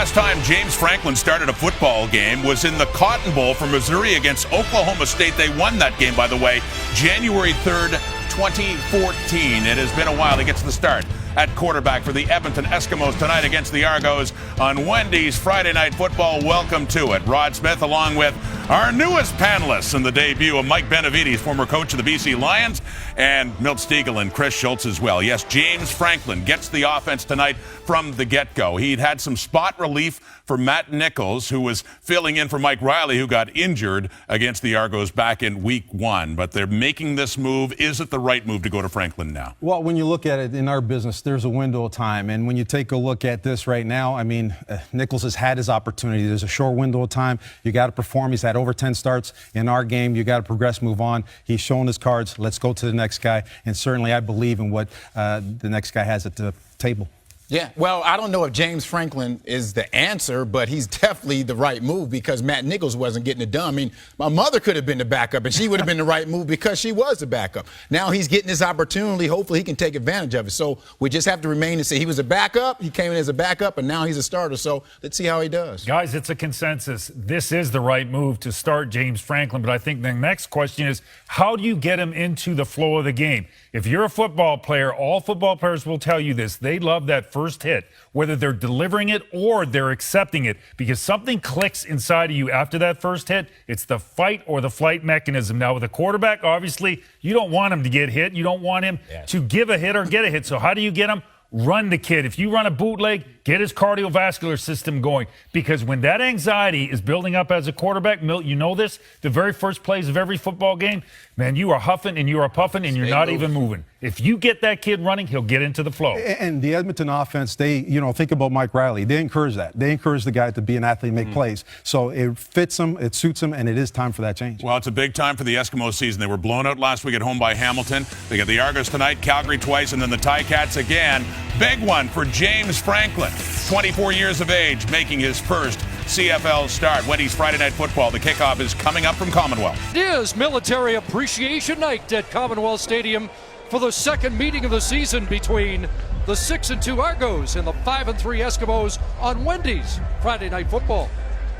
last time James Franklin started a football game was in the Cotton Bowl for Missouri against Oklahoma State. They won that game, by the way, January 3rd, 2014. It has been a while. He gets the start at quarterback for the Edmonton Eskimos tonight against the Argos on Wendy's Friday Night Football. Welcome to it. Rod Smith along with our newest panelists in the debut of Mike Benavides, former coach of the BC Lions, and Milt Stegall and Chris Schultz as well. Yes, James Franklin gets the offense tonight from the get-go. He'd had some spot relief for Matt Nichols, who was filling in for Mike Riley, who got injured against the Argos back in week 1. But they're making this move. Is it the right move to go to Franklin now? Well, when you look at it in our business, there's a window of time. And when you take a look at this right now, I mean, Nichols has had his opportunity. There's a short window of time. You got to perform. He's had over 10 starts in our game. You got to progress, move on. He's shown his cards. Let's go to the next guy. And certainly I believe in what the next guy has at the table. Yeah, well, I don't know if James Franklin is the answer, but he's definitely the right move because Matt Nichols wasn't getting it done. I mean, my mother could have been the backup, and she would have been the right move because she was the backup. Now he's getting this opportunity. Hopefully he can take advantage of it. So we just have to remain and say he was a backup. He came in as a backup, and now he's a starter. So let's see how he does. Guys, it's a consensus. This is the right move to start James Franklin, but I think the next question is, how do you get him into the flow of the game? If you're a football player, all football players will tell you this. They love that first hit, whether they're delivering it or they're accepting it, because something clicks inside of you after that first hit. It's the fight or the flight mechanism. Now, with a quarterback, obviously, you don't want him to get hit. You don't want him to give a hit or get a hit. So how do you get him? Run the kid. If you run a bootleg, get his cardiovascular system going. Because when that anxiety is building up as a quarterback, Milt, you know this, the very first plays of every football game, man, you are huffing and you are puffing and you're not even moving. If you get that kid running, he'll get into the flow. And the Edmonton offense, they, think about Mike Riley. They encourage that. They encourage the guy to be an athlete and make plays. So it fits him, it suits him, and it is time for that change. Well, it's a big time for the Eskimos season. They were blown out last week at home by Hamilton. They got the Argos tonight, Calgary twice, and then the Ticats again. Big one for James Franklin, 24 years of age, making his first CFL start. Wendy's Friday Night Football. The kickoff is coming up from Commonwealth. It is Military Appreciation Night at Commonwealth Stadium for the second meeting of the season between the 6-2 Argos and the 5-3 Eskimos on Wendy's Friday Night Football.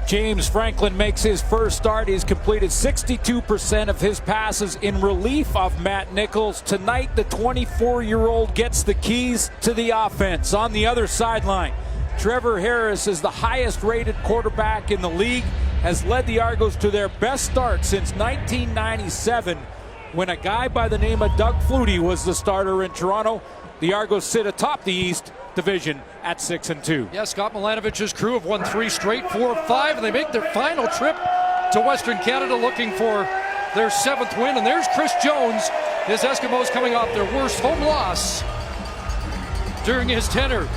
James Franklin makes his first start. He's completed 62% of his passes in relief of Matt Nichols. Tonight, the 24-year-old gets the keys to the offense. On the other sideline, Trevor Harris is the highest-rated quarterback in the league, has led the Argos to their best start since 1997, when a guy by the name of Doug Flutie was the starter in Toronto. The Argos sit atop the East Division at 6-2. Yeah, Scott Milanovich's crew have won 3 straight, 4 of 5, and they make their final trip to Western Canada looking for their 7th win. And there's Chris Jones, his Eskimos coming off their worst home loss during his tenure.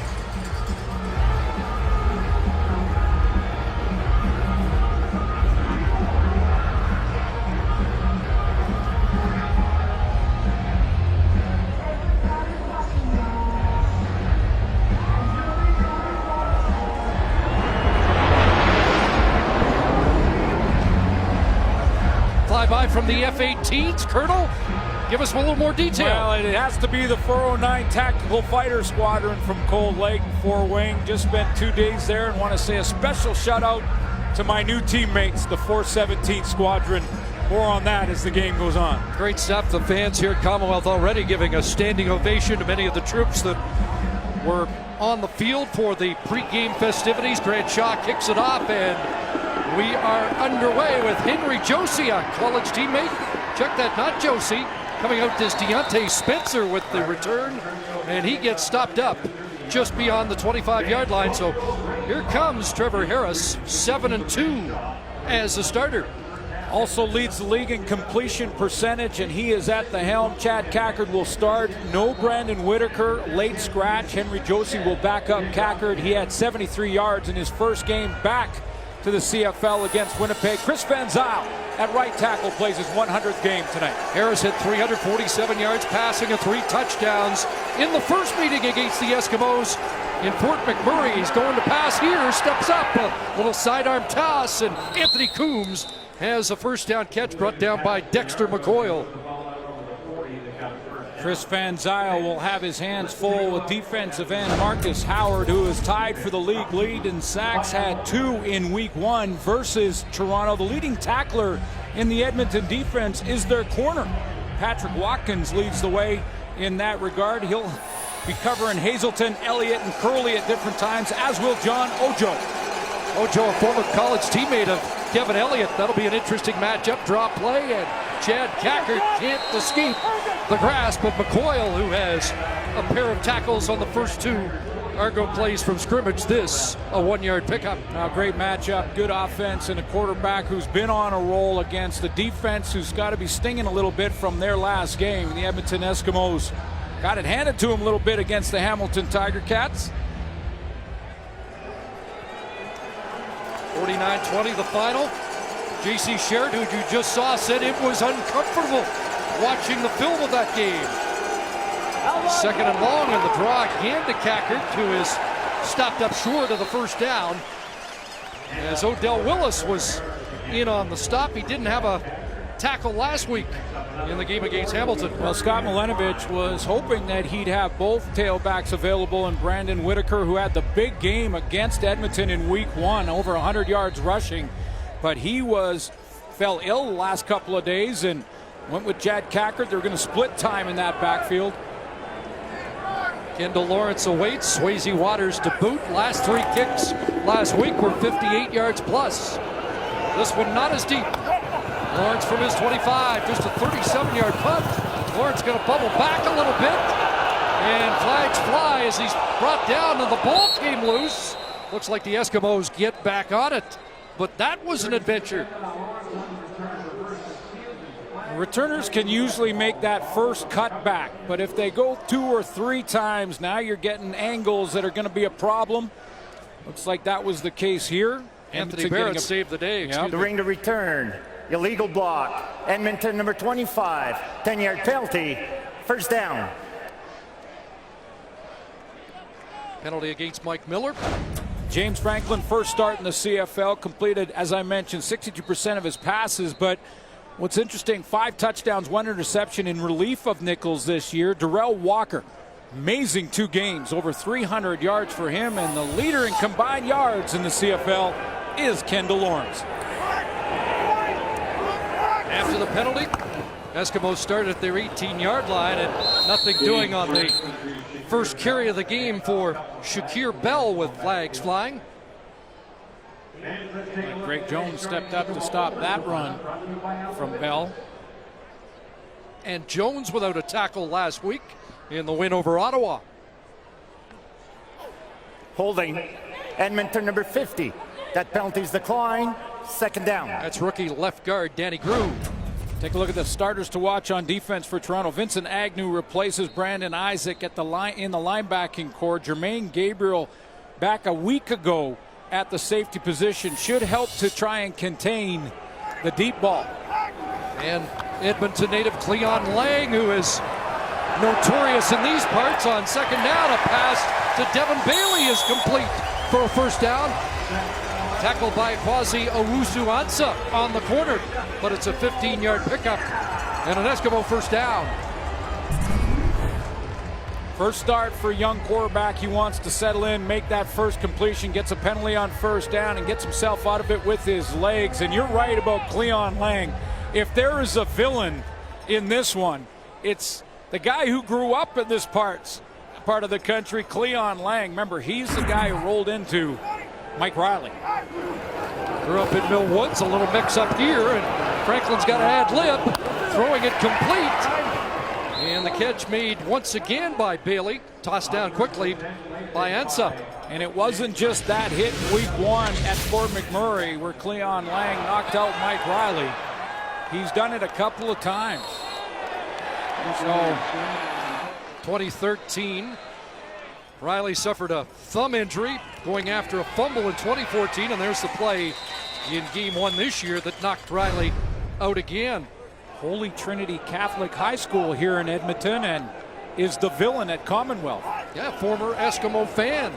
By from the F-18s. Colonel, give us a little more detail. Well, it has to be the 409 Tactical Fighter Squadron from Cold Lake, Fort Wayne. Just spent 2 days there and want to say a special shout out to my new teammates, the 417 Squadron. More on that as the game goes on. Great stuff. The fans here at Commonwealth already giving a standing ovation to many of the troops that were on the field for the pre-game festivities. Grant Shaw kicks it off, and we are underway with Henry Josie, a college teammate. Check that, not Josie. Coming out is Deontay Spencer with the return, and he gets stopped up just beyond the 25-yard line. So here comes Trevor Harris, 7-2 as a starter. Also leads the league in completion percentage, and he is at the helm. Chad Cackard will start. No Brandon Whitaker, late scratch. Henry Josie will back up Cackard. He had 73 yards in his first game back to the CFL against Winnipeg. Chris Van Zyl at right tackle plays his 100th game tonight. Harris hit 347 yards passing and 3 touchdowns in the first meeting against the Eskimos in Fort McMurray. He's going to pass here, steps up, a little sidearm toss, and Anthony Coombs has a first down catch brought down by Dexter McCoyle. Chris Van Zyl will have his hands full with defensive end Marcus Howard, who is tied for the league lead in sacks, had 2 in week 1 versus Toronto. The leading tackler in the Edmonton defense is their corner. Patrick Watkins leads the way in that regard. He'll be covering Hazelton, Elliott, and Curley at different times, as will John Ojo. Ojo, a former college teammate of Kevin Elliott. That'll be an interesting matchup. Drop play, and Chad Cackert can't escape the grasp of McCoyle, who has a pair of tackles on the first 2 Argo plays from scrimmage. This, a 1-yard pickup. Now, great matchup, good offense, and a quarterback who's been on a roll against the defense who's got to be stinging a little bit from their last game. The Edmonton Eskimos got it handed to him a little bit against the Hamilton Tiger Cats. 49-20 the final. J.C. Sherritt, who you just saw, said it was uncomfortable watching the film of that game. 2nd and long, and the draw again to Cackert, who is stopped up short of the first down. As Odell Willis was in on the stop. He didn't have a tackle last week in the game against Hamilton. Well, Scott Milenovich was hoping that he'd have both tailbacks available, and Brandon Whitaker, who had the big game against Edmonton in week 1, over 100 yards rushing, but he fell ill the last couple of days and went with Chad Cackert. They're going to split time in that backfield. Kendall Lawrence awaits. Swayze Waters to boot. Last 3 kicks last week were 58 yards plus. This one not as deep. Lawrence from his 25, just a 37-yard punt. Lawrence going to bubble back a little bit. And flags fly as he's brought down, and the ball came loose. Looks like the Eskimos get back on it. But that was an adventure. Returners can usually make that first cut back, but if they go 2 or 3 times, now you're getting angles that are going to be a problem. Looks like that was the case here. Anthony Barrett saved the day. The ring to return. Illegal block. Edmonton number 25. 10-yard penalty. First down. Penalty against Mike Miller. James Franklin, first start in the CFL, completed, as I mentioned, 62% of his passes, but what's interesting, 5 touchdowns, 1 interception in relief of Nichols this year. Darrell Walker, amazing 2 games, over 300 yards for him, and the leader in combined yards in the CFL is Kendall Lawrence. After the penalty, Eskimos started at their 18-yard line, and nothing doing on the first carry of the game for Shakir Bell with flags flying. Greg Jones stepped up to stop that run from Bell. And Jones without a tackle last week in the win over Ottawa. Holding. Edmonton number 50. That penalty's declined. Second down. That's rookie left guard Danny Grew. Take a look at the starters to watch on defense for Toronto. Vincent Agnew replaces Brandon Isaac at the line in the linebacking core. Jermaine Gabriel back a week ago at the safety position should help to try and contain the deep ball. And Edmonton native Cleon Lang, who is notorious in these parts, on second down. A pass to Devin Bailey is complete for a first down. Tackled by Kwasi Owusu-Ansah on the corner, but it's a 15-yard pickup and an Eskimo first down. First start for a young quarterback. He wants to settle in, make that first completion, gets a penalty on first down, and gets himself out of it with his legs. And you're right about Cleon Lang. If there is a villain in this one, it's the guy who grew up in this part of the country, Cleon Lang. Remember, he's the guy who rolled into Mike Riley. Grew up in Mill Woods, a little mix-up here, and Franklin's got an ad-lib, throwing it complete. And the catch made once again by Bailey, tossed down quickly by Ansah. And it wasn't just that hit in week 1 at Fort McMurray where Cleon Lang knocked out Mike Riley. He's done it a couple of times. So, 2013, Riley suffered a thumb injury going after a fumble in 2014, and there's the play in game 1 this year that knocked Riley out again. Holy Trinity Catholic High School here in Edmonton, and is the villain at Commonwealth. Yeah, former Eskimo fan.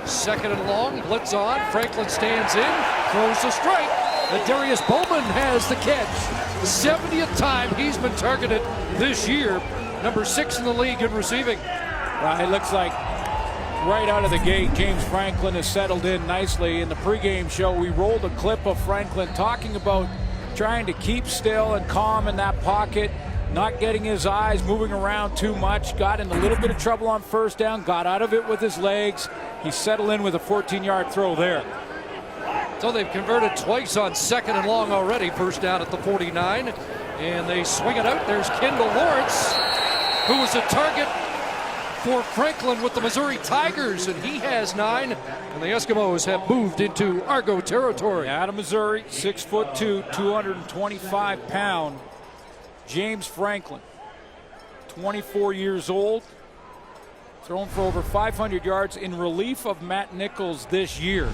Second and long, blitz on. Franklin stands in, throws a strike. And Darius Bowman has the catch. The 70th time he's been targeted this year. number 6 in the league in receiving. Well, it looks like right out of the gate, James Franklin has settled in nicely. In the pregame show, we rolled a clip of Franklin talking about trying to keep still and calm in that pocket, not getting his eyes moving around too much, got in a little bit of trouble on first down, got out of it with his legs. He settled in with a 14-yard throw there. So they've converted twice on 2nd and long already. First down at the 49. And they swing it out. There's Kendall Lawrence, who was a target for Franklin with the Missouri Tigers, and he has 9. And the Eskimos have moved into Argo territory. Out of Missouri, 6'2", 225-pound James Franklin, 24 years old, thrown for over 500 yards in relief of Matt Nichols this year.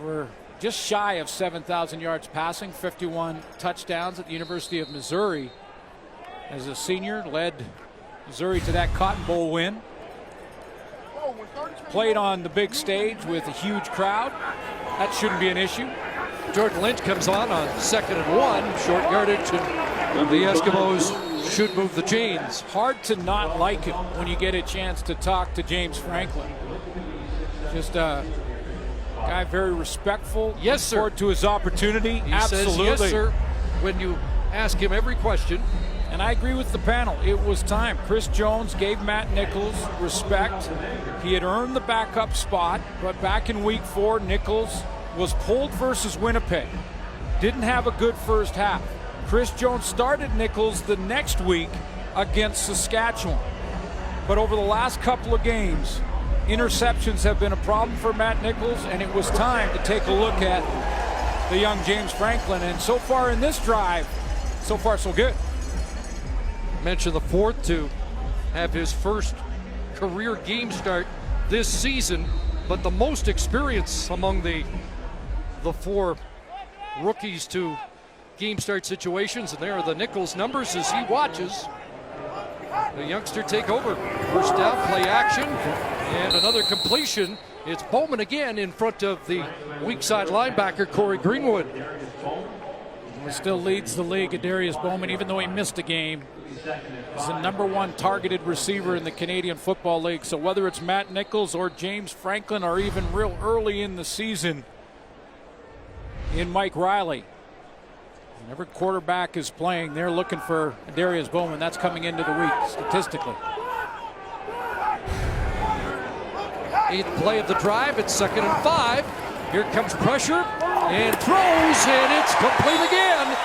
We're just shy of 7,000 yards passing, 51 touchdowns at the University of Missouri. As a senior, led Missouri to that Cotton Bowl win. Played on the big stage with a huge crowd. That shouldn't be an issue. Jordan Lynch comes on 2nd and 1, short yardage, and the Eskimos should move the chains. Hard to not like him when you get a chance to talk to James Franklin. Just a guy very respectful. Yes, sir. Forward to his opportunity. He Absolutely. says yes, sir, when you ask him every question. And I agree with the panel. It was time. Chris Jones gave Matt Nichols respect. He had earned the backup spot, but back in week 4, Nichols was pulled versus Winnipeg. Didn't have a good first half. Chris Jones started Nichols the next week against Saskatchewan. But over the last couple of games, interceptions have been a problem for Matt Nichols, and it was time to take a look at the young James Franklin. And so far in this drive, so far so good. Mentioned the 4th to have his first career game start this season, but the most experience among the 4 rookies to game start situations, and there are the Nichols numbers as he watches the youngster take over. First down, play action, and another completion. It's Bowman again in front of the weak side linebacker, Corey Greenwood. He still leads the league, Adarius Bowman, even though he missed a game. He's the #1 targeted receiver in the Canadian Football League. So whether it's Matt Nichols or James Franklin, or even real early in the season in Mike Riley, whenever quarterback is playing, they're looking for Adarius Bowman. That's coming into the week statistically. 8th play of the drive. It's 2nd and 5. Here comes pressure and throws, and it's complete again.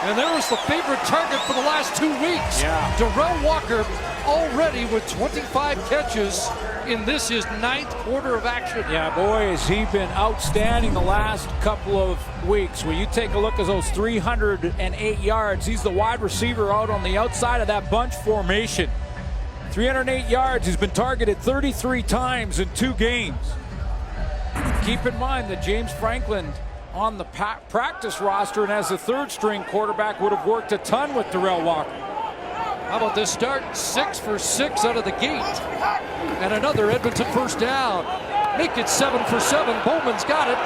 And there was the favorite target for the last 2 weeks. Yeah. Darrell Walker already with 25 catches in this, his 9th quarter of action. Yeah, boy, has he been outstanding the last couple of weeks. When you take a look at those 308 yards, he's the wide receiver out on the outside of that bunch formation. 308 yards, he's been targeted 33 times in 2 games. Keep in mind that James Franklin on the practice roster and as a 3rd-string quarterback would have worked a ton with Darrell Walker. How about this start? 6 for 6 out of the gate. And another Edmonton first down. Make it 7 for 7. Bowman's got it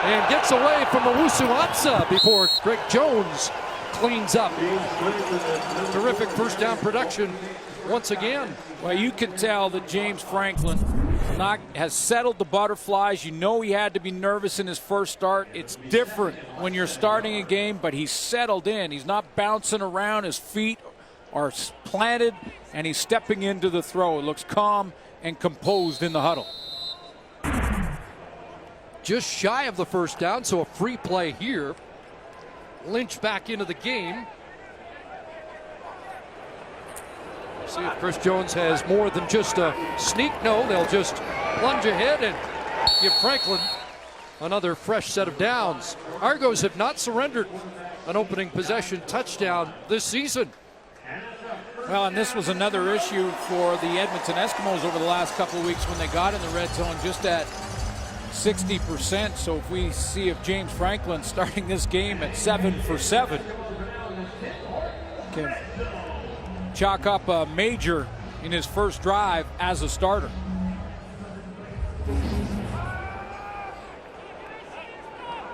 and gets away from Owusu Ansah before Greg Jones cleans up. Terrific first down production once again. Well, you can tell that James Franklin has settled the butterflies. You know he had to be nervous in his first start. It's different when you're starting a game, but he's settled in. He's not bouncing around. His feet are planted, and he's stepping into the throw. It looks calm and composed in the huddle. Just shy of the first down, so a free play here. Lynch back into the game. See if Chris Jones has more than just a sneak. No, they'll just plunge ahead and give Franklin another fresh set of downs. Argos have not surrendered an opening possession touchdown this season. Well, and this was another issue for the Edmonton Eskimos over the last couple of weeks when they got in the red zone just at 60%. So if we see if James Franklin starting this game at 7 for 7 can chalk up a major in his first drive as a starter.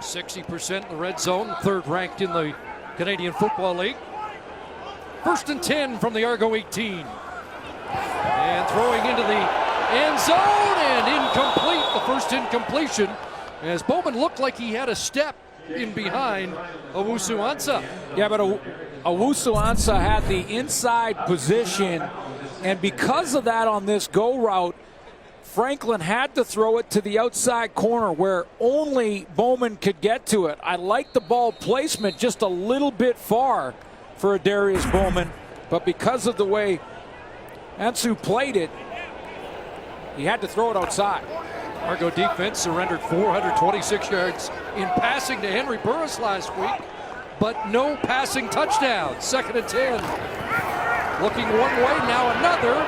.60% in the red zone, 3rd ranked in the Canadian Football League. First and 10 from the Argo 18. And throwing into the end zone and incomplete. The first incompletion as Bowman looked like he had a step in behind Owusu-Ansah. Yeah, but Owusu-Ansah had the inside position, and because of that on this go route, Franklin had to throw it to the outside corner where only Bowman could get to it. I like the ball placement just a little bit far for Darius Bowman, but because of the way Ansu played it, he had to throw it outside. Argo defense surrendered 426 yards in passing to Henry Burris last week, but no passing touchdowns. Second and 10. Looking one way, now another.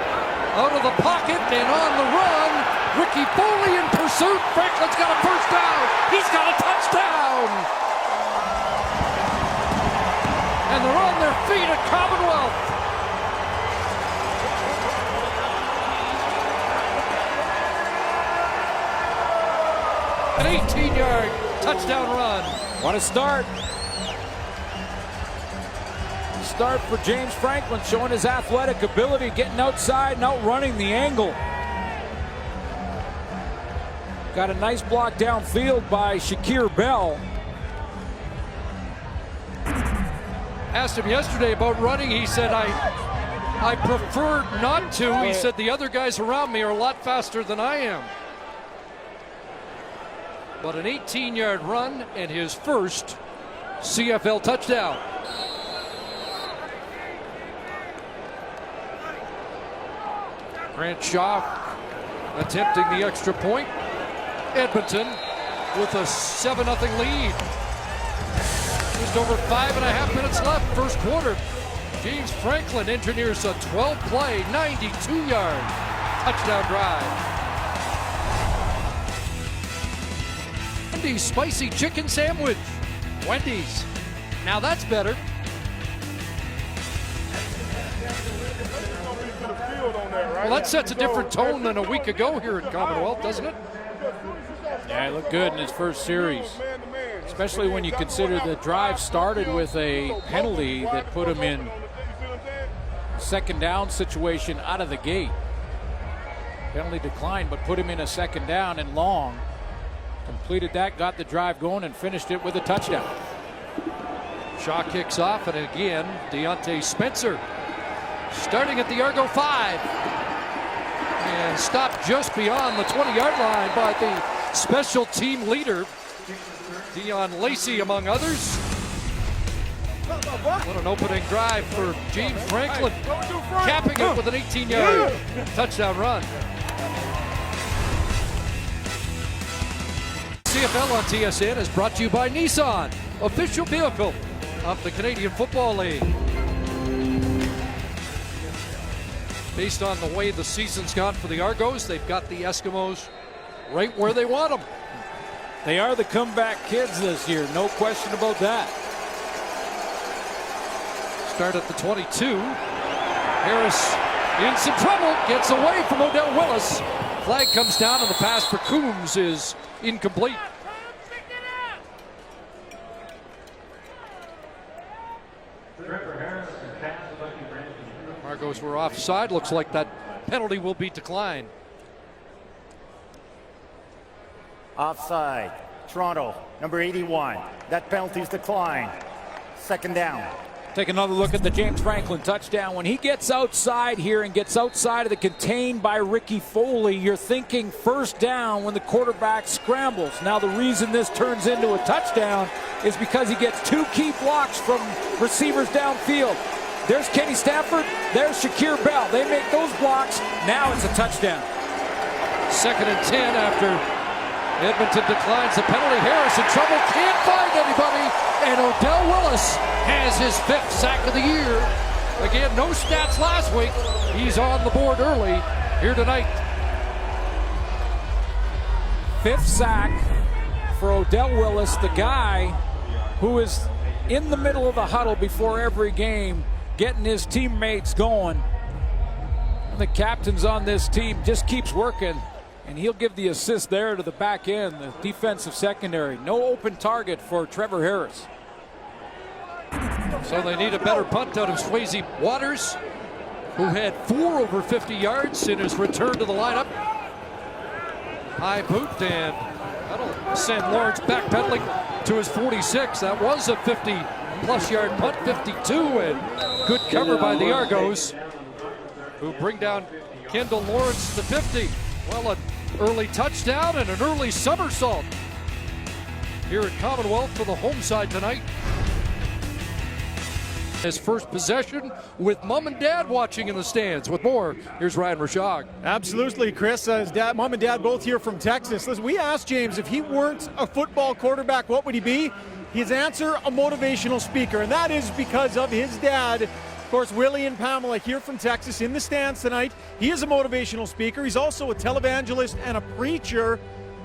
Out of the pocket and on the run. Ricky Foley in pursuit. Franklin's got a first down. He's got a touchdown. And they're on their feet at Commonwealth. An 18-yard touchdown run. What a start. Start for James Franklin, showing his athletic ability, getting outside and outrunning the angle. Got a nice block downfield by Shakir Bell. Asked him yesterday about running. He said, I prefer not to. He said, the other guys around me are a lot faster than I am. But an 18-yard run and his first CFL touchdown. Grant Shaw attempting the extra point. Edmonton with a 7-0 lead. Just over 5.5 minutes left, first quarter. James Franklin engineers a 12-play, 92-yard touchdown drive. Wendy's spicy chicken sandwich. Wendy's. Now that's better. Well, that sets a different tone than a week ago here at Commonwealth, doesn't it? Yeah, he looked good in his first series, especially when you consider the drive started with a penalty that put him in a second down situation out of the gate. Penalty declined, but put him in a second down and long. Completed that, got the drive going, and finished it with a touchdown. Shaw kicks off, and again, Deontay Spencer starting at the Argo 5. And stopped just beyond the 20-yard line by the special team leader, Dion Lacey, among others. What an opening drive for James Franklin, capping it with an 18-yard touchdown run. CFL on TSN is brought to you by Nissan, official vehicle of the Canadian Football League. Based on the way the season's gone for the Argos, they've got the Eskimos right where they want them. They are the comeback kids this year, no question about that. Start at the 22. Harris in some trouble, gets away from Odell Willis. Flag comes down and the pass for Coombs is incomplete. Argos were offside. Looks like that penalty will be declined. Offside. Toronto, number 81. That penalty is declined. Second down. Take another look at the James Franklin touchdown. When he gets outside here and gets outside of the contained by Ricky Foley, you're thinking first down when the quarterback scrambles. Now the reason this turns into a touchdown is because he gets two key blocks from receivers downfield. There's Kenny Stafford, there's Shakir Bell. They make those blocks, now it's a touchdown. Second and 10 after Edmonton declines the penalty. Harris in trouble, can't find anybody, and Odell Willis has his 5th sack of the year. Again, no stats last week. He's on the board early here tonight. 5th sack for Odell Willis, the guy who is in the middle of the huddle before every game, getting his teammates going. And the captain's on this team, just keeps working, and he'll give the assist there to the back end, the defensive secondary. No open target for Trevor Harris. So they need a better punt out of Swayze Waters, who had 4 over 50 yards in his return to the lineup. High boot, and that'll send Lawrence backpedaling to his 46. That was a 50-plus yard punt, 52, and good cover by the Argos, who bring down Kendall Lawrence to 50. Well, an early touchdown and an early somersault here at Commonwealth for the home side tonight. His first possession with mom and dad watching in the stands. With more, here's Ryan Rashog. Absolutely, Chris. His dad, mom and dad both here from Texas. Listen, we asked James if he weren't a football quarterback, what would he be? His answer, a motivational speaker, and that is because of his dad. Of course, Willie and Pamela here from Texas in the stands tonight. He is a motivational speaker. He's also a televangelist and a preacher.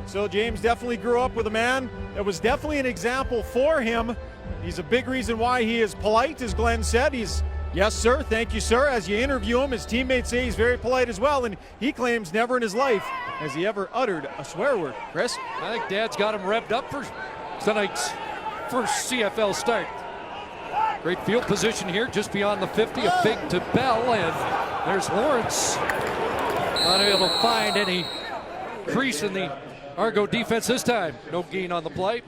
So James definitely grew up with a man that was definitely an example for him. He's a big reason why he is polite, as Glenn said. He's, yes, sir, thank you, sir. As you interview him, his teammates say he's very polite as well, and he claims never in his life has he ever uttered a swear word. Chris? I think Dad's got him revved up for tonight's first CFL start. Great field position here, just beyond the 50, a fake to Bell, and there's Lawrence. Not able to find any crease in the Argo defense this time. No gain on the play.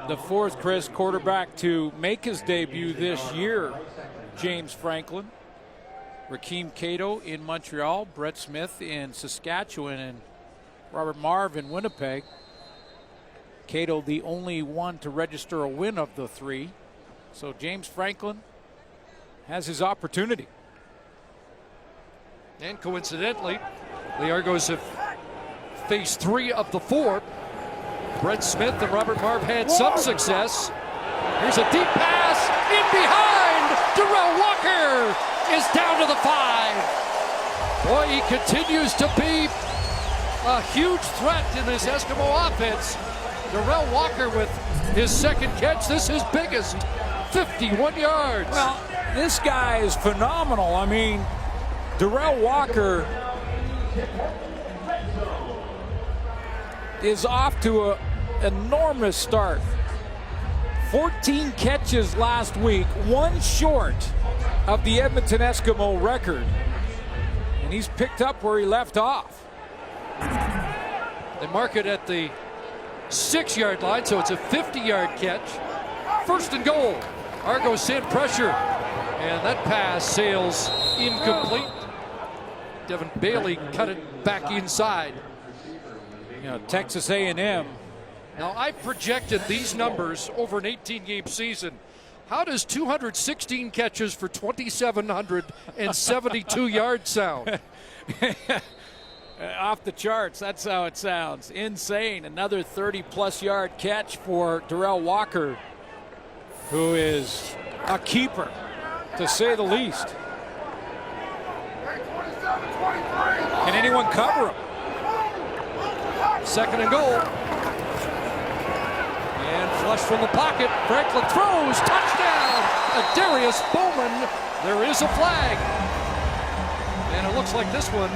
The fourth, Chris, quarterback to make his debut this year, James Franklin. Rakeem Cato in Montreal, Brett Smith in Saskatchewan, and Robert Marv in Winnipeg. Cato the only one to register a win of the 3. So James Franklin has his opportunity. And coincidentally, the Argos have faced 3 of the 4. Brett Smith and Robert Marv had some success. Here's a deep pass in behind. Darrell Walker is down to the 5. Boy, he continues to be a huge threat in this Eskimo offense. Darrell Walker with his second catch. This is his biggest, 51 yards. Well, this guy is phenomenal. I mean, Darrell Walker is off to an enormous start. 14 catches last week, 1 short of the Edmonton Eskimo record. And he's picked up where he left off. They mark it at the 6-yard line, so it's a 50-yard catch. 1st and goal. Argos send pressure, and that pass sails incomplete. Devin Bailey cut it back inside. You know, Texas A&M. Now, I projected these numbers over an 18-game season. How does 216 catches for 2,772 yards sound? Off the charts, that's how it sounds. Insane. Another 30-plus yard catch for Darrell Walker, who is a keeper, to say the least. Can anyone cover him? 2nd and goal. And flush from the pocket. Franklin throws. Touchdown! Darius Bowman. There is a flag. And it looks like this one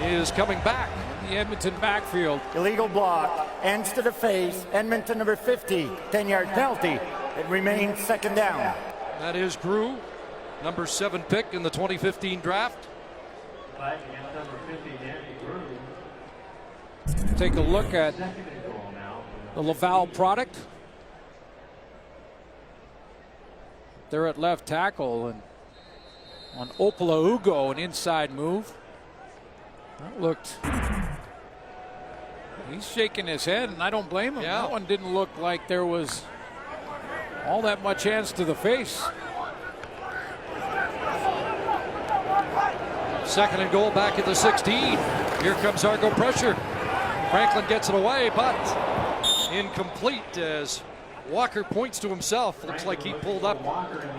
is coming back. The Edmonton backfield. Illegal block. Ends to the face. Edmonton number 50. 10-yard penalty. It remains 2nd down. That is Grew, number 7 pick in the 2015 draft. Take a look at the Laval product. They're at left tackle, and on Opala Ugo, an inside move. That looked. He's shaking his head, and I don't blame him. Yeah. That one didn't look like there was all that much hands to the face. 2nd and goal back at the 16. Here comes Argo pressure. Franklin gets it away, but incomplete as Walker points to himself. Looks like he pulled up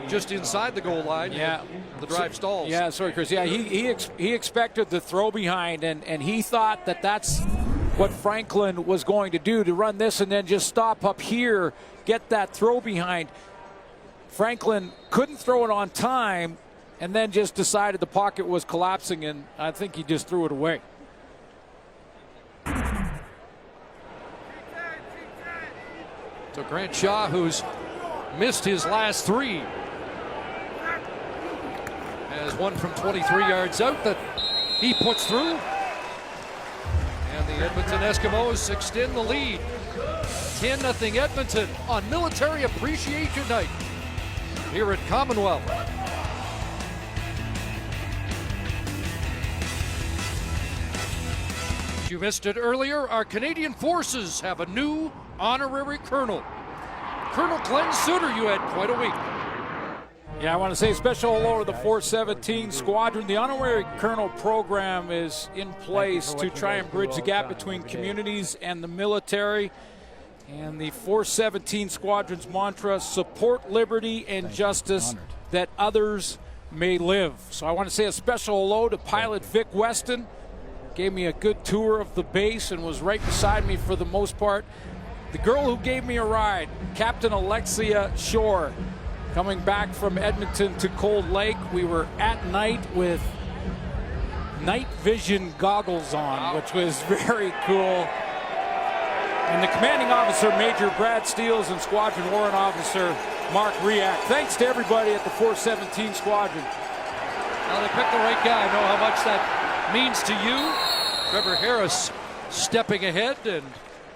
just inside the goal line. Yeah. The drive stalls. Yeah, sorry, Chris. Yeah, he expected the throw behind, and he thought that that's what Franklin was going to do, to run this and then just stop up here, get that throw behind. Franklin couldn't throw it on time, and then just decided the pocket was collapsing, and I think he just threw it away. So Grant Shaw, who's missed his last 3. Has one from 23 yards out that he puts through. And the Edmonton Eskimos extend the lead. 10-0 Edmonton on Military Appreciation Night here at Commonwealth. You missed it earlier, our Canadian Forces have a new honorary colonel. Colonel Glenn Suter, you had quite a week. Yeah, I want to say special hello to the 417 Squadron. The honorary colonel program is in place to try and bridge the gap between communities and the military. And the 417 Squadron's mantra, support liberty and justice that others may live. So I want to say a special hello to Pilot Vic Weston. Gave me a good tour of the base and was right beside me for the most part. The girl who gave me a ride, Captain Alexia Shore, coming back from Edmonton to Cold Lake. We were at night with night vision goggles on, which was very cool. And the commanding officer, Major Brad Steels, and Squadron Warrant Officer Mark Riak. Thanks to everybody at the 417 Squadron. Well, they picked the right guy. I know how much that means to you. Trevor Harris stepping ahead, and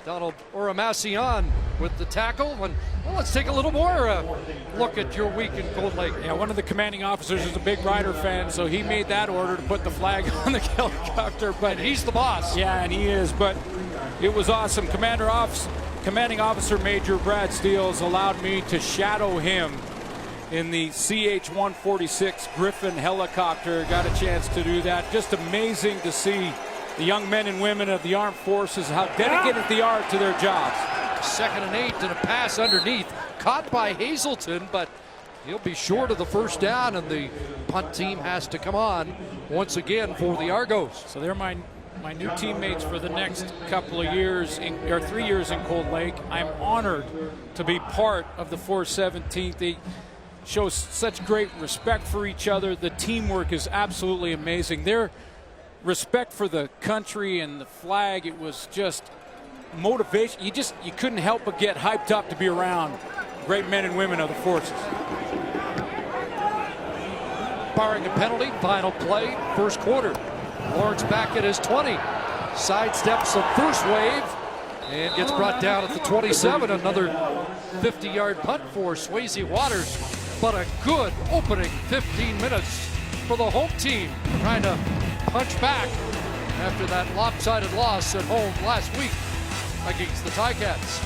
Donald Oramacion with the tackle. And well, let's take a little more look at your week in Cold Lake. Yeah, one of the commanding officers is a big Rider fan, so he made that order to put the flag on the helicopter. But he's the boss. Yeah, and he is. But it was awesome. Commanding Officer Major Brad Steels allowed me to shadow him in the CH-146 Griffin helicopter. Got a chance to do that. Just amazing to see the young men and women of the armed forces, how dedicated they are to their jobs. 2nd and 8 and a pass underneath. Caught by Hazelton, but he'll be short of the first down, and the punt team has to come on once again for the Argos. So they're my new teammates for the next couple of years, or 3 years in Cold Lake. I'm honored to be part of the 417th. They show such great respect for each other. The teamwork is absolutely amazing. Their respect for the country and the flag, it was just motivation. You couldn't help but get hyped up to be around great men and women of the forces. Barring a penalty, final play, first quarter. Lawrence back at his 20. Sidesteps the first wave and gets brought down at the 27. Another 50-yard punt for Swayze Waters. But a good opening 15 minutes for the home team, trying to punch back after that lopsided loss at home last week against the Ticats.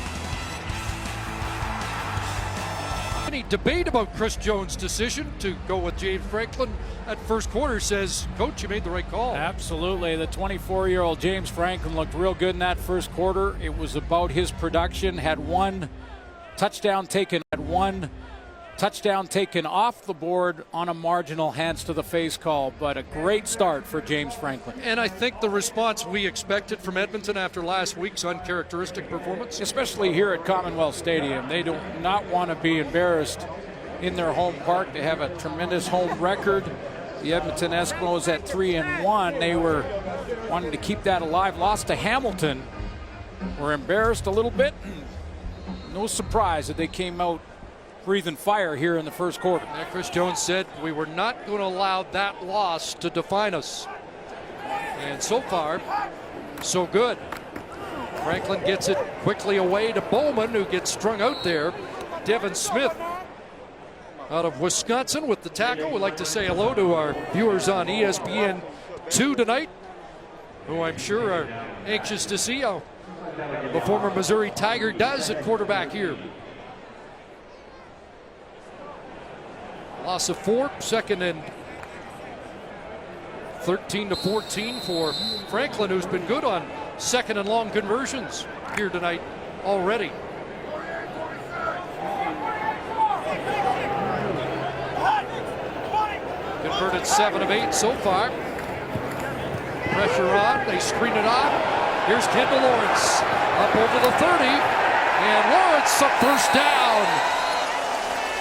Any debate about Chris Jones' decision to go with James Franklin at first quarter? Says, Coach, you made the right call. Absolutely. The 24-year-old James Franklin looked real good in that first quarter. It was about his production. Had one touchdown taken off the board on a marginal hands to the face call, but a great start for James Franklin. And I think the response we expected from Edmonton after last week's uncharacteristic performance. Especially here at Commonwealth Stadium. They do not want to be embarrassed in their home park. They have a tremendous home record. The Edmonton Eskimos at 3-1. They were wanting to keep that alive. Lost to Hamilton. Were embarrassed a little bit. No surprise that they came out breathing fire here in the first quarter. Now, Chris Jones said we were not going to allow that loss to define us. And so far, so good. Franklin gets it quickly away to Bowman, who gets strung out there. Devin Smith out of Wisconsin with the tackle. We'd like to say hello to our viewers on ESPN2 tonight, who I'm sure are anxious to see how the former Missouri Tiger does at quarterback here. Loss of 4, 2nd and 13-14 for Franklin, who's been good on 2nd and long conversions here tonight already. Converted 7 of 8 so far. Pressure on, they screen it off. Here's Kendall Lawrence up over the 30, and Lawrence up first down.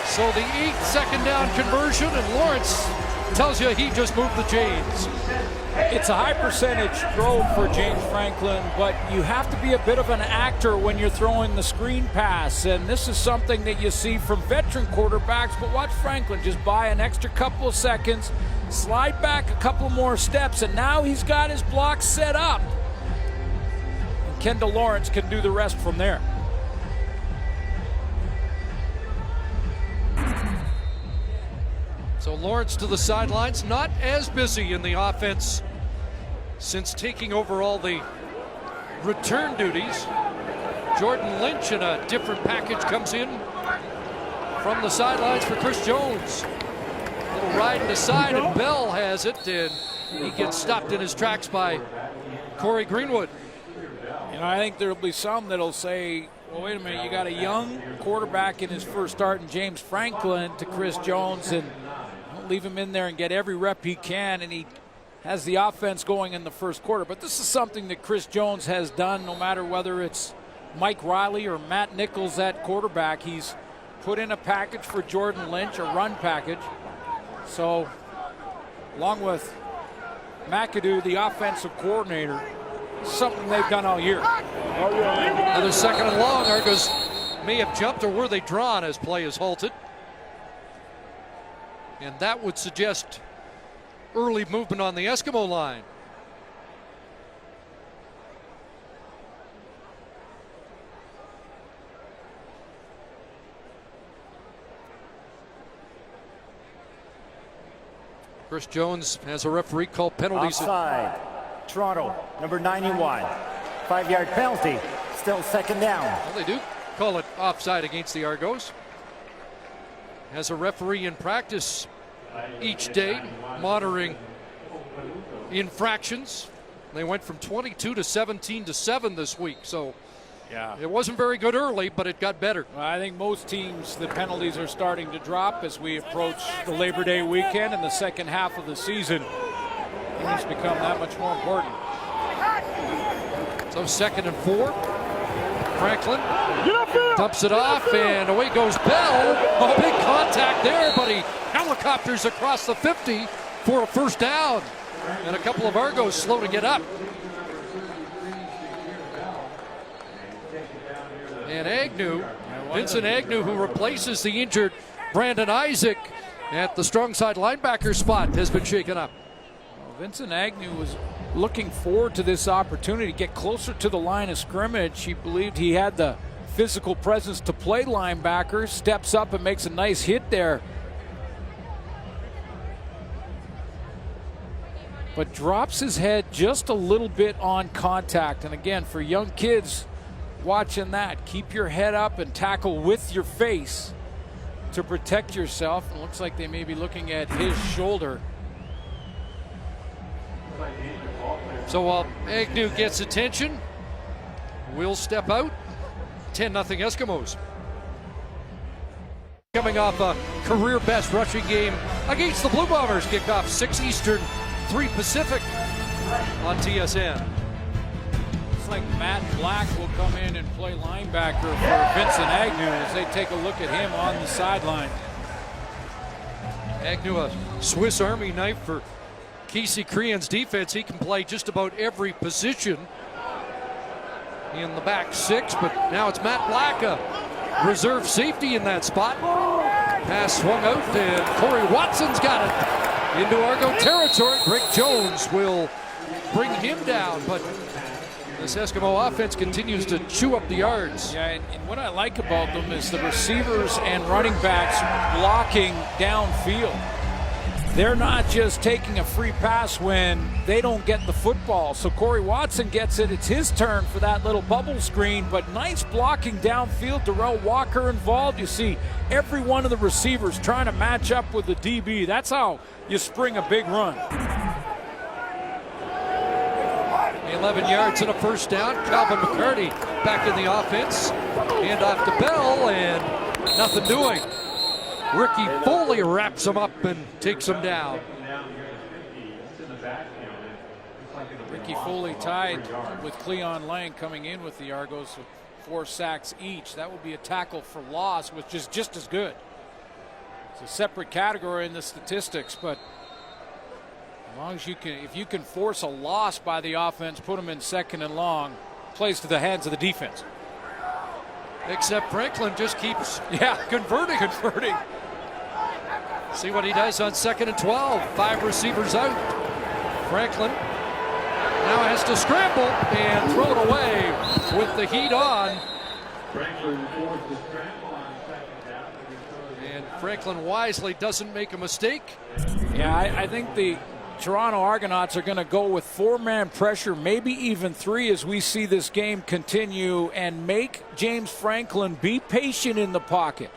So the 8th second down conversion, and Lawrence tells you he just moved the chains. It's a high percentage throw for James Franklin, but you have to be a bit of an actor when you're throwing the screen pass, and this is something that you see from veteran quarterbacks. But watch Franklin just buy an extra couple of seconds, slide back a couple more steps, and now he's got his block set up. And Kendall Lawrence can do the rest from there. So Lawrence to the sidelines, not as busy in the offense since taking over all the return duties. Jordan Lynch in a different package comes in from the sidelines for Chris Jones. A little ride to side, and Bell has it, and he gets stopped in his tracks by Corey Greenwood. You know, I think there'll be some that'll say, well, wait a minute, you got a young quarterback in his first start in James Franklin to Chris Jones, and leave him in there and get every rep he can, and he has the offense going in the first quarter. But this is something that Chris Jones has done, no matter whether it's Mike Riley or Matt Nichols at quarterback. He's put in a package for Jordan Lynch, a run package. So, along with McAdoo, the offensive coordinator, something they've done all year. Another second and long. Argos may have jumped, or were they drawn as play is halted? And that would suggest early movement on the Eskimo line. Chris Jones has a referee call penalties. Offside. Toronto, number 91. 5-yard penalty. Still second down. Well, they do call it offside against the Argos. Has a referee in practice each day monitoring infractions. They went from 22 to 17 to 7 this week, so yeah, it wasn't very good early, but it got better. Well, I think most teams, the penalties are starting to drop as we approach the Labor Day weekend and the second half of the season. It's become that much more important. So 2nd and 4. Franklin dumps it off, and away goes Bell. A big contact there, but he helicopters across the 50 for a first down. And a couple of Argos slow to get up. And Agnew, Vincent Agnew, who replaces the injured Brandon Isaac at the strong side linebacker spot, has been shaken up. Well, Vincent Agnew was looking forward to this opportunity to get closer to the line of scrimmage. He believed he had the physical presence to play linebacker, steps up and makes a nice hit there. But drops his head just a little bit on contact. And again, for young kids watching that, keep your head up and tackle with your face to protect yourself. It looks like they may be looking at his shoulder. So while Agnew gets attention, we'll step out. 10-0 Eskimos. Coming off a career best rushing game against the Blue Bombers. Kickoff 6 Eastern, 3 Pacific on TSN. Looks like Matt Black will come in and play linebacker for Vincent Agnew as they take a look at him on the sideline. Agnew, a Swiss Army knife for Casey Crean's defense. He can play just about every position in the back 6, but now it's Matt Black, a reserve safety in that spot. Pass swung out, and Corey Watson's got it into Argo territory. Greg Jones will bring him down, but this Eskimo offense continues to chew up the yards. Yeah, and what I like about them is the receivers and running backs blocking downfield. They're not just taking a free pass when they don't get the football. So Corey Watson gets it. It's his turn for that little bubble screen, but nice blocking downfield. Darrell Walker involved. You see every one of the receivers trying to match up with the DB. That's how you spring a big run. 11 yards and a first down. Calvin McCarty back in the offense. Hand off to Bell, and nothing doing. Ricky Foley wraps him up and takes him down. Ricky Foley tied with Cleon Lang coming in with the Argos with 4 sacks each. That would be a tackle for loss, which is just as good. It's a separate category in the statistics, but long as you can, if you can force a loss by the offense, put them in 2nd and long, plays to the hands of the defense. Except Franklin just keeps, converting. See what he does on 2nd and 12. 5 receivers out. Franklin now has to scramble and throw it away with the heat on. And Franklin wisely doesn't make a mistake. Yeah, I think the Toronto Argonauts are going to go with 4-man pressure, maybe even 3 as we see this game continue, and make James Franklin be patient in the pocket.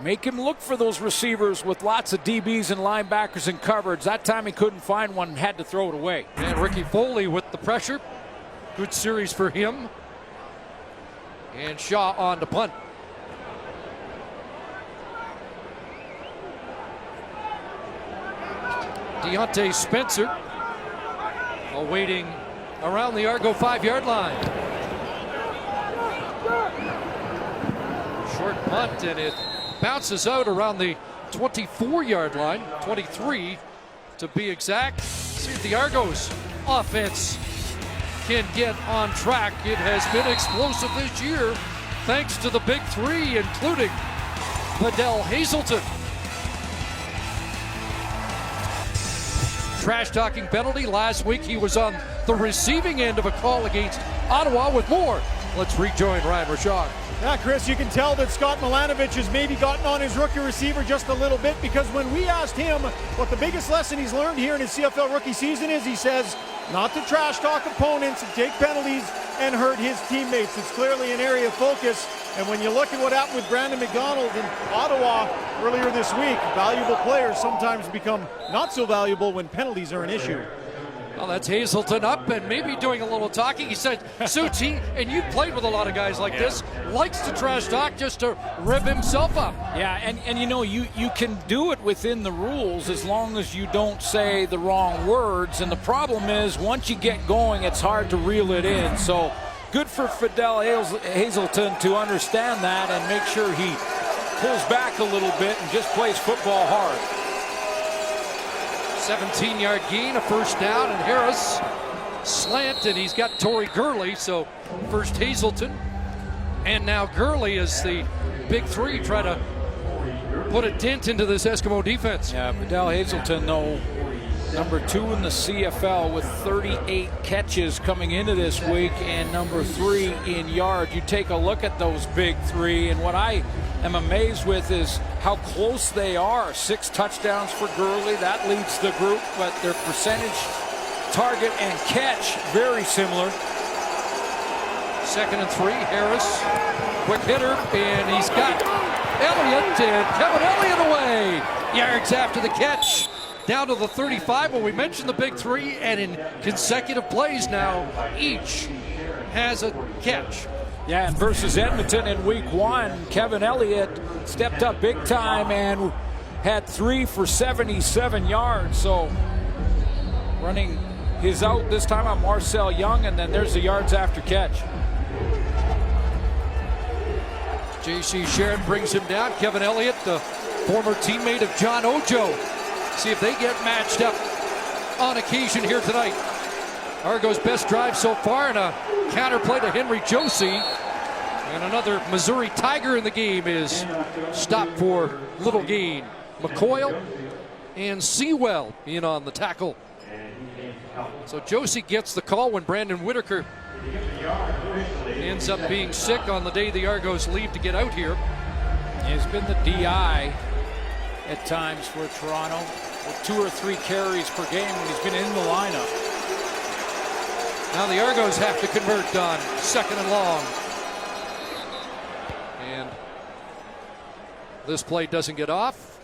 Make him look for those receivers with lots of DBs and linebackers in coverage. That time he couldn't find one and had to throw it away. And Ricky Foley with the pressure. Good series for him. And Shaw on to punt. Deontay Spencer awaiting around the Argo 5-yard line. Short punt, and it bounces out around the 24-yard line, 23 to be exact. See if the Argos offense can get on track. It has been explosive this year thanks to the big 3, including Fidel Hazelton. Trash talking penalty. Last week he was on the receiving end of a call against Ottawa. With more, let's rejoin Ryan Rashad. Yeah, Chris, you can tell that Scott Milanovich has maybe gotten on his rookie receiver just a little bit, because when we asked him what the biggest lesson he's learned here in his CFL rookie season is, he says not to trash talk opponents and take penalties and hurt his teammates. It's clearly an area of focus. And when you look at what happened with Brandon McDonald in Ottawa earlier this week, valuable players sometimes become not so valuable when penalties are an issue. Well, that's Hazelton up and maybe doing a little talking. He said, Suits, and you played with a lot of guys like this, likes to trash talk just to rib himself up. Yeah, and you know, you can do it within the rules as long as you don't say the wrong words. And the problem is, once you get going, it's hard to reel it in. So good for Fidel Hazelton to understand that and make sure he pulls back a little bit and just plays football hard. 17-yard gain, a first down, and Harris slant, and he's got Torrey Gurley. So first Hazelton, and now Gurley is the big 3, try to put a dent into this Eskimo defense. Yeah, Fidel Hazelton, though, number 2 in the CFL with 38 catches coming into this week, and number 3 in yards. You take a look at those big 3, and what I am amazed with is how close they are. 6 touchdowns for Gurley, that leads the group, but their percentage, target, and catch very similar. 2nd and 3, Harris, quick hitter, and he's got Elliott, and Kevin Elliott away. Yards after the catch, down to the 35. Well, we mentioned the big 3, and in consecutive plays now, each has a catch. Yeah, and versus Edmonton in week 1, Kevin Elliott stepped up big time and had 3 for 77 yards. So running his out this time on Marcel Young, and then there's the yards after catch. J.C. Sharon brings him down. Kevin Elliott, the former teammate of John Ojo. See if they get matched up on occasion here tonight. Argo's best drive so far, and a counterplay to Henry Josie. And another Missouri Tiger in the game is stopped for little gain. McCoyle and Sewell in on the tackle. So Josie gets the call when Brandon Whitaker ends up being sick on the day the Argos leave to get out here. He's been the DI at times for Toronto, with 2 or 3 carries per game when he's been in the lineup. Now the Argos have to convert on 2nd and long. And this play doesn't get off.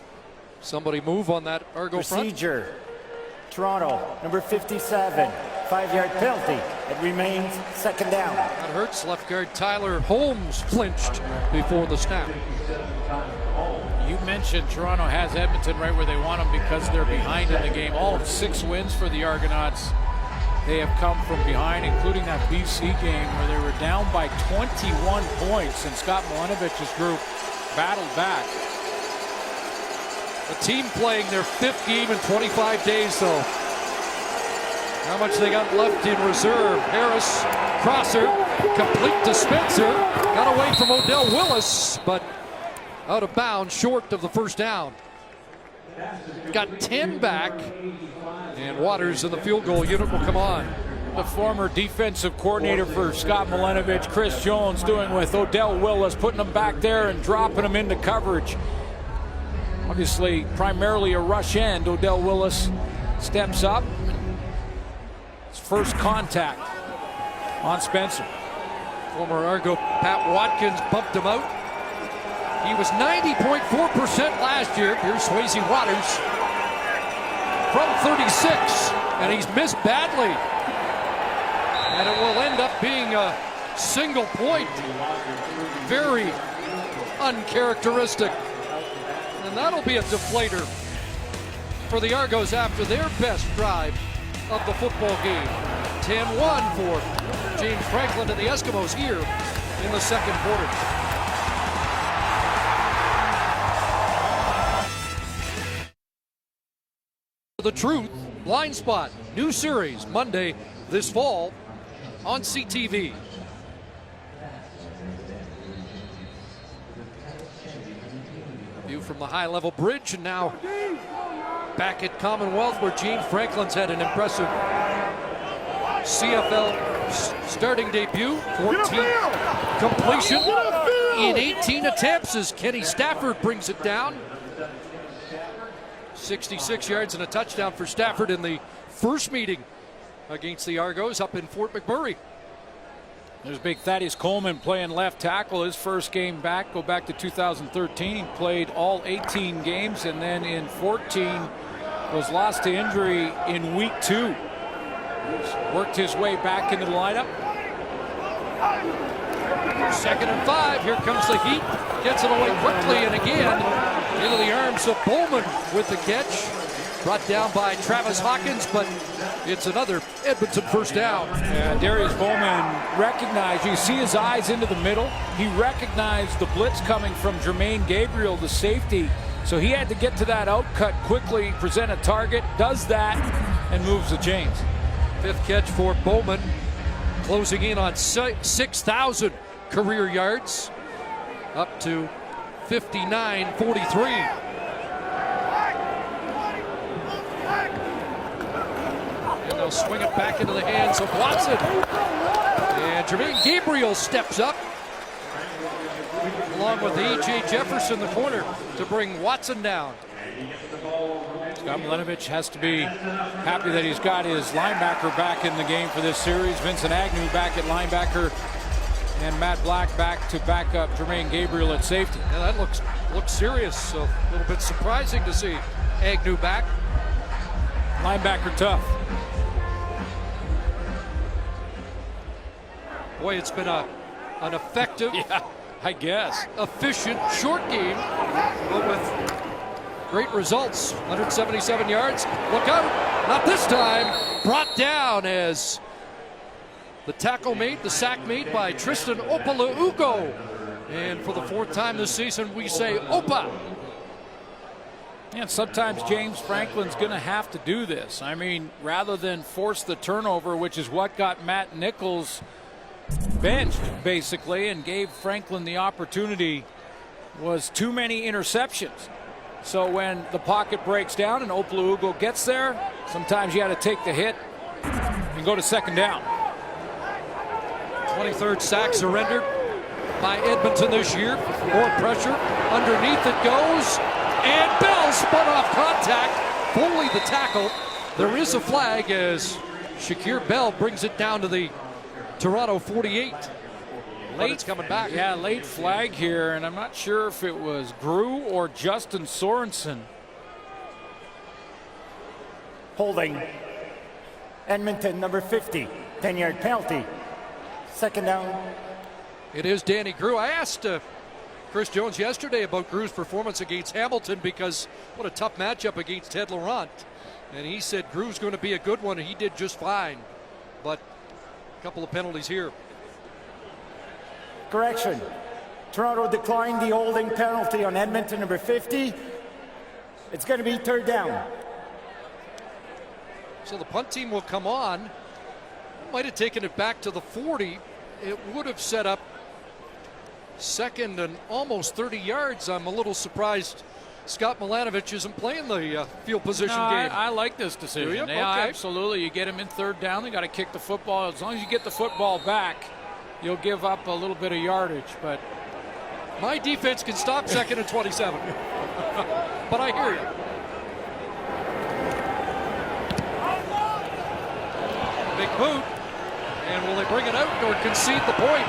Somebody move on that Argo Procedure. front. Toronto, number 57, 5-yard penalty. It remains 2nd down. That hurts. Left guard Tyler Holmes flinched before the snap. You mentioned Toronto has Edmonton right where they want them because they're behind in the game. All 6 wins for the Argonauts, they have come from behind, including that BC game where they were down by 21 points, and Scott Milanovich's group battled back. A team playing their 5th game in 25 days, though. How much they got left in reserve. Harris, crosser, complete to Spencer. Got away from Odell Willis, but out of bounds, short of the first down. Got 10 back, and Waters in the field goal unit will come on. The former defensive coordinator for Scott Milenovich, Chris Jones, doing with Odell Willis, putting him back there and dropping him into coverage. Obviously, primarily a rush end. Odell Willis steps up. His first contact on Spencer. Former Argo Pat Watkins bumped him out. He was 90.4% last year. Here's Swayze Waters from 36, and he's missed badly. And it will end up being a single point. Very uncharacteristic. And that'll be a deflator for the Argos after their best drive of the football game. 10-1 for James Franklin and the Eskimos here in the second quarter. The Truth, Blind Spot, new series Monday this fall on CTV. View from the high-level bridge, and now back at Commonwealth, where James Franklin's had an impressive CFL starting debut. 14 completion in 18 attempts as Kenny Stafford brings it down. 66 yards and a touchdown for Stafford in the first meeting against the Argos up in Fort McMurray. There's big Thaddeus Coleman playing left tackle. His first game back, go back to 2013. He played all 18 games, and then in 14 was lost to injury in week 2. He's worked his way back into the lineup. 2nd and 5. Here comes the heat. Gets it away quickly, and again into the arms of Bowman with the catch. Brought down by Travis Hawkins, but it's another Edmonton first down. And Darius Bowman recognized, you see his eyes into the middle. He recognized the blitz coming from Jermaine Gabriel, the safety. So he had to get to that outcut quickly, present a target, does that, and moves the chains. 5th catch for Bowman, closing in on 6,000 career yards, up to 59-43. And they'll swing it back into the hands of Watson. And Jermaine Gabriel steps up, along with E.J. Jefferson, the corner, to bring Watson down. Scott Milenovich has to be happy that he's got his linebacker back in the game for this series. Vincent Agnew back at linebacker, and Matt Black back to back up Jermaine Gabriel at safety. Yeah, that looks serious. So a little bit surprising to see Agnew back. Linebacker tough. Boy, it's been an effective, I guess, efficient short game, but with great results. 177 yards. Look out! Not this time. Brought down as the tackle made, the sack made by Tristan Opalaugo. And for the 4th time this season, we say Opa. And sometimes James Franklin's going to have to do this. I mean, rather than force the turnover, which is what got Matt Nichols benched, basically, and gave Franklin the opportunity, was too many interceptions. So when the pocket breaks down and Opalaugo gets there, sometimes you got to take the hit and go to 2nd down. 23rd sack surrendered by Edmonton this year. More pressure. Underneath it goes. And Bell spun off contact. Foley the tackle. There is a flag as Shakir Bell brings it down to the Toronto 48. Late, it's coming back. Yeah, late flag here, and I'm not sure if it was Grew or Justin Sorensen. Holding. Edmonton, number 50. 10-yard penalty. 2nd down. It is Danny Grew. I asked Chris Jones yesterday about Grew's performance against Hamilton, because what a tough matchup against Ted Laurent. And he said Grew's going to be a good one, and he did just fine. But a couple of penalties here. Correction. Toronto declined the holding penalty on Edmonton, number 50. It's going to be 3rd down. So the punt team will come on. Might have taken it back to the 40. It would have set up second and almost 30 yards. I'm a little surprised Scott Milanovic isn't playing the field position game. I like this decision. Yeah, okay. absolutely. You get him in third down. They got to kick the football. As long as you get the football back, you'll give up a little bit of yardage. But my defense can stop second and 27. But I hear you. Big boot. And will they bring it out or concede the point?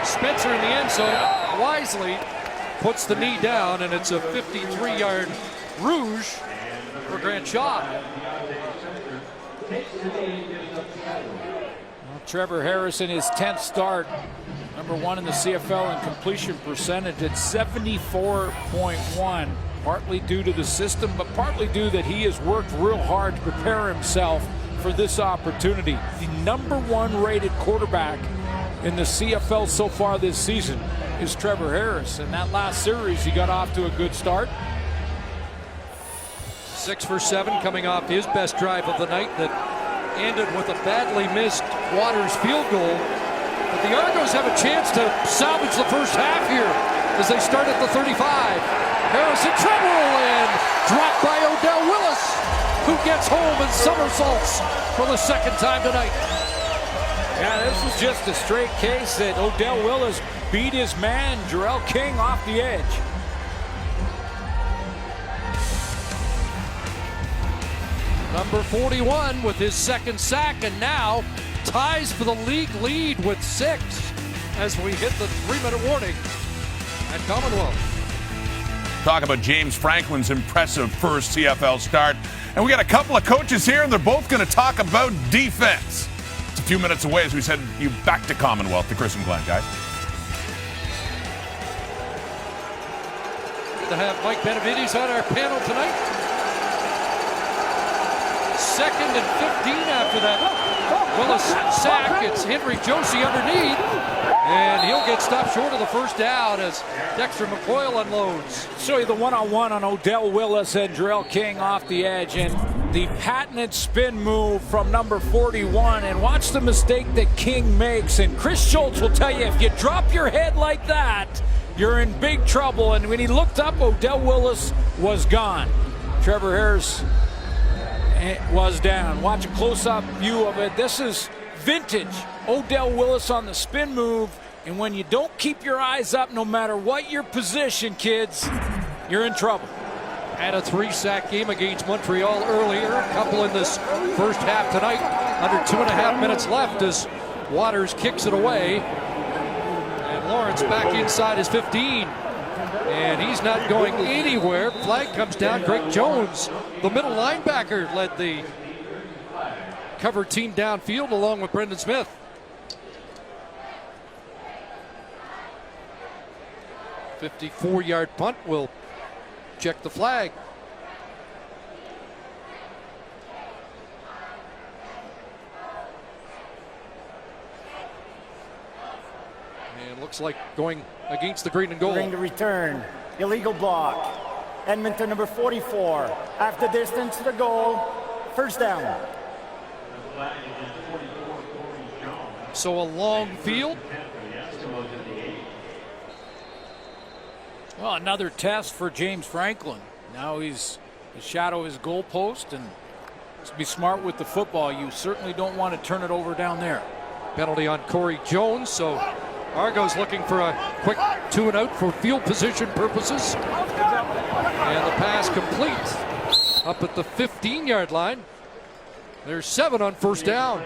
Spencer in the end zone wisely puts the knee down, and it's a 53-yard rouge for Grant Shaw. Trevor Harrison, his 10th start, #1 in the CFL in completion percentage at 74.1. Partly due to the system, but partly due that he has worked real hard to prepare himself for this opportunity. The #1 rated quarterback in the CFL so far this season is Trevor Harris. And that last series, he got off to a good start. 6 for 7 coming off his best drive of the night that ended with a badly missed Waters field goal. But the Argos have a chance to salvage the first half here as they start at the 35. Harris in trouble and dropped by Odell Willis, who gets home and somersaults for the second time tonight. Yeah, this was just a straight case that Odell Willis beat his man, Jarrell King, off the edge. Number 41 with his second sack, and now ties for the league lead with 6 as we hit the 3-minute warning at Commonwealth. Talk about James Franklin's impressive first CFL start. And we got a couple of coaches here, and they're both going to talk about defense. It's a few minutes away as we send you back to Commonwealth, to Chris and Glenn, guys. Good to have Mike Benavides on our panel tonight. 2nd and 15 after that Willis sack. It's Henry Josie underneath, and he'll get stopped short of the first down as Dexter McCoyle unloads. Show you the one-on-one on Odell Willis and Jarrell King off the edge, and the patented spin move from number 41. And watch the mistake that King makes. And Chris Schultz will tell you, if you drop your head like that, you're in big trouble. And when he looked up, Odell Willis was gone. Trevor Harris was down. Watch a close-up view of it. This is vintage Odell Willis on the spin move. And when you don't keep your eyes up, no matter what your position, kids, you're in trouble. Had a 3-sack game against Montreal earlier. A couple in this first half tonight. Under 2.5 minutes left as Waters kicks it away. And Lawrence back inside his 15. And he's not going anywhere. Flag comes down. Greg Jones, the middle linebacker, led the cover team downfield along with Brendan Smith. A 54-yard punt will check the flag. And looks like going against the green and goal. During the return, illegal block. Edmonton number 44. After distance to the goal, first down. So a long field. Well, another test for James Franklin. Now he's the shadow of his goalpost, and to be smart with the football. You certainly don't want to turn it over down there. Penalty on Corey Jones, so Argos looking for a quick 2-and-out for field position purposes. And the pass complete up at the 15-yard line. There's 7 on first down.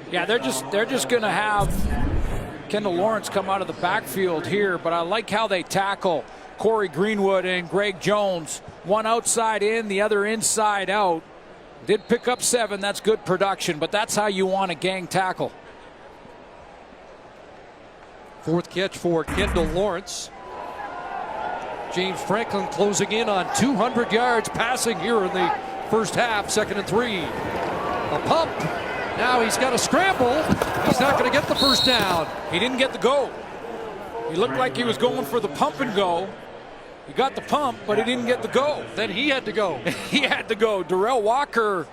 Yeah, they're just going to have Kendall Lawrence come out of the backfield here, but I like how they tackle Corey Greenwood and Greg Jones. One outside in, the other inside out. Did pick up 7, that's good production, but that's how you want a gang tackle. 4th catch for Kendall Lawrence. James Franklin closing in on 200 yards passing here in the first half, 2nd and 3. A pump. Now he's got to scramble. He's not going to get the first down. He didn't get the go. He looked like he was going for the pump and go. He got the pump, but he didn't get the go. Then he had to go. He had to go. Darrell Walker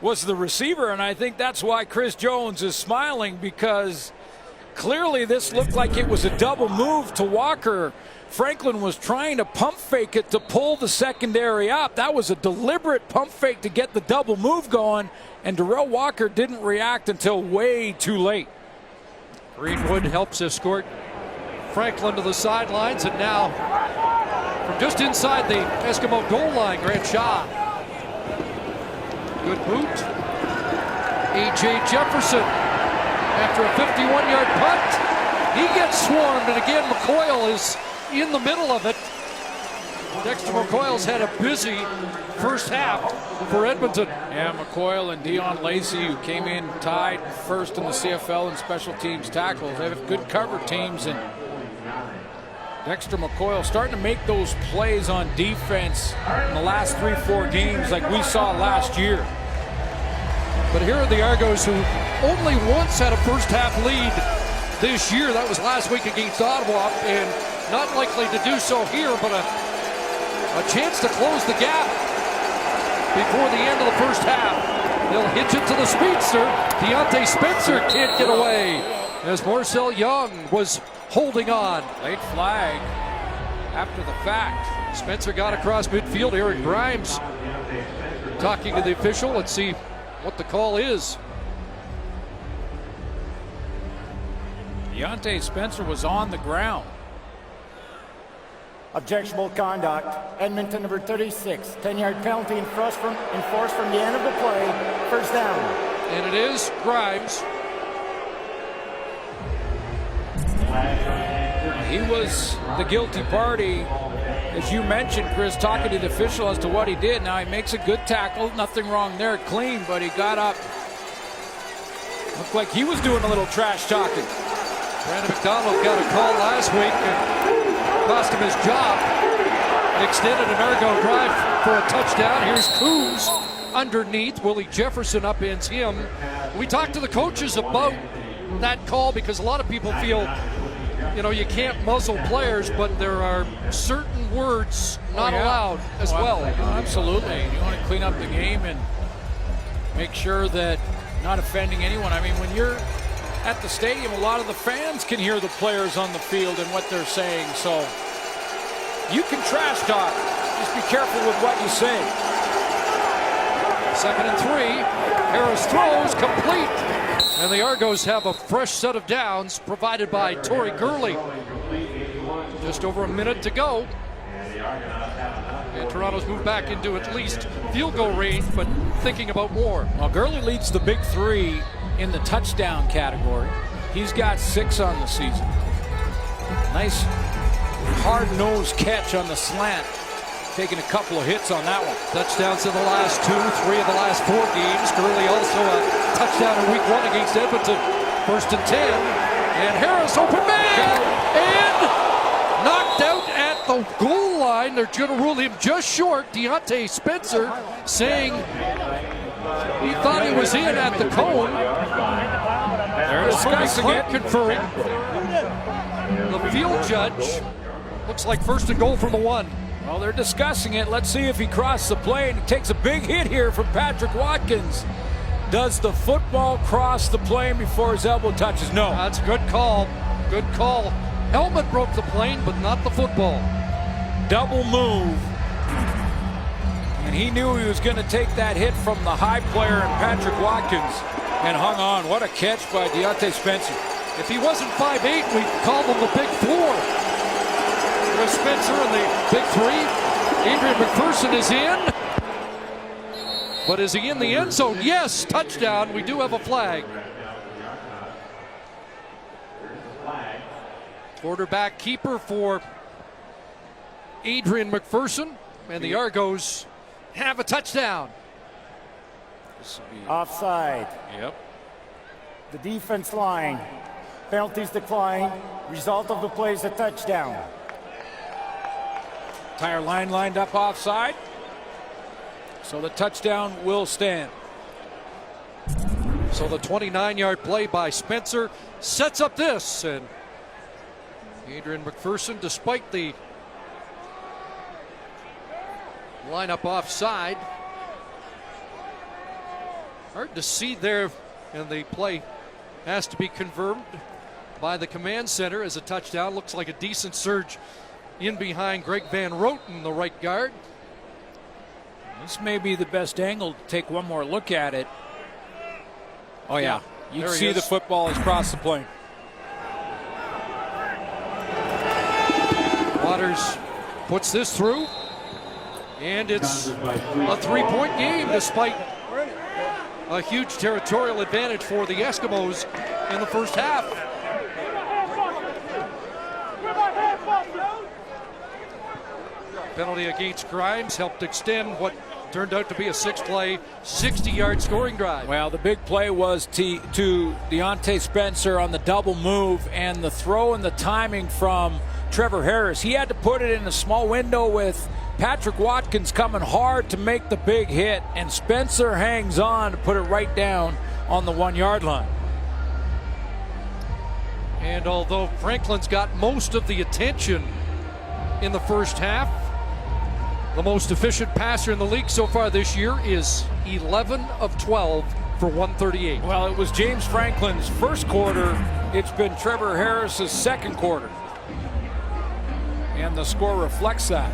was the receiver, and I think that's why Chris Jones is smiling, because clearly this looked like it was a double move to Walker. Franklin was trying to pump fake it to pull the secondary up. That was a deliberate pump fake to get the double move going, and Darrell Walker didn't react until way too late. Greenwood helps escort Franklin to the sidelines, and now from just inside the Eskimo goal line, Grant Shaw. Good boot. A.J. Jefferson, after a 51-yard punt, he gets swarmed, and again McCoyle is in the middle of it. Dexter McCoyle's had a busy first half for Edmonton. Yeah, McCoyle and Dion Lacey, who came in tied first in the CFL in special teams tackles. They have good cover teams, and Dexter McCoyle starting to make those plays on defense in the last 3-4 games like we saw last year. But here are the Argos, who only once had a first half lead this year. That was last week against Ottawa, and not likely to do so here, but a chance to close the gap before the end of the first half. They'll hitch it to the speedster. Deontay Spencer can't get away, as Marcel Young was holding on. Late flag after the fact. Spencer got across midfield. Eric Grimes talking to the official. Let's see what the call is. Deontay Spencer was on the ground. Objectionable conduct. Edmonton number 36. 10-yard penalty enforced from the end of the play. First down. And it is Grimes. He was the guilty party, as you mentioned, Chris, talking to the official as to what he did. Now he makes a good tackle, nothing wrong there, clean, but he got up. Looked like he was doing a little trash talking. Brandon McDonald got a call last week and cost him his job. Extended an Argo drive for a touchdown. Here's Coons underneath. Willie Jefferson upends him. We talked to the coaches about that call, because a lot of people feel, you know, you can't muzzle players, but there are certain words not allowed as well. Absolutely. You want to clean up the game and make sure that not offending anyone. I mean, when you're at the stadium, a lot of the fans can hear the players on the field and what they're saying. So you can trash talk. Just be careful with what you say. 2nd and 3. Harris throws complete. And the Argos have a fresh set of downs provided by Torrey Gurley. Just over a minute to go. And Toronto's moved back into at least field goal range, but thinking about more. Well, Gurley leads the big three in the touchdown category. He's got 6 on the season. Nice hard-nosed catch on the slant. Taking a couple of hits on that one. Touchdowns in the last 2, 3 of the last 4 games. Gurley also a touchdown in week 1 against Edmonton. 1st and 10. And Harris, open man! And knocked out at the goal line. They're going to rule him just short. Deontay Spencer saying he thought he was in at the cone. They're discussing it. Conferring. The field judge looks like 1st and goal from the 1. Well, they're discussing it. Let's see if he crossed the plane. He takes a big hit here from Patrick Watkins. Does the football cross the plane before his elbow touches? No. That's a good call. Good call. Helmet broke the plane, but not the football. Double move. And he knew he was going to take that hit from the high player and Patrick Watkins, and hung on. What a catch by Deontay Spencer. If he wasn't 5'8", we'd call him the Big 4. With Spencer in the Big 3. Adrian McPherson is in. But is he in the end zone? Yes, touchdown. We do have a flag. Quarterback keeper for Adrian McPherson. And the Argos have a touchdown. Offside. Yep. The defense line. Penalties decline. Result of the play is a touchdown. Entire line lined up offside. So the touchdown will stand. So the 29-yard play by Spencer sets up this. And Adrian McPherson, despite the lineup offside, Hard to see there, and the play has to be confirmed by the command center as a touchdown. Looks like a decent surge in behind Greg Van Roten, the right guard. This may be the best angle to take one more look at it. Oh, yeah. You can see the football has crossed the plane. Waters puts this through, and it's a 3-point game despite a huge territorial advantage for the Eskimos in the first half. Penalty against Grimes helped extend what turned out to be a 6-play, 60-yard scoring drive. Well, the big play was to Deontay Spencer on the double move, and the throw and the timing from Trevor Harris. He had to put it in a small window with Patrick Watkins coming hard to make the big hit, and Spencer hangs on to put it right down on the 1-yard line. And although Franklin's got most of the attention in the first half, the most efficient passer in the league so far this year is 11 of 12 for 138. Well, it was James Franklin's first quarter. It's been Trevor Harris's second quarter. And the score reflects that.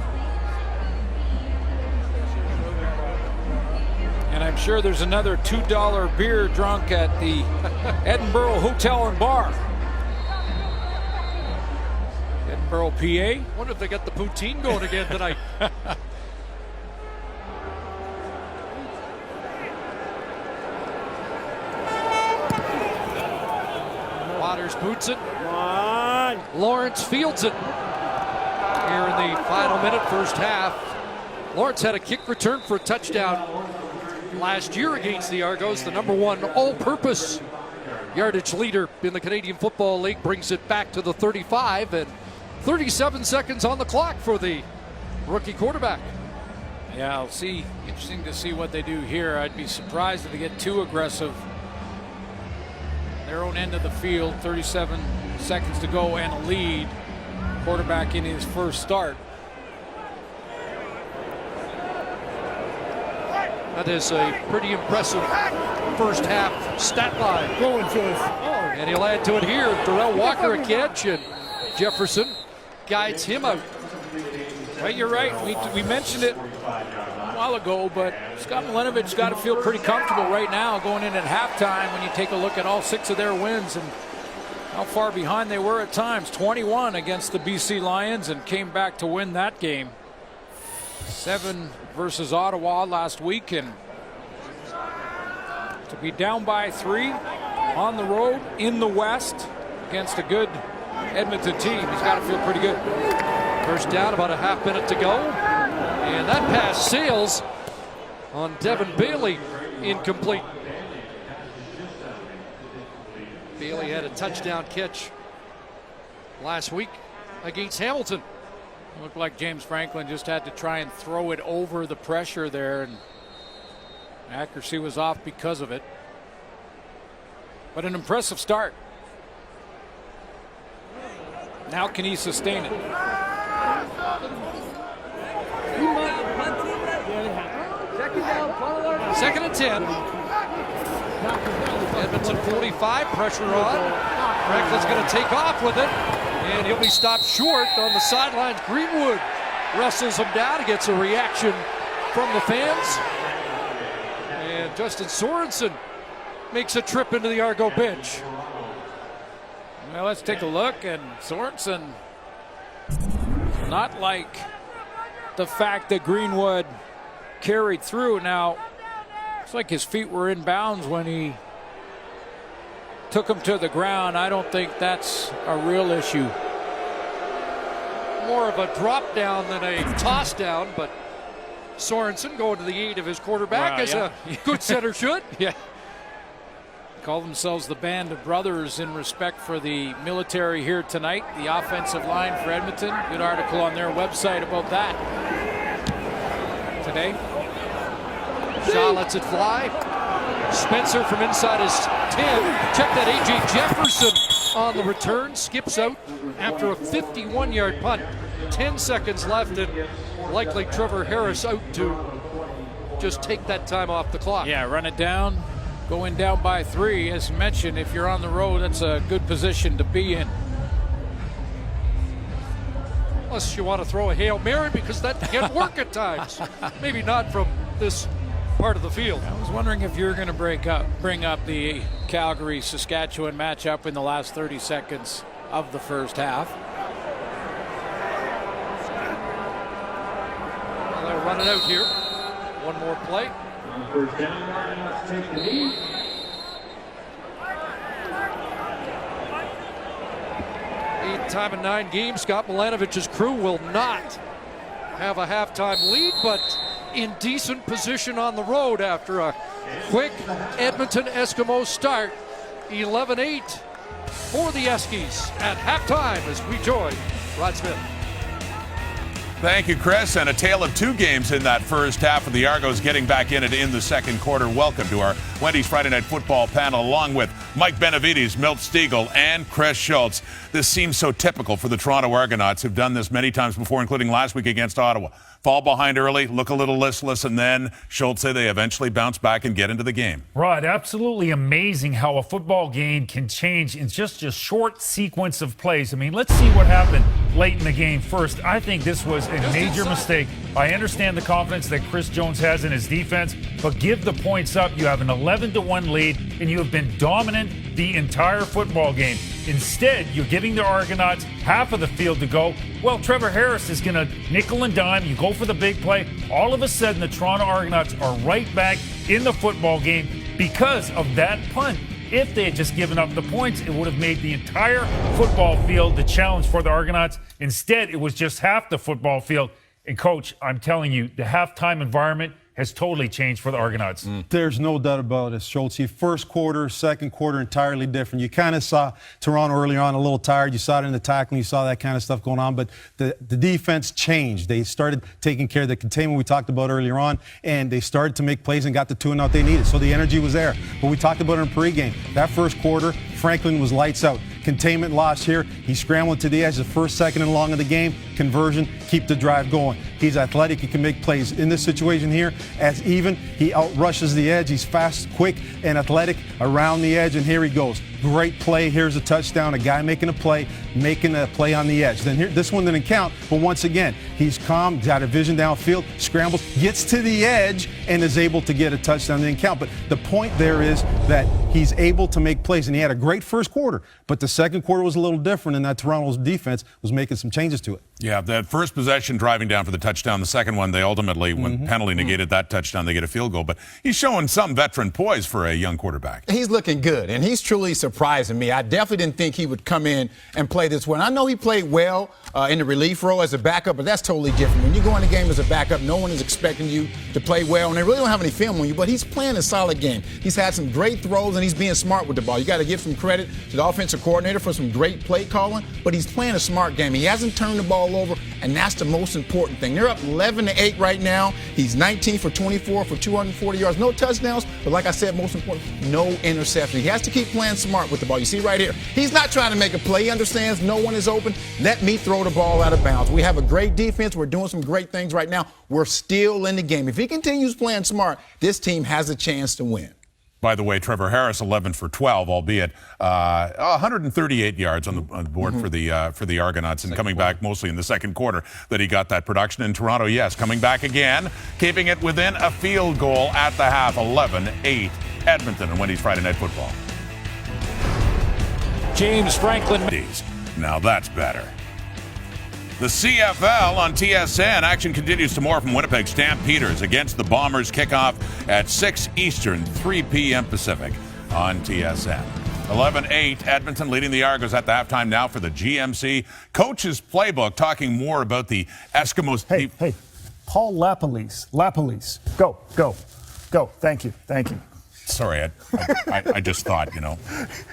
And I'm sure there's another $2 beer drunk at the Edinburgh Hotel and Bar. Edinburgh, PA. Wonder if they got the poutine going again tonight. Waters boots it. Come on. Lawrence fields it. Here in the final minute, first half. Lawrence had a kick return for a touchdown last year against the Argos. The #1 all-purpose yardage leader in the Canadian Football League brings it back to the 35, and 37 seconds on the clock for the rookie quarterback. Yeah, I'll see. Interesting to see what they do here. I'd be surprised if they get too aggressive. Their own end of the field, 37 seconds to go and a lead. Quarterback in his first start. That is a pretty impressive first half stat line. And he'll add to it here. Darrell Walker a catch, and Jefferson guides him out. Well, you're right. We mentioned it a while ago, but Scott Milinovich's got to feel pretty comfortable right now going in at halftime when you take a look at all 6 of their wins and how far behind they were at times. 21 against the BC Lions and came back to win that game. 7 versus Ottawa last week, and to be down by 3 on the road in the West against a good Edmonton team, he's got to feel pretty good. First down, about a half minute to go. And that pass sails on Devin Bailey, incomplete. Bailey had a touchdown catch last week against Hamilton. Looked like James Franklin just had to try and throw it over the pressure there, and accuracy was off because of it. But an impressive start. Now can he sustain it? Second and 10. Edmonton 45, pressure on. Franklin's going to take off with it, and he'll be stopped short on the sidelines. Greenwood wrestles him down. He gets a reaction from the fans. And Justin Sorensen makes a trip into the Argo bench. Well, let's take a look, and Sorensen, not like the fact that Greenwood carried through. Now, it's like his feet were in bounds when he took him to the ground. I don't think that's a real issue. More of a drop down than a toss down, but Sorensen going to the aid of his quarterback, as a good center should. Yeah. Call themselves the Band of Brothers in respect for the military here tonight. The offensive line for Edmonton. Good article on their website about that today. Shaw lets it fly. Spencer from inside his 10. Check that, A.J. Jefferson on the return. Skips out after a 51-yard punt. 10 seconds left, and likely Trevor Harris out to just take that time off the clock. Yeah, run it down. Going down by 3, as mentioned, if you're on the road, that's a good position to be in. Unless you want to throw a Hail Mary, because that can work at times. Maybe not from this part of the field. I was wondering if you're going to bring up the Calgary-Saskatchewan matchup in the last 30 seconds of the first half. Well, they'll run it out here. One more play. First down, Argonauts take the lead. Eighth time in 9 games, Scott Milanovich's crew will not have a halftime lead, but in decent position on the road after a quick Edmonton Eskimos start. 11-8 for the Eskies at halftime as we join Rod Smith. Thank you, Chris. And a tale of 2 games in that first half of the Argos getting back in it in the second quarter. Welcome to our Wendy's Friday Night Football panel, along with Mike Benavides, Milt Stiegel, and Chris Schultz. This seems so typical for the Toronto Argonauts, who've done this many times before, including last week against Ottawa. Fall behind early, look a little listless, and then Schultz say they eventually bounce back and get into the game. Rod, absolutely amazing how a football game can change in just a short sequence of plays. I mean, let's see what happened late in the game first. I think this was a major mistake. I understand the confidence that Chris Jones has in his defense, but give the points up. You have an 11-1 lead, and you have been dominant the entire football game. Instead, you're giving the Argonauts half of the field to go. Well, Trevor Harris is going to nickel and dime. You go for the big play. All of a sudden, the Toronto Argonauts are right back in the football game because of that punt. If they had just given up the points, it would have made the entire football field the challenge for the Argonauts. Instead, it was just half the football field. And, Coach, I'm telling you, the halftime environment has totally changed for the Argonauts. There's no doubt about it, Schultz. First quarter, second quarter, entirely different. You kind of saw Toronto early on a little tired. You saw it in the tackling. You saw that kind of stuff going on. But the defense changed. They started taking care of the containment we talked about earlier on, and they started to make plays and got the 2-and-out they needed. So the energy was there. But we talked about it in pregame. That first quarter, Franklin was lights out. Containment lost here. He scrambled to the edge the first, second, and long of the game. Conversion, keep the drive going. He's athletic. He can make plays. In this situation here, as even, he outrushes the edge. He's fast, quick, and athletic around the edge, and here he goes. Great play. Here's a touchdown. A guy making a play on the edge. Then here, this one didn't count, but once again, he's calm, got a vision downfield, scrambles, gets to the edge, and is able to get a touchdown. Didn't count. But the point there is that he's able to make plays, and he had a great first quarter, but the second quarter was a little different, and that Toronto's defense was making some changes to it. Yeah, that first possession driving down for the touchdown. The second one, they ultimately, when penalty negated that touchdown, they get a field goal. But he's showing some veteran poise for a young quarterback. He's looking good, and he's truly surprising me. I definitely didn't think he would come in and play this well. And I know he played well in the relief role as a backup, but that's totally different. When you go in the game as a backup, no one is expecting you to play well, and they really don't have any film on you, but he's playing a solid game. He's had some great throws, and he's being smart with the ball. You got to give some credit to the offensive coordinator for some great play calling, but he's playing a smart game. He hasn't turned the ball over, and that's the most important thing. They're up 11-8 right now. He's 19 for 24 for 240 yards. No touchdowns, but like I said, most important, no interception. He has to keep playing smart with the ball. You see right here, he's not trying to make a play. He understands no one is open. Let me throw the ball out of bounds. We have a great defense. We're doing some great things right now. We're still in the game. If he continues playing smart, this team has a chance to win. By the way, Trevor Harris, 11 for 12, albeit 138 yards on the board for the Argonauts, and coming back mostly in the second quarter that he got that production. In Toronto, yes, coming back again, keeping it within a field goal at the half, 11-8, Edmonton on Wendy's Friday Night Football. James Franklin. Now that's better. The CFL on TSN. Action continues tomorrow from Winnipeg. Stampeders against the Bombers. Kickoff at 6 Eastern, 3 p.m. Pacific on TSN. 11-8, Edmonton leading the Argos at the halftime now for the GMC. Coach's playbook talking more about the Eskimos. Hey, Paul Lapalisse. Go. Thank you. Sorry, I just thought, Hey,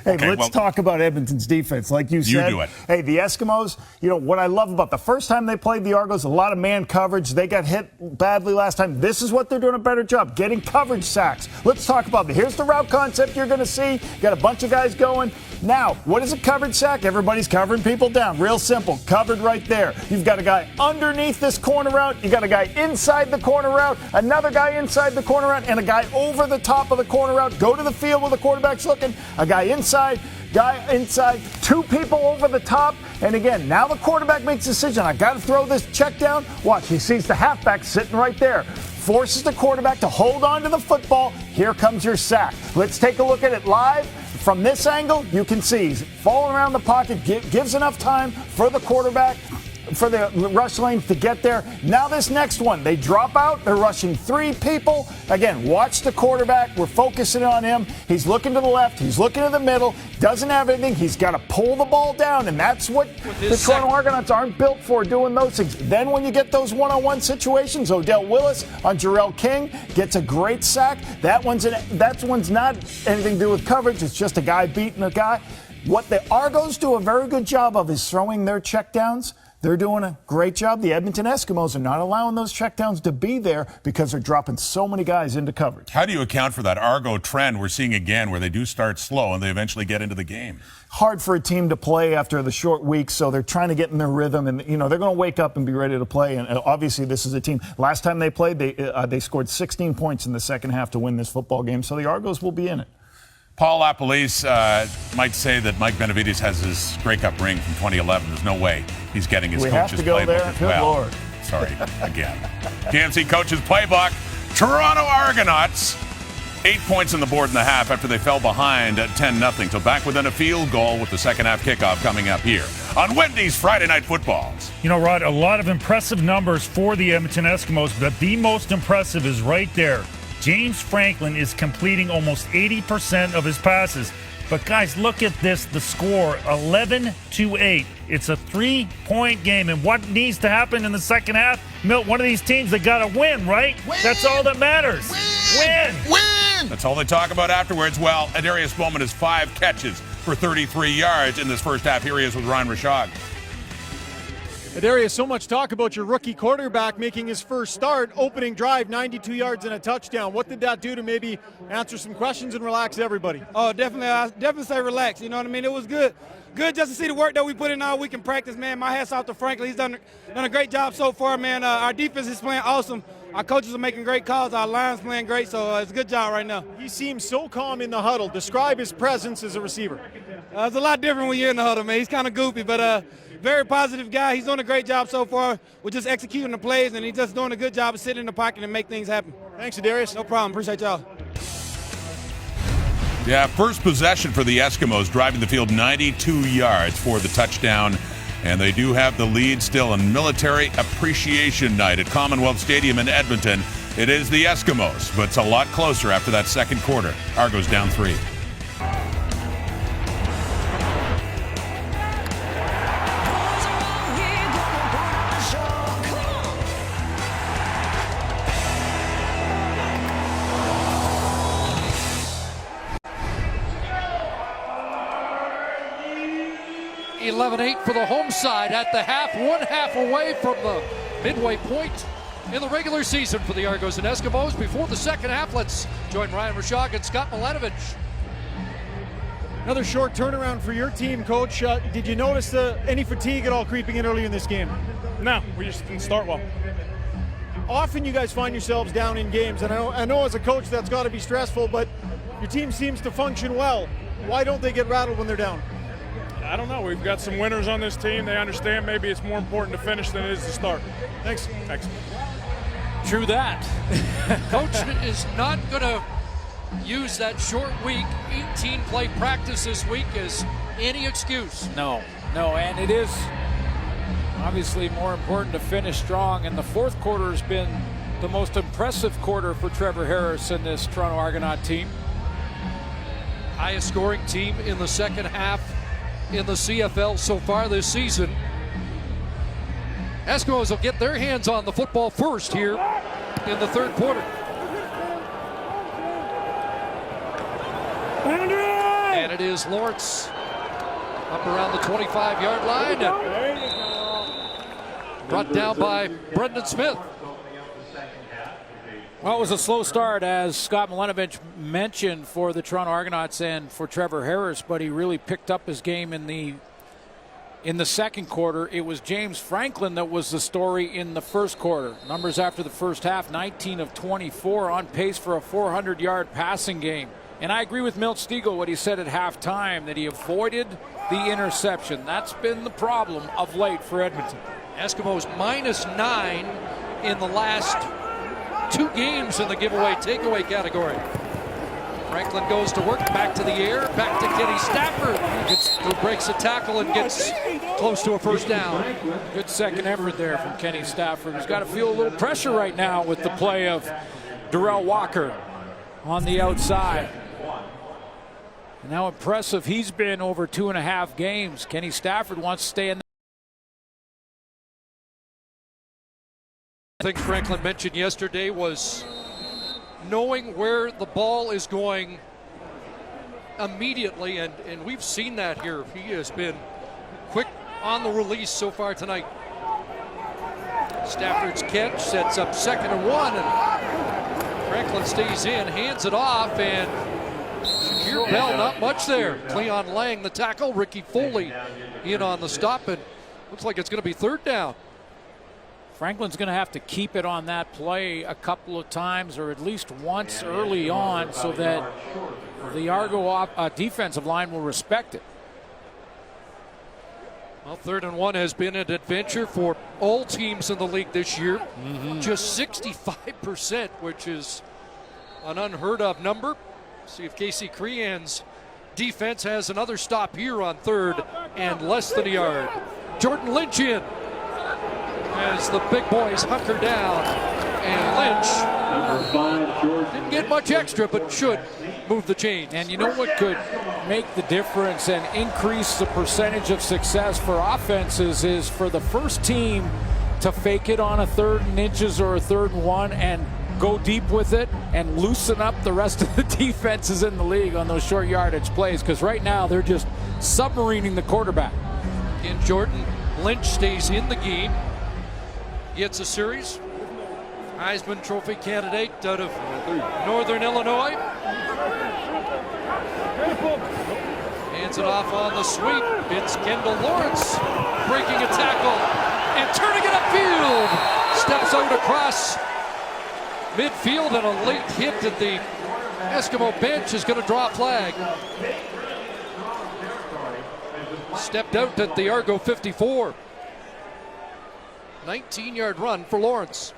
okay, let's talk about Edmonton's defense. Like you said, you do it. Hey, the Eskimos, what I love about the first time they played the Argos, a lot of man coverage. They got hit badly last time. This is what they're doing a better job, getting coverage sacks. Let's talk about it. Here's the route concept you're going to see. Got a bunch of guys going. Now, what is a coverage sack? Everybody's covering people down. Real simple. Covered right there. You've got a guy underneath this corner route. You got a guy inside the corner route, another guy inside the corner route, and a guy over the top of the corner throwing a route, go to the field where the quarterback's looking, a guy inside, two people over the top. And again, now the quarterback makes a decision. I got to throw this check down. Watch, he sees the halfback sitting right there. Forces the quarterback to hold on to the football. Here comes your sack. Let's take a look at it live. From this angle, you can see he's falling around the pocket, gives enough time for the quarterback, for the rush lanes to get there. Now this next one, they drop out. They're rushing 3 people. Again, watch the quarterback. We're focusing on him. He's looking to the left. He's looking to the middle. Doesn't have anything. He's got to pull the ball down, and that's what the Toronto Argonauts aren't built for, doing those things. Then when you get those one-on-one situations, Odell Willis on Jarrell King gets a great sack. That one's not anything to do with coverage. It's just a guy beating a guy. What the Argos do a very good job of is throwing their checkdowns. They're doing a great job. The Edmonton Eskimos are not allowing those checkdowns to be there because they're dropping so many guys into coverage. How do you account for that Argo trend we're seeing again where they do start slow and they eventually get into the game? Hard for a team to play after the short week, so they're trying to get in their rhythm, and they're going to wake up and be ready to play. And obviously, this is a team. Last time they played, they scored 16 points in the second half to win this football game, so the Argos will be in it. Paul LaPolice might say that Mike Benavides has his Grey Cup ring from 2011. There's no way he's getting his coach's playbook as well. Lord. Sorry, again. GMC coach's playbook. Toronto Argonauts, 8 points on the board in the half after they fell behind at 10-0. So back within a field goal with the second half kickoff coming up here on Wendy's Friday Night Footballs. You know, Rod, a lot of impressive numbers for the Edmonton Eskimos, but the most impressive is right there. James Franklin is completing almost 80% of his passes. But guys, look at this, the score, 11-8. It's a 3-point game. And what needs to happen in the second half? Milt, one of these teams, they got to win, right? Win! That's all that matters. Win! That's all they talk about afterwards. Well, Adarius Bowman has 5 catches for 33 yards in this first half. Here he is with Ryan Rashog. Adarius, so much talk about your rookie quarterback making his first start, opening drive, 92 yards and a touchdown. What did that do to maybe answer some questions and relax everybody? Oh, definitely say relax. You know what I mean? It was good. Good just to see the work that we put in all week in practice, man. My hat's off to Franklin. He's done a great job so far, man. Our defense is playing awesome. Our coaches are making great calls. Our line's playing great, so it's a good job right now. He seems so calm in the huddle. Describe his presence as a receiver. It's a lot different when you're in the huddle, man. He's kind of goofy, but very positive guy. He's doing a great job so far with just executing the plays, and he's just doing a good job of sitting in the pocket and make things happen. Thanks, Adarius. No problem. Appreciate y'all. Yeah, first possession for the Eskimos, driving the field 92 yards for the touchdown. And they do have the lead still on Military Appreciation Night at Commonwealth Stadium in Edmonton. It is the Eskimos, but it's a lot closer after that second quarter. Argos down 3. $11-8 for the home side at the half, 1 half away from the midway point in the regular season for the Argos and Eskimos. Before the second half, let's join Ryan Rashog and Scott Milanovich. Another short turnaround for your team, Coach. Did you notice any fatigue at all creeping in early in this game? No, we just didn't start well. Often you guys find yourselves down in games, and I know as a coach that's got to be stressful, but your team seems to function well. Why don't they get rattled when they're down? I don't know. We've got some winners on this team. They understand maybe it's more important to finish than it is to start. Thanks. True that. Coach is not going to use that short week, 18-play practice this week as any excuse. No, and it is obviously more important to finish strong, and the fourth quarter has been the most impressive quarter for Trevor Harris and this Toronto Argonaut team. Highest scoring team in the second half in the CFL so far this season. Eskimos will get their hands on the football first here in the third quarter. And it is Lawrence up around the 25-yard line. Brought down by Brendan Smith. Well, it was a slow start, as Scott Milanovich mentioned, for the Toronto Argonauts and for Trevor Harris, but he really picked up his game in the second quarter. It was James Franklin that was the story in the first quarter. Numbers after the first half, 19 of 24, on pace for a 400-yard passing game. And I agree with Milt Stiegel, what he said at halftime, that he avoided the interception. That's been the problem of late for Edmonton. Eskimos -9 in the last 2 games in the giveaway takeaway category. Franklin goes to work, back to the air, back to Kenny Stafford, who breaks a tackle and gets close to a first down. Good second effort there from Kenny Stafford. He's got to feel a little pressure right now with the play of Darrell Walker on the outside. And how impressive he's been over 2.5 games. Kenny Stafford wants to stay in. I think Franklin mentioned yesterday was knowing where the ball is going immediately, and we've seen that here. He has been quick on the release so far tonight. Stafford's catch sets up 2nd and 1, and Franklin stays in, hands it off, and Shakir Bell, not much there. Cleon Lang the tackle, Ricky Foley in on the stop, and looks like it's going to be 3rd down. Franklin's going to have to keep it on that play a couple of times, or at least once early on, so that the Argo defensive line will respect it. Well, 3rd and 1 has been an adventure for all teams in the league this year. Just 65%, which is an unheard of number. See if Casey Crean's defense has another stop here on 3rd and less than a yard. Jordan Lynch in as the big boys hunker down, and Lynch didn't get much extra, but should move the chains. And you know what could make the difference and increase the percentage of success for offenses is for the first team to fake it on a 3rd and inches or a 3rd and 1 and go deep with it and loosen up the rest of the defenses in the league on those short yardage plays, because right now they're just submarining the quarterback. And Jordan Lynch stays in the game. Gets a series. Heisman Trophy candidate out of Northern Illinois. Hands it off on the sweep. It's Kendall Lawrence breaking a tackle and turning it upfield. Steps out across midfield, and a late hit at the Eskimo bench is going to draw a flag. Stepped out at the Argo 54. 19-yard run for Lawrence.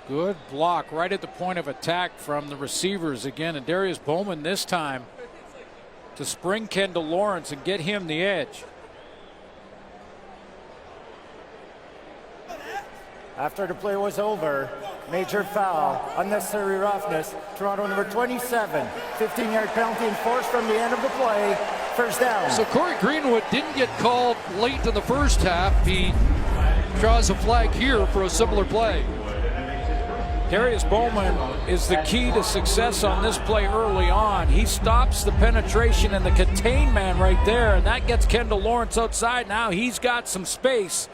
Good block right at the point of attack from the receivers again, and Darius Bowman this time to spring Kendall Lawrence and get him the edge. After the play was over, major foul, unnecessary roughness, Toronto number 27, 15-yard penalty enforced from the end of the play, first down. So Corey Greenwood didn't get called late in the first half. He draws a flag here for a similar play. Darius Bowman is the key to success on this play early on. He stops the penetration and the contain man right there, and that gets Kendall Lawrence outside. Now he's got some space.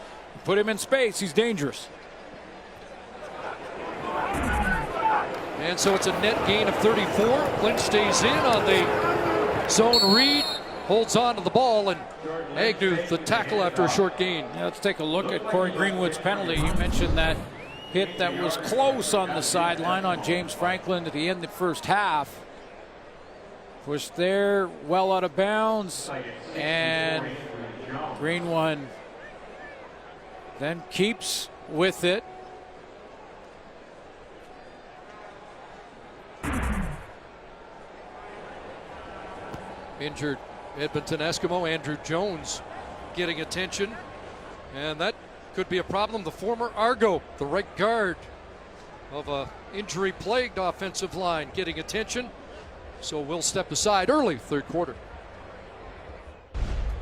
Put him in space, he's dangerous. And so it's a net gain of 34. Lynch stays in on the zone read, holds on to the ball, and Agnew the tackle after a short gain. Yeah, let's take a look at Corey Greenwood's penalty. You mentioned that hit that was close on the sideline on James Franklin at the end of the first half. Pushed there, well out of bounds, and Greenwood then keeps with it. Injured Edmonton Eskimo Andrew Jones getting attention, and that could be a problem. The former Argo, the right guard of a injury-plagued offensive line, getting attention, so we'll step aside early, 3rd quarter.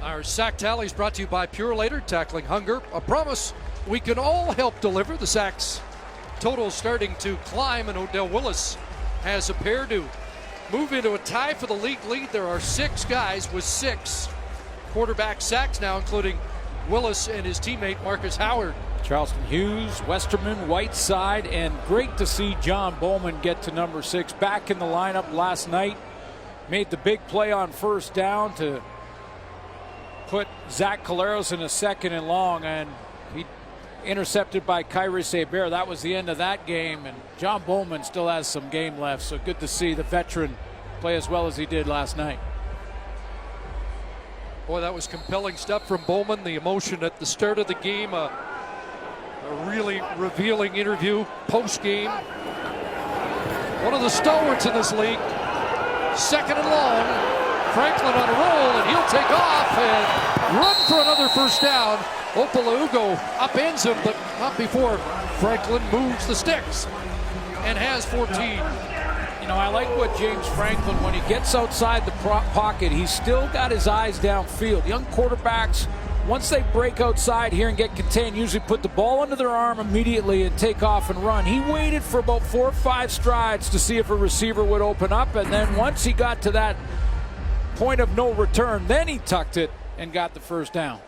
Our sack tally is brought to you by Purelator, tackling hunger, a promise we can all help deliver. The sacks total starting to climb, and Odell Willis has a pair to move into a tie for the league lead. There are 6 guys with 6 quarterback sacks now, including Willis and his teammate Marcus Howard. Charleston Hughes, Westerman, Whiteside, and great to see John Bowman get to number 6. Back in the lineup last night. Made the big play on first down to put Zach Caleros in a 2nd and long, and he intercepted by Kyrus Hebert. That was the end of that game, and John Bowman still has some game left, so good to see the veteran play as well as he did last night. Boy, that was compelling stuff from Bowman. The emotion at the start of the game, a really revealing interview post-game. One of the stalwarts in this league, second and long. Franklin on a roll, and he'll take off and run for another first down. Opalaugo upends him, but not before Franklin moves the sticks and has 14. You know, I like what James Franklin, when he gets outside the pocket, he's still got his eyes downfield. Young quarterbacks, once they break outside here and get contained, usually put the ball under their arm immediately and take off and run. He waited for about 4 or 5 strides to see if a receiver would open up, and then once he got to that point of no return, then he tucked it and got the first down.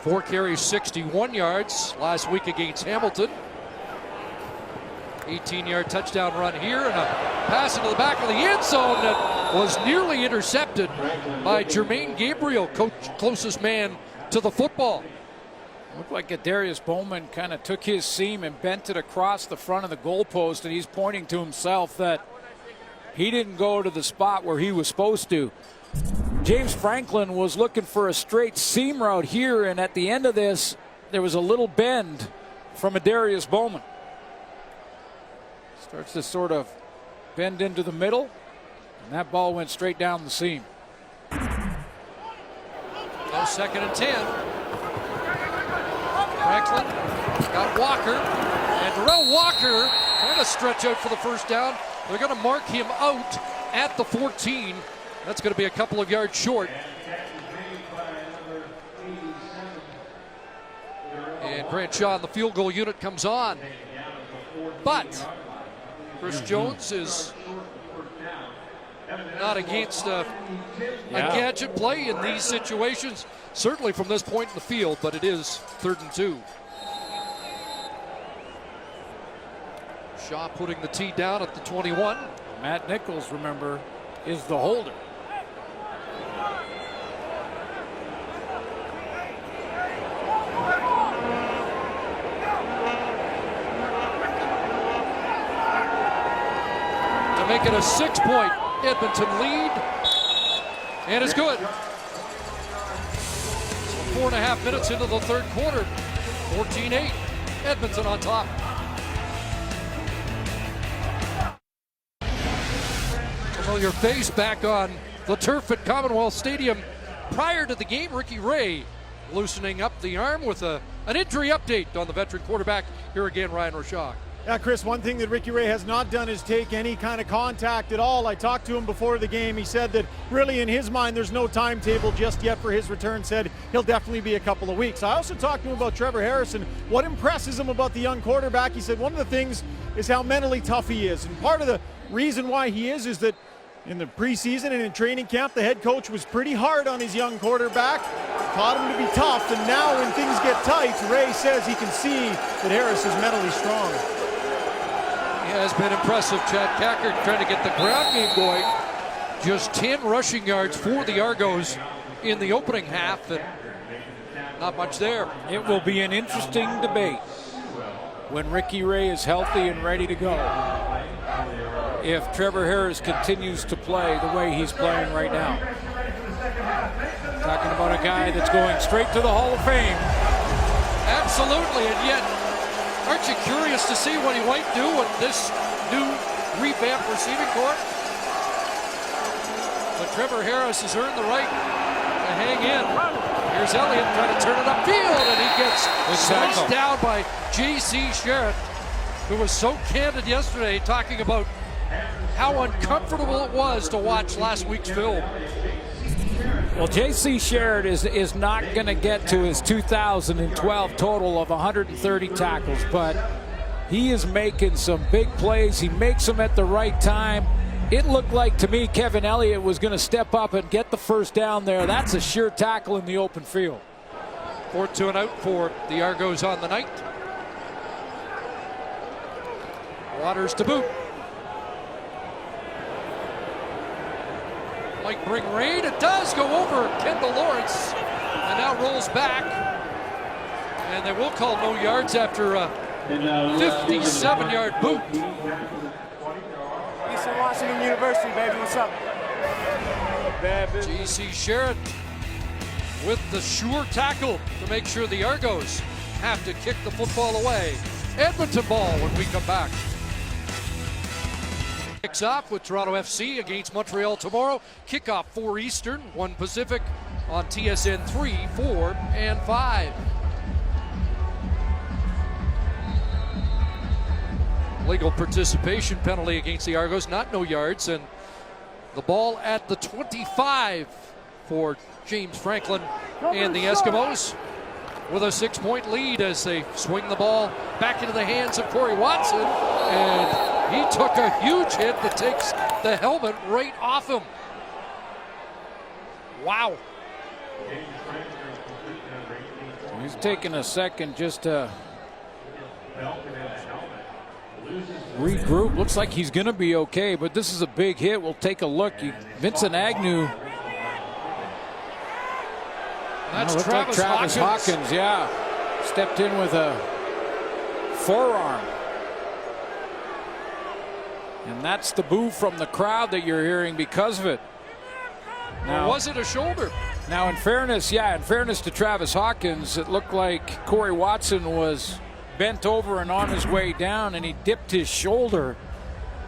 4 carries, 61 yards last week against Hamilton. 18-yard touchdown run here, and a pass into the back of the end zone that was nearly intercepted by Jermaine Gabriel, closest man to the football. Looked like Darius Bowman kind of took his seam and bent it across the front of the goalpost, and he's pointing to himself that he didn't go to the spot where he was supposed to. James Franklin was looking for a straight seam route here, and at the end of this, there was a little bend from Darius Bowman. Starts to sort of bend into the middle, and that ball went straight down the seam. Now 2nd and 10. Franklin got Walker, and Darrell Walker trying to stretch out for the first down. They're going to mark him out at the 14. That's going to be a couple of yards short. And Grant Shaw in the field goal unit comes on. But Chris Jones is not against a gadget play in these situations, certainly from this point in the field, but it is 3rd and 2. Shaw putting the tee down at the 21. Matt Nichols, remember, is the holder. To make it a 6-point Edmonton lead, and it's good. So 4.5 minutes into the 3rd quarter, 14-8, Edmonton on top. Familiar face back on the turf at Commonwealth Stadium. Prior to the game, Ricky Ray loosening up the arm with an injury update on the veteran quarterback. Here again, Ryan Roshak. Yeah, Chris, one thing that Ricky Ray has not done is take any kind of contact at all. I talked to him before the game. He said that really in his mind there's no timetable just yet for his return. Said he'll definitely be a couple of weeks. I also talked to him about Trevor Harrison. What impresses him about the young quarterback? He said one of the things is how mentally tough he is. And part of the reason why he is that in the preseason and in training camp, the head coach was pretty hard on his young quarterback, taught him to be tough, and now when things get tight, Ray says he can see that Harris is mentally strong. He has been impressive. Chad Cackert trying to get the ground game going. Just 10 rushing yards for the Argos in the opening half, and not much there. It will be an interesting debate when Ricky Ray is healthy and ready to go, if Trevor Harris continues to play the way he's playing right now. Talking about a guy that's going straight to the Hall of Fame. Absolutely, and yet, aren't you curious to see what he might do with this new revamped receiving corps? But Trevor Harris has earned the right to hang in. Here's Elliott trying to turn it upfield, and he gets sliced down by J.C. Sherritt, who was so candid yesterday talking about how uncomfortable it was to watch last week's film. Well, J.C. Sherritt is not going to get to his 2012 total of 130 tackles, but he is making some big plays. He makes them at the right time. It looked like to me Kevin Elliott was going to step up and get the first down there. That's a sure tackle in the open field. 4th to and out for the Argos on the night. Waters to boot. Might bring rain. It does go over Kendall Lawrence, and now rolls back. And they will call no yards after a 57-yard boot. He's Eastern Washington University, baby. What's up? J.C. Sherritt with the sure tackle to make sure the Argos have to kick the football away. Edmonton ball when we come back. Kicks off with Toronto FC against Montreal tomorrow. Kickoff 4 Eastern, 1 Pacific on TSN 3, 4, and 5. Legal participation penalty against the Argos, not no yards, and the ball at the 25 for James Franklin and the Eskimos with a 6-point lead as they swing the ball back into the hands of Corey Watson, and he took a huge hit that takes the helmet right off him. Wow. He's taking a second just to regroup. Looks like he's going to be okay, but this is a big hit. We'll take a look. Vincent Agnew. That's Travis Hawkins. Yeah. Stepped in with a forearm. And that's the boo from the crowd that you're hearing because of it. Now, or was it a shoulder? Now, in fairness to Travis Hawkins, it looked like Corey Watson was bent over and on his way down, and he dipped his shoulder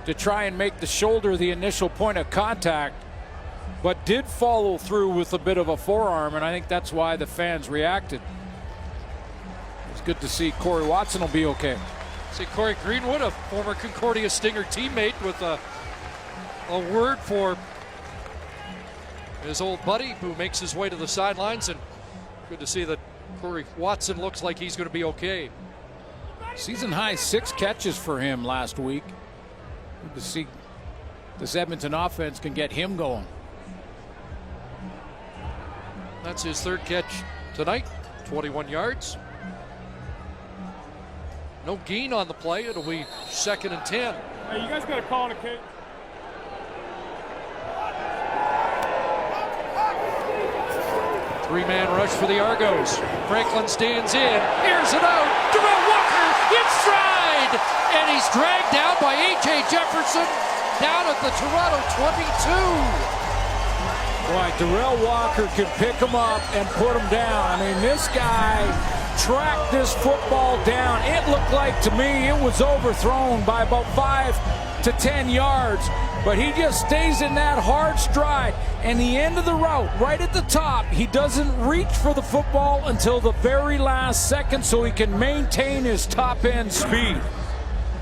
to try and make the shoulder the initial point of contact, but did follow through with a bit of a forearm, and I think that's why the fans reacted. It's good to see Corey Watson will be okay. See Corey Greenwood, a former Concordia Stinger teammate, with a word for his old buddy who makes his way to the sidelines, and good to see that Corey Watson looks like he's going to be okay. Season high 6 catches for him last week. Good to see this Edmonton offense can get him going. That's his 3rd catch tonight, 21 yards. No gain on the play. It'll be 2nd and 10. Hey, you guys got a call on a kick. Three-man rush for the Argos. Franklin stands in. Here's it out. Darrell Walker in stride. And he's dragged down by A.J. Jefferson down at the Toronto 22. Boy, Darrell Walker could pick him up and put him down. I mean, this guy tracked this football down. It looked like to me it was overthrown by about 5 to 10 yards. But he just stays in that hard stride. And the end of the route, right at the top, he doesn't reach for the football until the very last second so he can maintain his top end speed.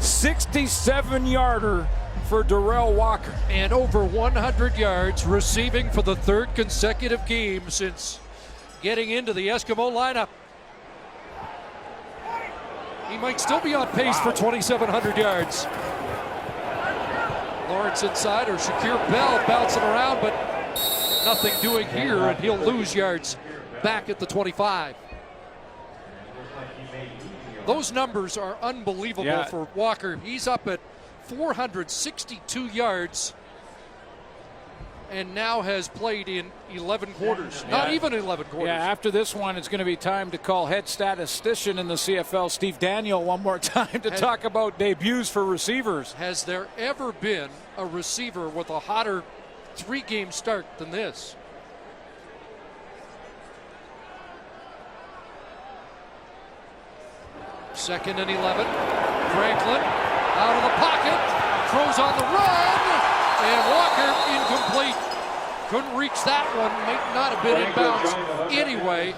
67-yarder for Darrell Walker. And over 100 yards receiving for the 3rd consecutive game since getting into the Eskimo lineup. He might still be on pace for 2,700 yards. Lawrence inside, or Shakir Bell bouncing around, but nothing doing here, and he'll lose yards back at the 25. Those numbers are unbelievable for Walker. He's up at 462 yards and now has played in 11 quarters. Not even 11 quarters. Yeah, after this one, it's going to be time to call head statistician in the CFL, Steve Daniel, one more time to talk about debuts for receivers. Has there ever been a receiver with a hotter 3-game start than this? Second and 11. Franklin out of the pocket, throws on the run, and Walker incomplete. Couldn't reach that one, might not have been inbounds anyway.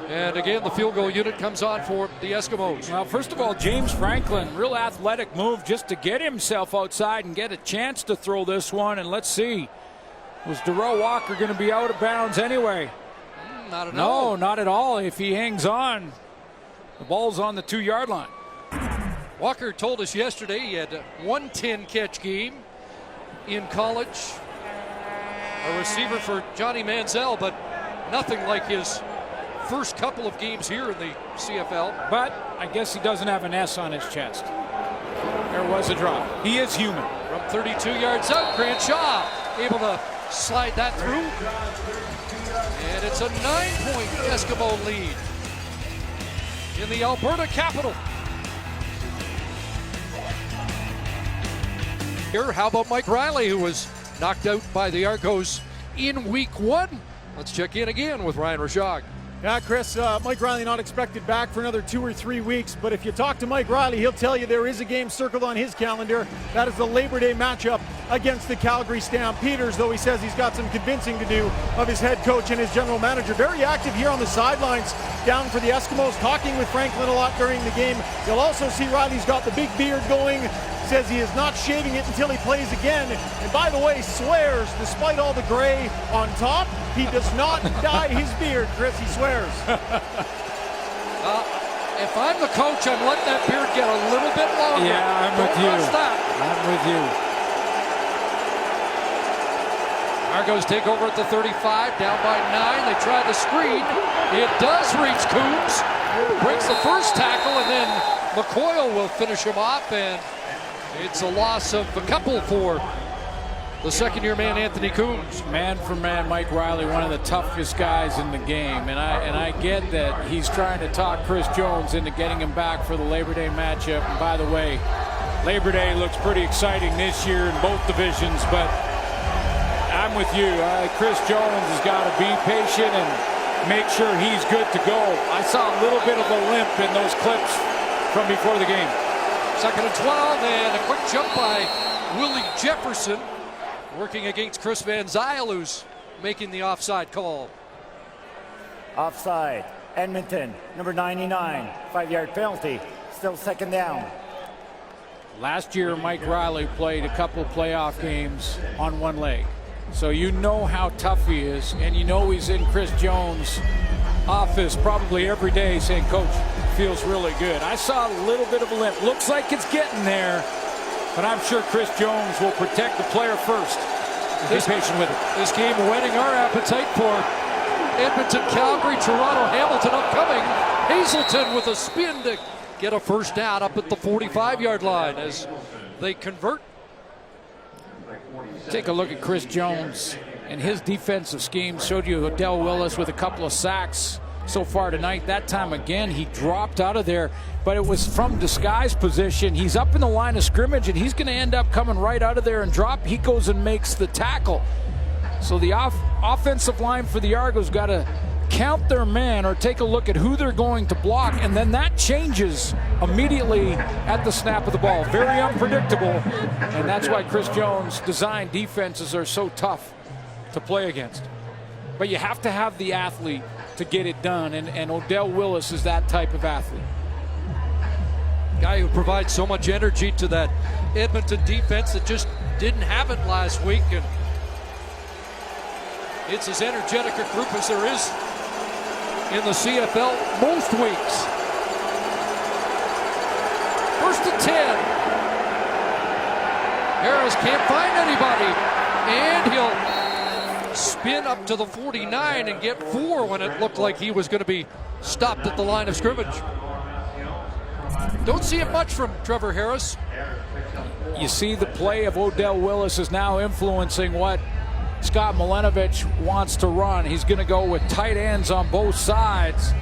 And again, the field goal unit comes on for the Eskimos. Well, first of all, James Franklin, real athletic move just to get himself outside and get a chance to throw this one. And let's see, was Darrell Walker going to be out of bounds anyway? Not at all. No, not at all. If he hangs on, the ball's on the 2-yard line. Walker told us yesterday he had a 110 catch game in college. A receiver for Johnny Manziel, but nothing like his first couple of games here in the CFL. But I guess he doesn't have an S on his chest. There was a drop. He is human. From 32 yards out, Grant Shaw able to slide that through. And it's a 9-point Eskimo lead in the Alberta capital. Here, how about Mike Riley, who was knocked out by the Argos in week 1? Let's check in again with Ryan Rashog. Yeah, Chris, Mike Riley not expected back for another 2 or 3 weeks, but if you talk to Mike Riley, he'll tell you there is a game circled on his calendar. That is the Labor Day matchup against the Calgary Stampeders, though he says he's got some convincing to do of his head coach and his general manager. Very active here on the sidelines down for the Eskimos, talking with Franklin a lot during the game. You'll also see Riley's got the big beard going. Says he is not shaving it until he plays again. And by the way, swears, despite all the gray on top, he does not dye his beard, Chris, he swears. If I'm the coach, I'm letting that beard get a little bit longer. Yeah, I'm with you. I'm with you. Argos take over at the 35, down by 9. They try the screen. It does reach Coombs. Breaks the first tackle, and then McCoyle will finish him off, and it's a loss of a couple for the second-year man, Anthony Coombs. Man for man, Mike Riley, one of the toughest guys in the game. And I get that he's trying to talk Chris Jones into getting him back for the Labor Day matchup. And by the way, Labor Day looks pretty exciting this year in both divisions, but I'm with you. Chris Jones has got to be patient and make sure he's good to go. I saw a little bit of a limp in those clips from before the game. 2nd and 12, and a quick jump by Willie Jefferson, working against Chris Van Zyl, who's making the offside call. Offside. Edmonton, number 99. 5-yard penalty. Still second down. Last year, Mike Riley played a couple playoff games on one leg. So you know how tough he is, and you know he's in Chris Jones' office probably every day saying, Coach, feels really good. I saw a little bit of a limp. Looks like it's getting there, but I'm sure Chris Jones will protect the player first. Be patient with it. This game whetting our appetite for Edmonton, Calgary, Toronto, Hamilton upcoming. Hazelton with a spin to get a first down up at the 45-yard line as they convert. Take a look at Chris Jones and his defensive scheme. Showed you Odell Willis with a couple of sacks so far tonight. That time again he dropped out of there, but it was from disguise position. He's up in the line of scrimmage and he's going to end up coming right out of there and drop. He goes and makes the tackle. So the offensive line for the Argos got to count their man or take a look at who they're going to block, and then that changes immediately at the snap of the ball. Very unpredictable, and that's why Chris Jones' design defenses are so tough to play against. But you have to have the athlete to get it done, and Odell Willis is that type of athlete. Guy who provides so much energy to that Edmonton defense that just didn't have it last week, and it's as energetic a group as there is in the CFL most weeks. 1st and 10. Harris can't find anybody, and he'll spin up to the 49 and get 4 when it looked like he was going to be stopped at the line of scrimmage. Don't see it much from Trevor Harris. You see the play of Odell Willis is now influencing what Scott Milenovich wants to run. He's going to go with tight ends on both sides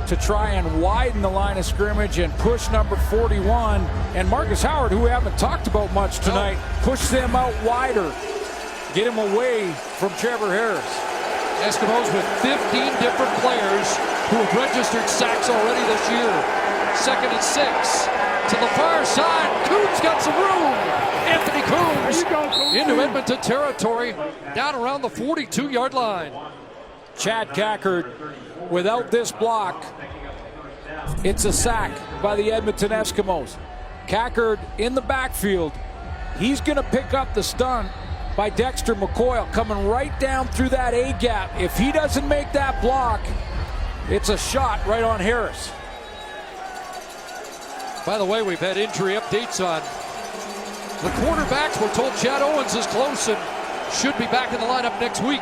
to try and widen the line of scrimmage and push number 41. And Marcus Howard, who we haven't talked about much tonight, push them out wider. Get him away from Trevor Harris. Eskimos with 15 different players who have registered sacks already this year. 2nd and 6. To the far side. Coombs got some room. Anthony Coombs into Edmonton territory, down around the 42-yard line. Chad Cackard, without this block, it's a sack by the Edmonton Eskimos. Cackard in the backfield. He's going to pick up the stunt by Dexter McCoyle, coming right down through that A-gap. If he doesn't make that block, it's a shot right on Harris. By the way, we've had injury updates on the quarterbacks. We're told Chad Owens is close and should be back in the lineup next week.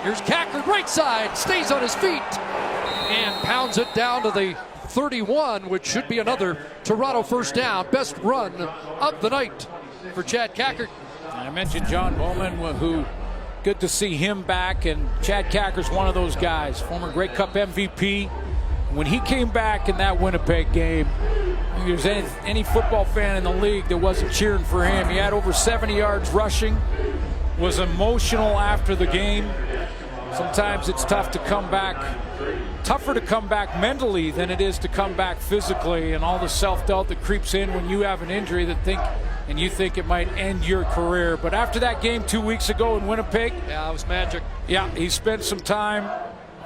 Here's Cackard, right side, stays on his feet and pounds it down to the 31, which should be another Toronto first down. Best run of the night for Chad Cackard. I mentioned John Bowman, who good to see him back, and Chad Cackard's one of those guys, former Grey Cup MVP. When he came back in that Winnipeg game, If there's any football fan in the league that wasn't cheering for him. He had over 70 yards rushing, was emotional after the game. Sometimes it's tough to come back, tougher to come back mentally than it is to come back physically, and all the self-doubt that creeps in when you have an injury and you think it might end your career. But after that game 2 weeks ago in Winnipeg, Yeah, it was magic. yeah, he spent some time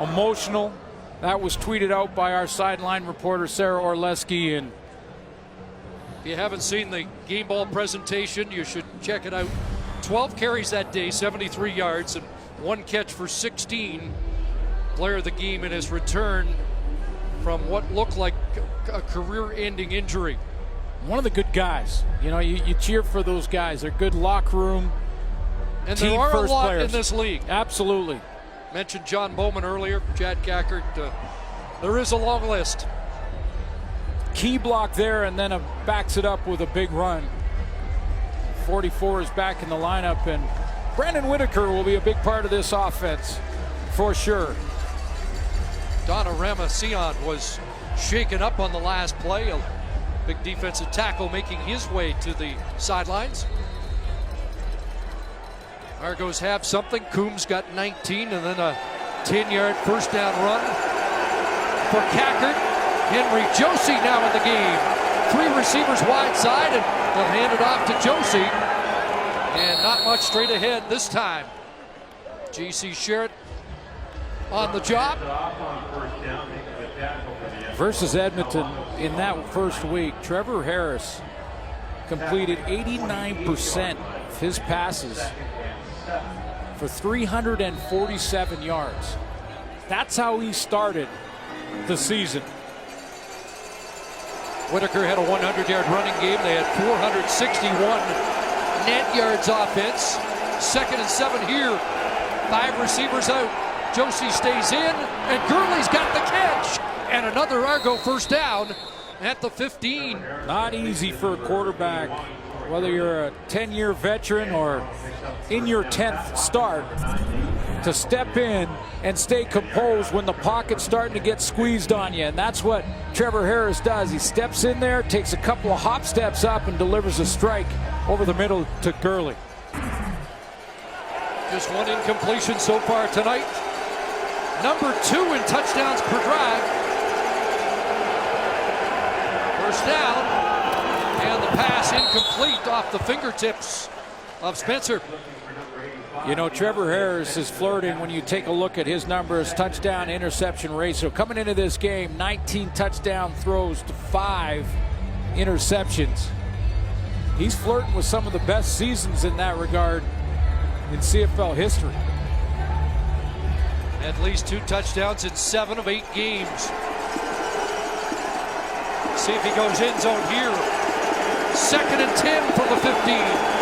emotional. That was tweeted out by our sideline reporter, Sarah Orleski. And If you haven't seen the game ball presentation, you should check it out. 12 carries that day, 73 yards, and 1 catch for 16. Player of the game in his return from what looked like a career-ending injury. one of the good guys. You know, you cheer for those guys. They're good locker room, And team there are a first lot players in this league. Absolutely. Mentioned John Bowman earlier, Chad Gackert. There is a long list. Key block there, and then backs it up with a big run. 44 is back in the lineup, and Brandon Whitaker will be a big part of this offense for sure. Donna Ramacian was shaken up on the last play. A big defensive tackle making his way to the sidelines. Argos have something. Coombs got 19, and then a 10-yard first down run for Gackert. Henry Josie now in the game. 3 receivers wide side, and they'll hand it off to Josie. And not much straight ahead this time. J.C. Sherritt on the job. Versus Edmonton in that first week, Trevor Harris completed 89% of his passes for 347 yards. That's how he started the season. Whitaker had a 100-yard running game. They had 461 net yards offense. 2nd and 7 here. 5 receivers out. Josie stays in, and Gurley's got the catch. And another Argo first down at the 15. Not easy for a quarterback, whether you're a 10-year veteran or in your 10th start, to step in and stay composed when the pocket's starting to get squeezed on you. And that's what Trevor Harris does. He steps in there, takes a couple of hop steps up, and delivers a strike over the middle to Gurley. Just 1 incompletion so far tonight. Number 2 in touchdowns per drive. First down, and the pass incomplete off the fingertips of Spencer. You know, Trevor Harris is flirting when you take a look at his numbers, touchdown interception ratio. Coming into this game, 19 touchdown throws to 5 interceptions. He's flirting with some of the best seasons in that regard in CFL history. At least 2 touchdowns in 7 of 8 games. See if he goes end zone here. 2nd and 10 from the 15.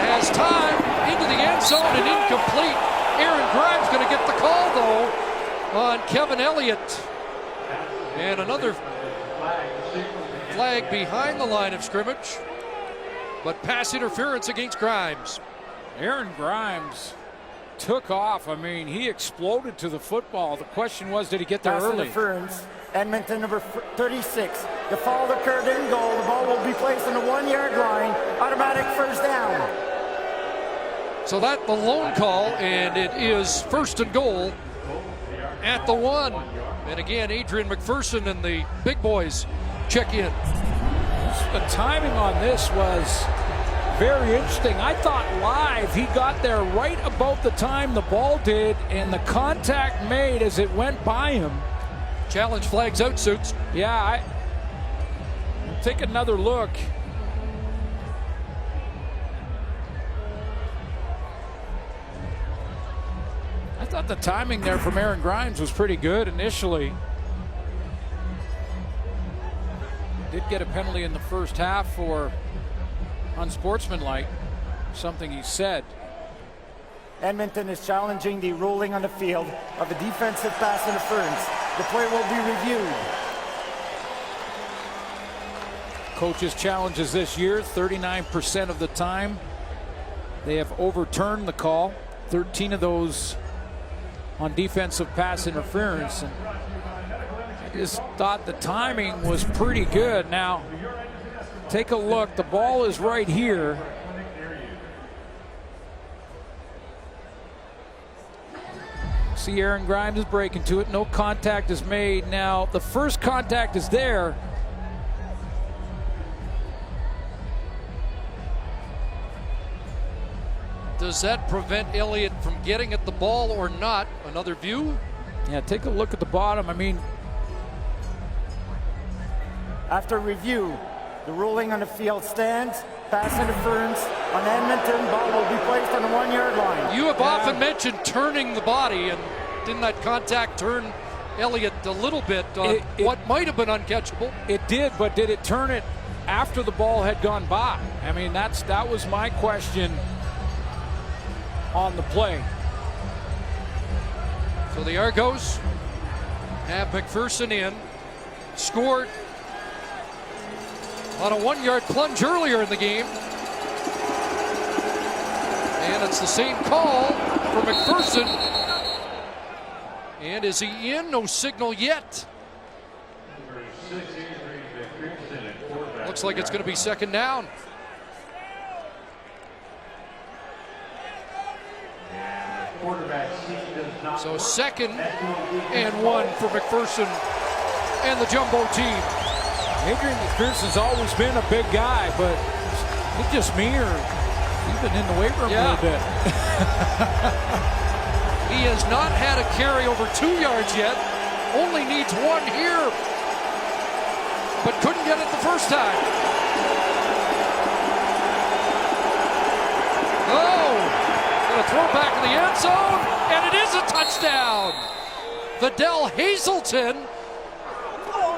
Has time into the end zone and incomplete. Aaron Grimes going to get the call though on Kevin Elliott. And another flag behind the line of scrimmage. But pass interference against Grimes. Aaron Grimes took off. I mean, he exploded to the football. The question was, did he get there Pass early? interference. Edmonton number 36. The foul occurred in goal. The ball will be placed on the 1-yard line. Automatic first down. So that the lone call, and it is 1st and goal at the 1. And again, Adrian McPherson and the big boys check in. The timing on this was very interesting. I thought live he got there right about the time the ball did, and the contact made as it went by him. Challenge flags out, Suits. Yeah, I'll take another look. I thought the timing there from Aaron Grimes was pretty good initially. Did get a penalty in the first half for unsportsmanlike, something he said. Edmonton is challenging the ruling on the field of a defensive pass interference. The play will be reviewed. Coaches' challenges this year, 39% of the time they have overturned the call. 13 of those on defensive pass interference. And just thought the timing was pretty good. Now, take a look. The ball is right here. See, Aaron Grimes is breaking to it. No contact is made. Now, the first contact is there. Does that prevent Elliott from getting at the ball or not? Another view? Yeah, take a look at the bottom. I mean, After review, the ruling on the field stands. Pass interference on Edmonton. Ball will be placed on the 1 yard line. You have often mentioned turning the body, and didn't that contact turn Elliott a little bit on what might have been uncatchable? it did, but did it turn it after the ball had gone by? I mean, that was my question on the play. So the Argos have McPherson in, scored on a 1 yard plunge earlier in the game. And it's the same call for McPherson. And is he in? No signal yet. Looks like it's going to be second down. So 2nd and 1 for McPherson and the Jumbo team. Adrian McPherson's always been a big guy, but is it just me or he's been in the weight room a little bit? He has not had a carry over 2 yards yet. Only needs 1 here, but couldn't get it the first time. Oh, gonna throw back in the end zone, and it is a touchdown. Vidal Hazelton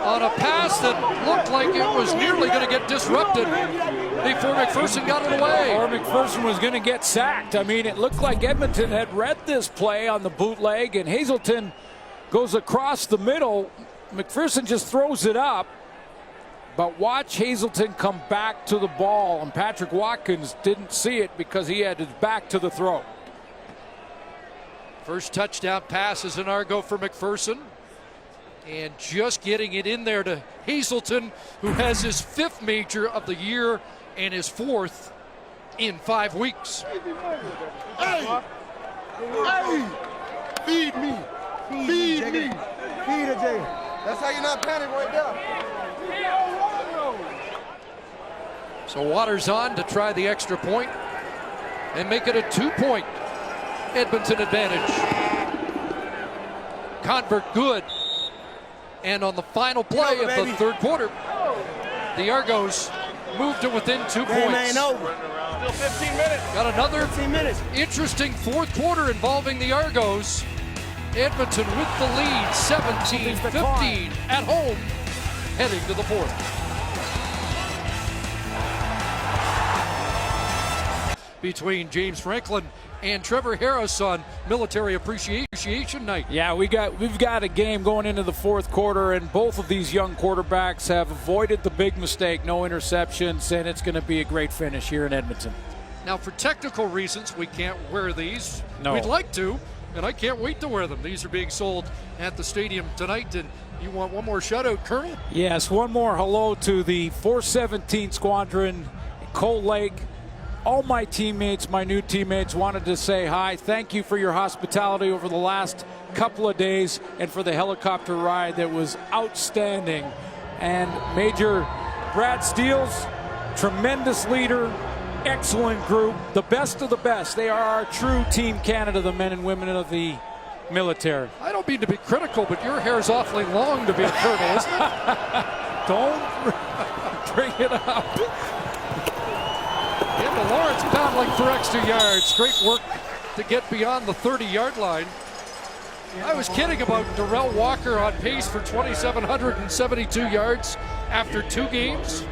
on a pass that looked like it was nearly going to get disrupted before McPherson got it away. Or McPherson was going to get sacked. I mean, it looked like Edmonton had read this play on the bootleg, and Hazelton goes across the middle. McPherson just throws it up, but watch Hazelton come back to the ball, and Patrick Watkins didn't see it because he had his back to the throw. First touchdown pass is an Argo for McPherson. And just getting it in there to Hazelton, who has his 5th major of the year and his 4th in 5 weeks. Hey! Hey! Feed me! Feed me! Feed it, Jay. That's how you're not panic right there. So Waters on to try the extra point and make it a 2-point Edmonton advantage. Convert good. And on the final play of the 3rd quarter, the Argos moved to within 2 points. Ain't over. Still 15 minutes. Got another 15 minutes. Interesting 4th quarter involving the Argos. Edmonton with the lead, 17-15 at home, heading to the 4th. Between James Franklin and Trevor Harris on Military Appreciation Night. Yeah, we've got a game going into the 4th quarter, and both of these young quarterbacks have avoided the big mistake, no interceptions, and it's going to be a great finish here in Edmonton. Now, for technical reasons, we can't wear these. No. We'd like to, and I can't wait to wear them. These are being sold at the stadium tonight. And you want one more shout-out, Colonel? Yes, one more hello to the 417 Squadron, Cold Lake. All my teammates, my new teammates, wanted to say hi. Thank you for your hospitality over the last couple of days and for the helicopter ride that was outstanding. And Major Brad Steele's tremendous leader, excellent group, the best of the best. They are our true Team Canada, the men and women of the military. I don't mean to be critical, but your hair's awfully long to be a colonel, isn't it? Don't bring it up. Into Lawrence battling for extra yards. Great work to get beyond the 30-yard line. I was kidding about Darrell Walker on pace for 2,772 yards after 2 games.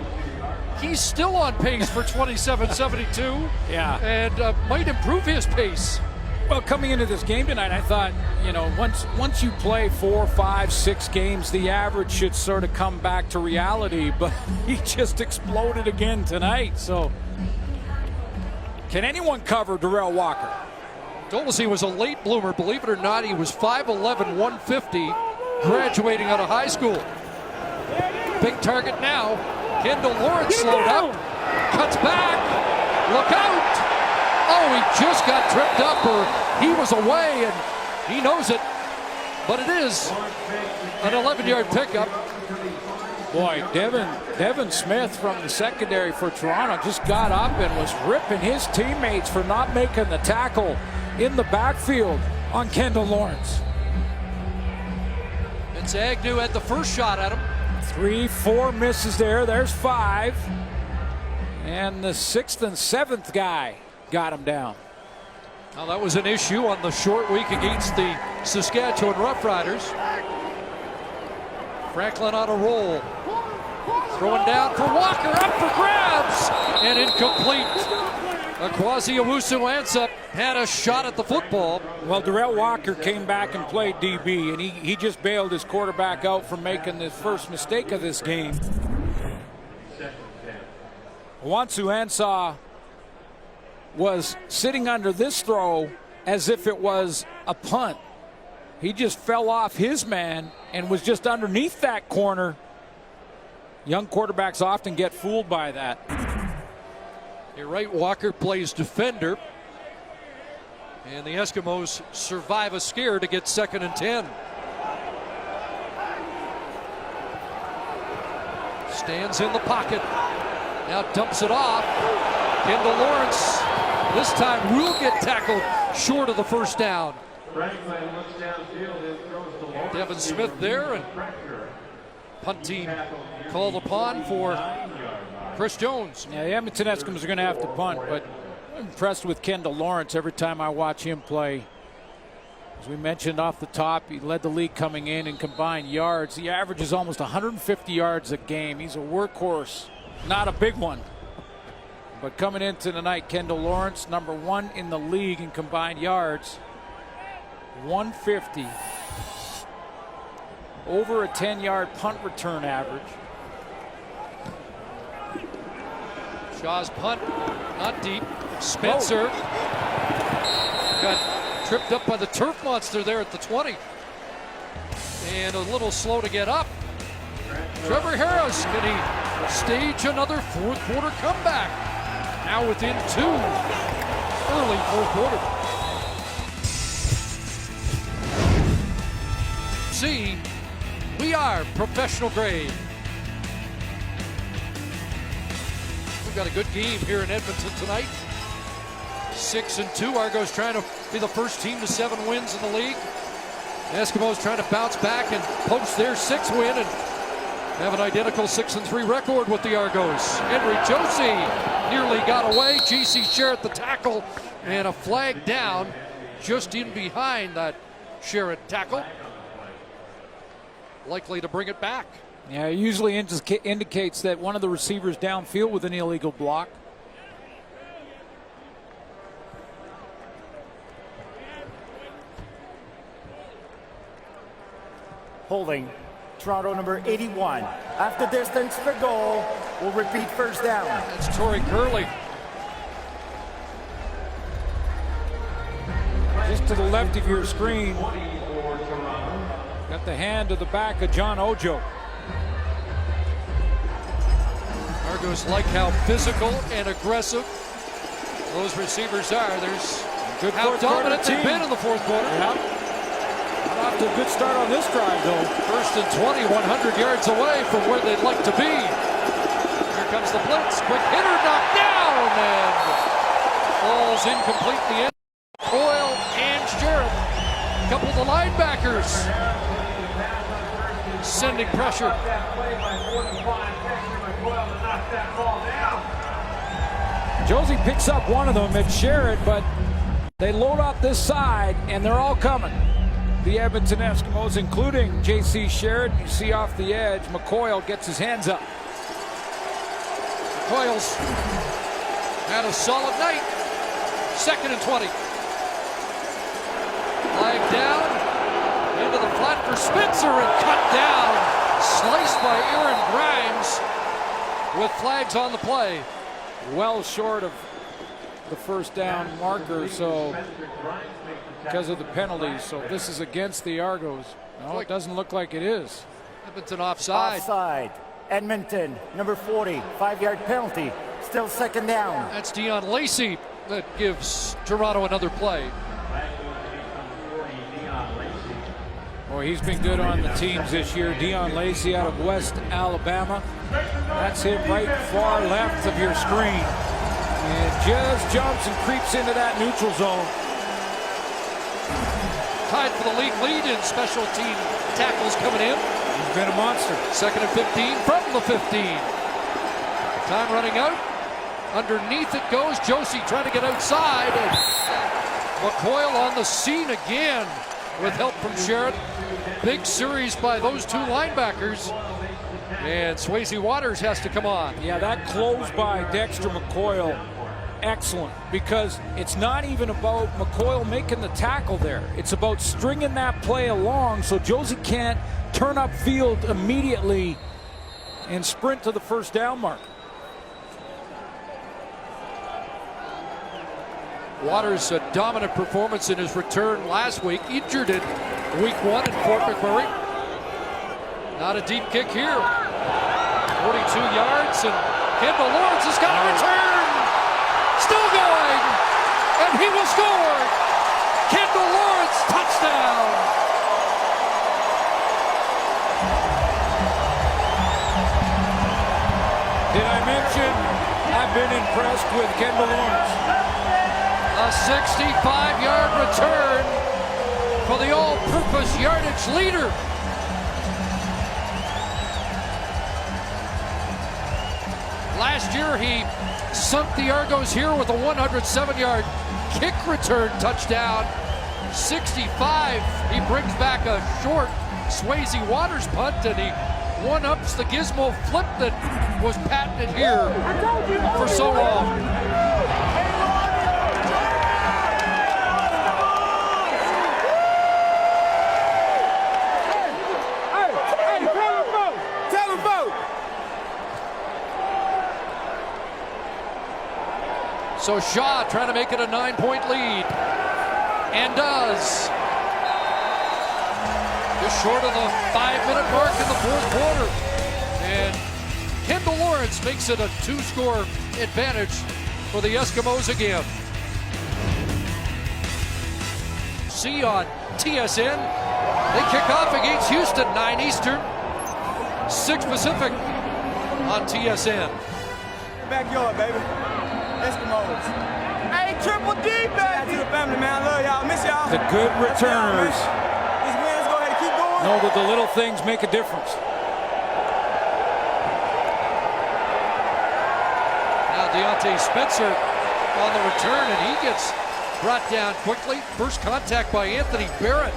He's still on pace for 2,772. Yeah. And might improve his pace. Well, coming into this game tonight, I thought, you know, once you play 4, 5, 6 games, the average should sort of come back to reality. But he just exploded again tonight. So can anyone cover Darrell Walker? Told us he was a late bloomer. Believe it or not, he was 5'11", 150. graduating out of high school. Big target now. Kendall Lawrence slowed up. Cuts back. Look out. Oh, he just got tripped up, or he was away, and he knows it. But it is an 11-yard pickup. Boy, Devin Smith from the secondary for Toronto just got up and was ripping his teammates for not making the tackle in the backfield on Kendall Lawrence. It's Agnew had the first shot at him. 3, 4 misses there. There's 5. And the 6th and 7th guy got him down. Now that was an issue on the short week against the Saskatchewan Roughriders. Franklin on a roll. Throwing down for Walker, up for grabs, and incomplete. Akwasi Owusu-Ansah had a shot at the football. Well, Darrell Walker came back and played DB, and he just bailed his quarterback out from making the first mistake of this game. Owusu-Ansah was sitting under this throw as if it was a punt. He just fell off his man and was just underneath that corner. Young quarterbacks often get fooled by that. You're right, Walker plays defender. And the Eskimos survive a scare to get 2nd and 10. Stands in the pocket. Now dumps it off. Kendall Lawrence this time will get tackled short of the first down. Devin Smith there, and punt team called upon for Chris Jones. Yeah, the Edmonton Eskimos are going to have to punt, but I'm impressed with Kendall Lawrence every time I watch him play. As we mentioned off the top, he led the league coming in combined yards. He averages almost 150 yards a game. He's a workhorse, not a big one. But coming into tonight, Kendall Lawrence, number 1 in the league in combined yards. 150. Over a 10-yard punt return average. Shaw's punt, not deep. Spencer got tripped up by the turf monster there at the 20. And a little slow to get up. Trevor Harris, can he stage another fourth quarter comeback? Now within 2, early fourth quarter. See, we are professional grade. We've got a good game here in Edmonton tonight. 6-2. Argos trying to be the first team to 7 wins in the league. The Eskimos trying to bounce back and post their 6th win and have an identical 6-3 record with the Argos. Henry Josie nearly got away. J.C. Sherritt the tackle, and a flag down just in behind that Sherritt tackle. Likely to bring it back. Yeah, it usually indicates that one of the receivers downfield with an illegal block. Holding. Toronto number 81. After distance for goal. We'll repeat first down. That's Torrey Curley. Just to the left of your screen. Got the hand to the back of John Ojo. Argos like how physical and aggressive those receivers are. There's good how dominant they've been in the fourth quarter. Yep. Off to a good start on this drive, though. 1st and 20, 100 yards away from where they'd like to be. Here comes the blitz. Quick hitter, knocked down, and falls incomplete in the end. Coyle and Sherritt. A couple of the linebackers sending pressure. Josie picks up one of them at Sherritt, but they load up this side, and they're all coming. The Edmonton Eskimos, including J.C. Sherritt. You see off the edge, McCoyle gets his hands up. McCoyle's had a solid night. 2nd and 20. Flag down. Into the flat for Spencer and cut down. Sliced by Aaron Grimes with flags on the play. Well short of the first down marker, so because of the penalties. So this is against the Argos. No, it doesn't look like it is. Edmonton offside. Offside. Edmonton, number 40, 5-yard penalty. Still second down. That's Dion Lacey that gives Toronto another play. Boy, he's been good on the teams this year. Dion Lacey out of West Alabama. That's him right far left of your screen. And just jumps and creeps into that neutral zone. Tied for the league lead in special team tackles coming in. He's been a monster. Second and 15 from the 15. Time running out. Underneath it goes. Josie trying to get outside. And McCoyle on the scene again with help from Sherritt. Big series by those two linebackers. And Swayze Waters has to come on. Yeah, that close by Dexter McCoyle, excellent. Because it's not even about McCoyle making the tackle there. It's about stringing that play along so Josie can't turn up field immediately and sprint to the first down mark. Waters, a dominant performance in his return last week. Injured in week 1 in Fort McMurray. Not a deep kick here. 42 yards, and Kendall Lawrence has got a return. Still going, and he will score. Kendall Lawrence, touchdown. Did I mention I've been impressed with Kendall Lawrence? A 65-yard return for the all-purpose yardage leader. Last year he sunk the Argos here with a 107-yard kick return touchdown. 65, he brings back a short Swayze Waters punt, and he one-ups the gizmo flip that was patented here for so long. So Shaw trying to make it a 9-point lead, and does. Just short of the 5-minute mark in the fourth quarter. And Kendall Lawrence makes it a 2-score advantage for the Eskimos again. See on TSN, they kick off against Houston, 9 Eastern, 6 Pacific on TSN. Backyard, baby. Eskimos. Hey, Triple D, baby. Shout out to the family, man. I love y'all. Miss y'all. The good returners These wins, go ahead and keep going. know that the little things make a difference. Now Deontay Spencer on the return, and he gets brought down quickly. First contact by Anthony Barrett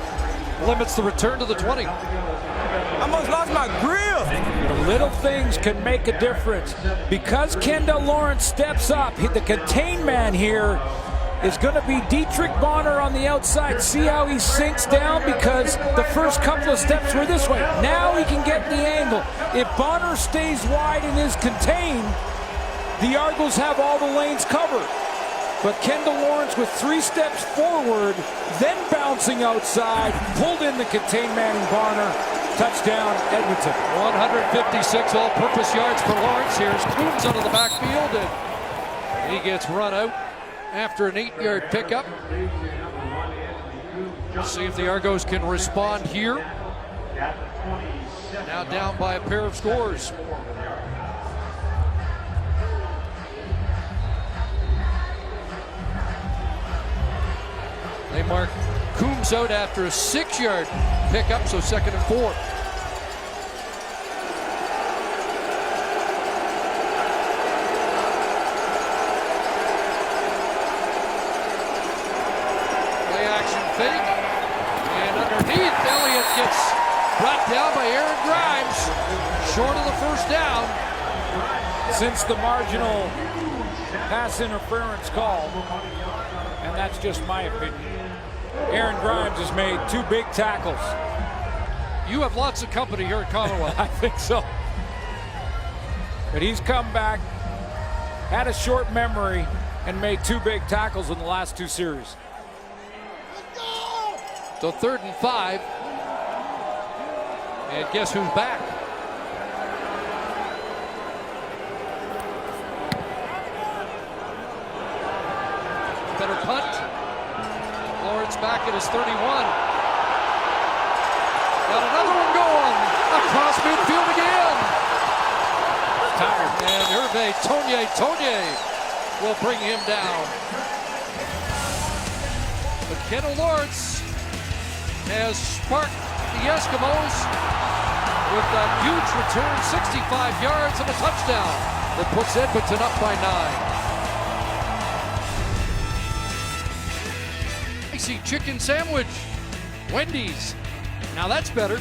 limits the return to the 20. I almost lost my grill. The little things can make a difference. Because Kendall Lawrence steps up, the contain man here is going to be Dietrich Bonner on the outside. See how he sinks down, because the first couple of steps were this way. Now he can get the angle. If Bonner stays wide and is contained, the Argos have all the lanes covered. But Kendall Lawrence with 3 steps forward, then bouncing outside, pulled in the contain man in Bonner. Touchdown, Edmonton. 156 all-purpose yards for Lawrence. Here's Coombs out of the backfield, and he gets run out after an 8-yard pickup. See if the Argos can respond here. Now down by a pair of scores. They mark Coombs out after a 6-yard pickup, so 2nd and 4. Play action fake, and underneath, Elliott gets brought down by Aaron Grimes, short of the first down. Since the marginal pass interference call, and that's just my opinion, Aaron Grimes has made 2 big tackles. You have lots of company here at Commonwealth. I think so. But he's come back, had a short memory, and made 2 big tackles in the last 2 series. So 3rd and 5. And guess who's back? Better punt. Lawrence back at his 31. Got another one going. Across midfield again. Tired. And Hervé Tonye will bring him down. But Kendall Lawrence has sparked the Eskimos with that huge return, 65 yards and a touchdown that puts Edmonton up by 9. I see chicken sandwich, Wendy's. Now that's better.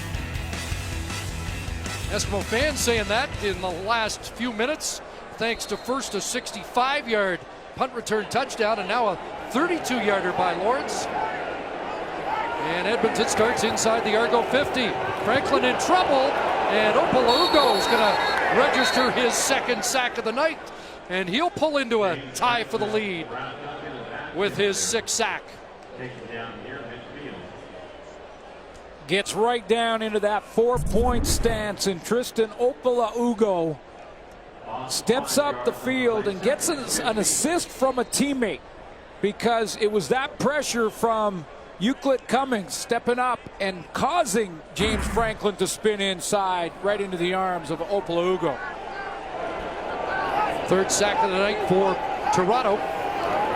Eskimo fans saying that in the last few minutes, thanks to first a 65-yard punt return touchdown and now a 32-yarder by Lawrence. And Edmonton starts inside the Argo 50. Franklin in trouble, and Opolugo is going to register his second sack of the night, and he'll pull into a tie for the lead with his 6th sack. Gets right down into that 4-point stance, and Tristan Opolugo steps up the field and gets an assist from a teammate, because it was that pressure from Euclid Cummings stepping up and causing James Franklin to spin inside right into the arms of Opolugo. 3rd sack of the night for Toronto.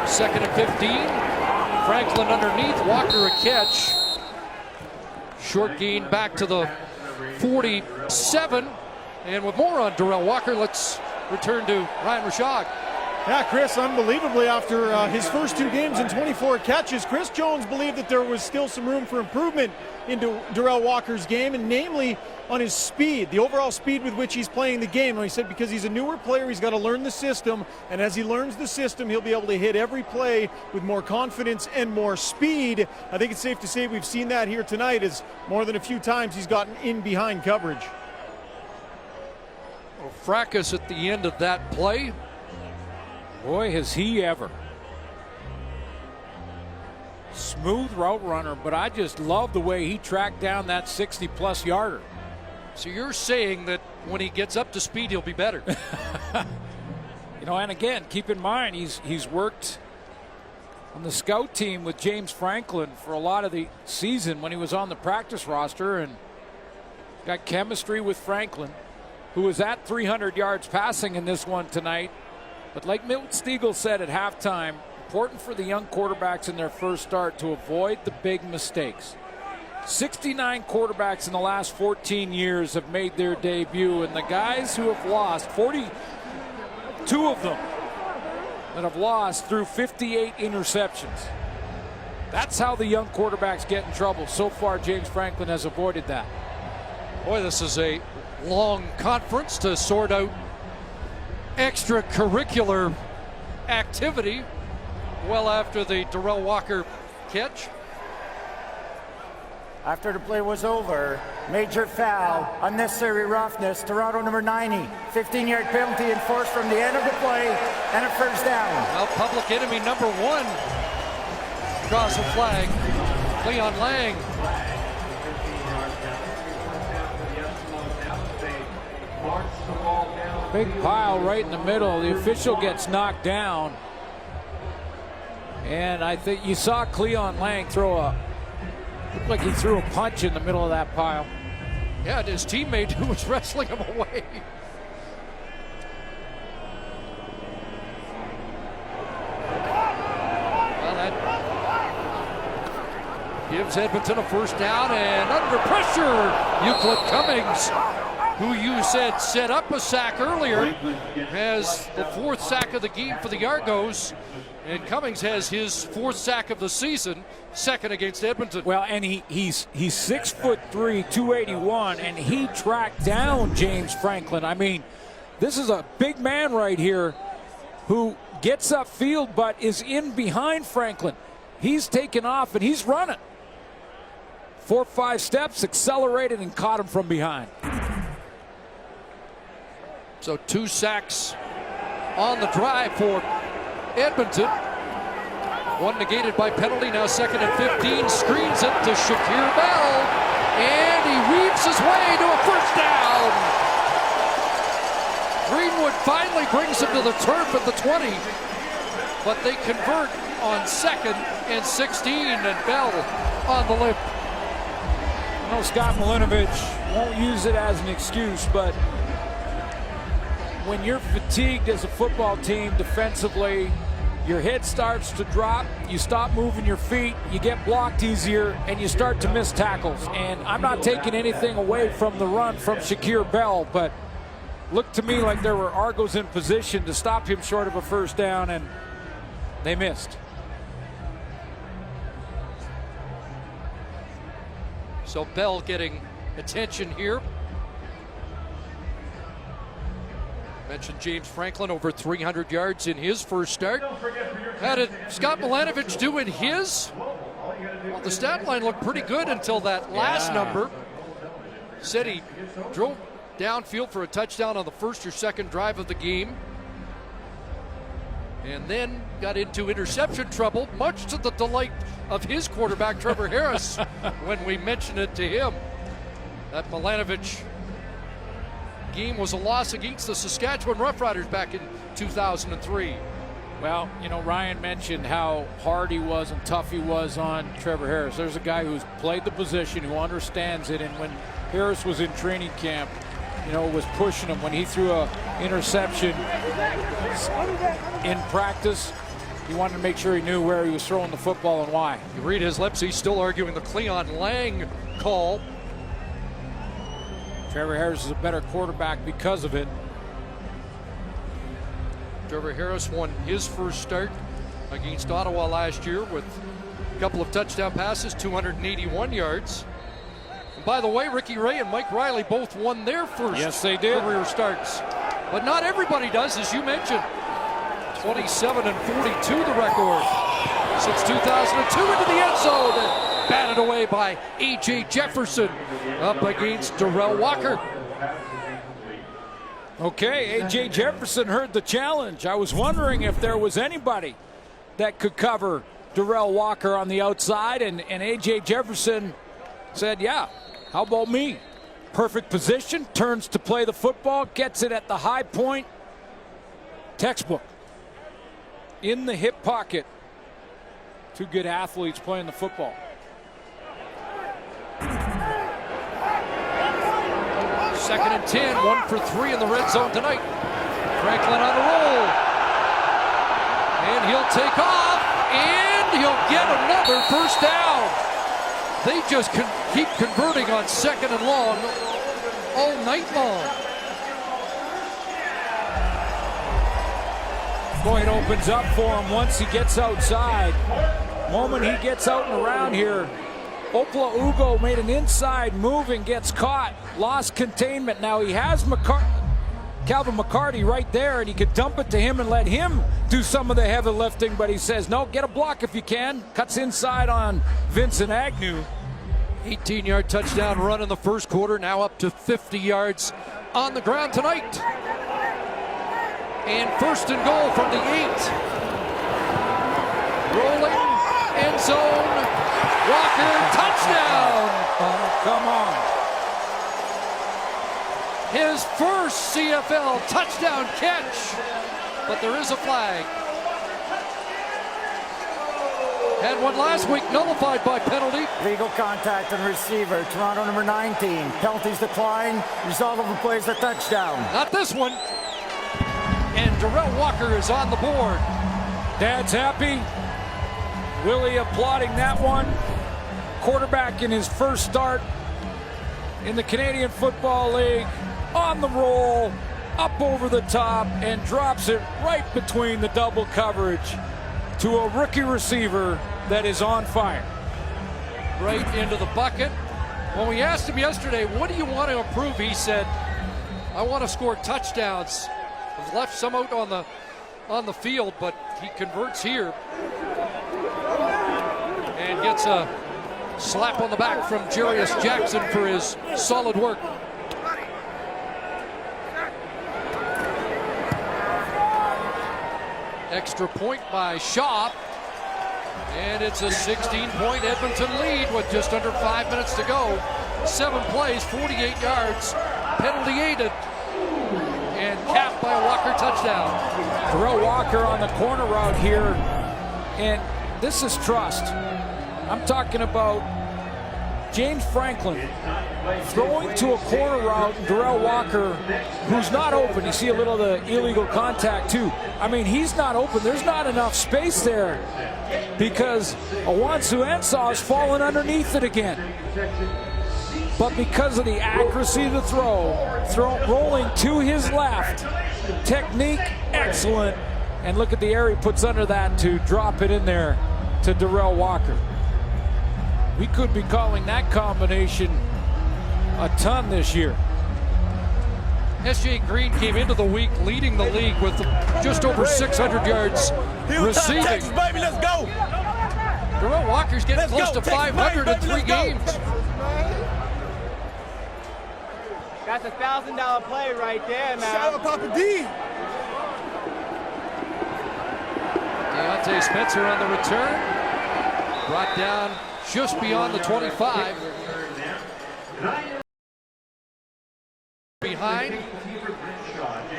2nd and 15. Franklin underneath, Walker a catch. Short gain back to the 47. And with more on Darrell Walker, let's return to Ryan Rashog. Yeah, Chris, unbelievably, after his first 2 games and 24 catches, Chris Jones believed that there was still some room for improvement into Darrell Walker's game, and namely on his speed, the overall speed with which he's playing the game. And he said because he's a newer player, he's got to learn the system, and as he learns the system, he'll be able to hit every play with more confidence and more speed. I think it's safe to say we've seen that here tonight, as more than a few times he's gotten in behind coverage. Well, fracas at the end of that play. Boy, has he ever. Smooth route runner, but I just love the way he tracked down that 60-plus yarder. So you're saying that when he gets up to speed, he'll be better? You know, and again, keep in mind, he's worked on the scout team with James Franklin for a lot of the season when he was on the practice roster, and got chemistry with Franklin, who was at 300 yards passing in this one tonight. But like Milt Stiegel said at halftime, important for the young quarterbacks in their first start to avoid the big mistakes. 69 quarterbacks in the last 14 years have made their debut, and the guys who have lost, 42 of them that have lost through 58 interceptions. That's how the young quarterbacks get in trouble. So far, James Franklin has avoided that. Boy, this is a long conference to sort out extracurricular activity well after the Darrell Walker catch. After the play was over, major foul, unnecessary roughness, Toronto number 90, 15-yard penalty enforced from the end of the play, and a 1st down. Well, public enemy number 1 draws a flag. Leon Lang. Big pile right in the middle. The official gets knocked down. And I think you saw Cleon Lang looked like he threw a punch in the middle of that pile. Yeah, and his teammate who was wrestling him away. Well, that gives Edmonton a 1st down, and under pressure, Euclid Cummings, who you said set up a sack earlier, has the 4th sack of the game for the Argos. And Cummings has his 4th sack of the season, 2nd against Edmonton. Well, and he's 6'3", 281, and he tracked down James Franklin. I mean, this is a big man right here who gets upfield but is in behind Franklin. He's taken off and he's running. 4 or 5 steps, accelerated, and caught him from behind. So 2 sacks on the drive for Edmonton. 1 negated by penalty. Now 2nd and 15. Screens it to Shakir Bell. And he weaves makes his way to a first down. Greenwood finally brings him to the turf at the 20, but they convert on 2nd and 16, and Bell on the lip. I know Scott Milinovich won't use it as an excuse, but when you're fatigued as a football team defensively, your head starts to drop, you stop moving your feet, you get blocked easier, and you start to miss tackles. And I'm not taking anything away from the run from Shakir Bell, but looked to me like there were Argos in position to stop him short of a first down, and they missed. So Bell getting attention here. Mentioned James Franklin over 300 yards in his first start. How did Scott Milinovich do in his? Well, the stat line looked pretty good until that last number. Said he drove downfield for a touchdown on the first or second drive of the game, and then got into interception trouble, much to the delight of his quarterback, Trevor Harris, when we mentioned it to him. That Milinovich game was a loss against the Saskatchewan Roughriders back in 2003. Well, you know, Ryan mentioned how hard he was and tough he was on Trevor Harris. There's a guy who's played the position, who understands it, and when Harris was in training camp, you know, was pushing him. When he threw a interception in practice, he wanted to make sure he knew where he was throwing the football and why. You read his lips, he's still arguing the Cleon Lang call. Trevor Harris is a better quarterback because of it. Trevor Harris won his first start against Ottawa last year with a couple of touchdown passes, 281 yards. And by the way, Ricky Ray and Mike Riley both won their first career starts. But not everybody does, as you mentioned. 27 and 42 the record since 2002 into the end zone, and batted away by A.J. Jefferson up against Darrell Walker. Okay, A.J. Jefferson heard the challenge. I was wondering if there was anybody that could cover Darrell Walker on the outside, and A.J. Jefferson said, yeah, how about me? Perfect position, turns to play the football, gets it at the high point. Textbook. In the hip pocket. Two good athletes playing the football. Second and 10, 1 for 3 in the red zone tonight. Franklin on a roll. And he'll take off, and he'll get another first down. They just keep converting on 2nd and long all night long. Point opens up for him once he gets outside. Moment he gets out and around here, Opla Ugo made an inside move and gets caught. Lost containment. Now he has Calvin McCarty right there, and he could dump it to him and let him do some of the heavy lifting, but he says, no, get a block if you can. Cuts inside on Vincent Agnew. 18-yard touchdown run in the first quarter, now up to 50 yards on the ground tonight. And first and goal from the 8. Rolling, end zone, Walker, touchdown! Come on. His first CFL touchdown catch, but there is a flag. Had one last week, nullified by penalty. Legal contact on receiver, Toronto number 19. Penalties decline, result of the play is a touchdown. Not this one. And Darrell Walker is on the board. Dad's happy. Willie applauding that one. Quarterback in his first start in the Canadian Football League. On the roll, up over the top, and drops it right between the double coverage to a rookie receiver that is on fire. Right into the bucket. When we asked him yesterday, what do you want to improve? He said, I want to score touchdowns. I've left some out on the field, but he converts here and gets a slap on the back from Jarius Jackson for his solid work. Extra point by Shaw, and it's a 16-point Edmonton lead with just under 5 minutes to go 7 plays, 48 yards, penalty aided, and capped by a Walker touchdown. Darrell Walker on the corner route here, and this is trust. I'm talking about James Franklin throwing to a corner route, and Darrell Walker, who's not open. You see a little of the illegal contact too. I mean, he's not open. There's not enough space there because Owansu-Ansah is falling underneath it again. But because of the accuracy of the throw rolling to his left, technique excellent, and look at the air he puts under that to drop it in there to Darrell Walker. We could be calling that combination a ton this year. S.J. Green came into the week leading the league with just over 600 yards receiving. Texas, baby, let's go. Darrell Walker's getting close to 500 in 3 games. That's a $1,000 play right there, man. Shout out Papa D. Deontay Spencer on the return. Brought down just beyond the 25. Behind.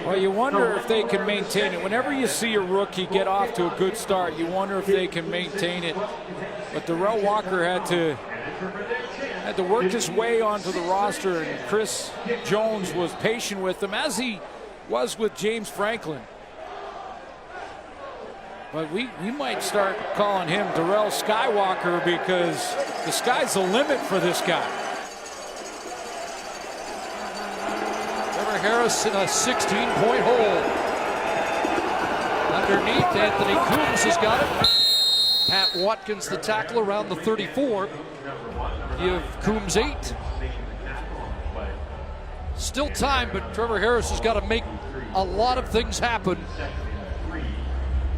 Well, you wonder if they can maintain it. Whenever you see a rookie get off to a good start, you wonder if they can maintain it. But Darrell Walker had to work his way onto the roster, and Chris Jones was patient with him, as he was with James Franklin. But we might start calling him Darrell Skywalker, because the sky's the limit for this guy. Trevor Harris in a 16-point hole. Underneath, Anthony Coombs has got it. Pat Watkins, the tackle, around the 34. Give Coombs 8. Still time, but Trevor Harris has got to make a lot of things happen.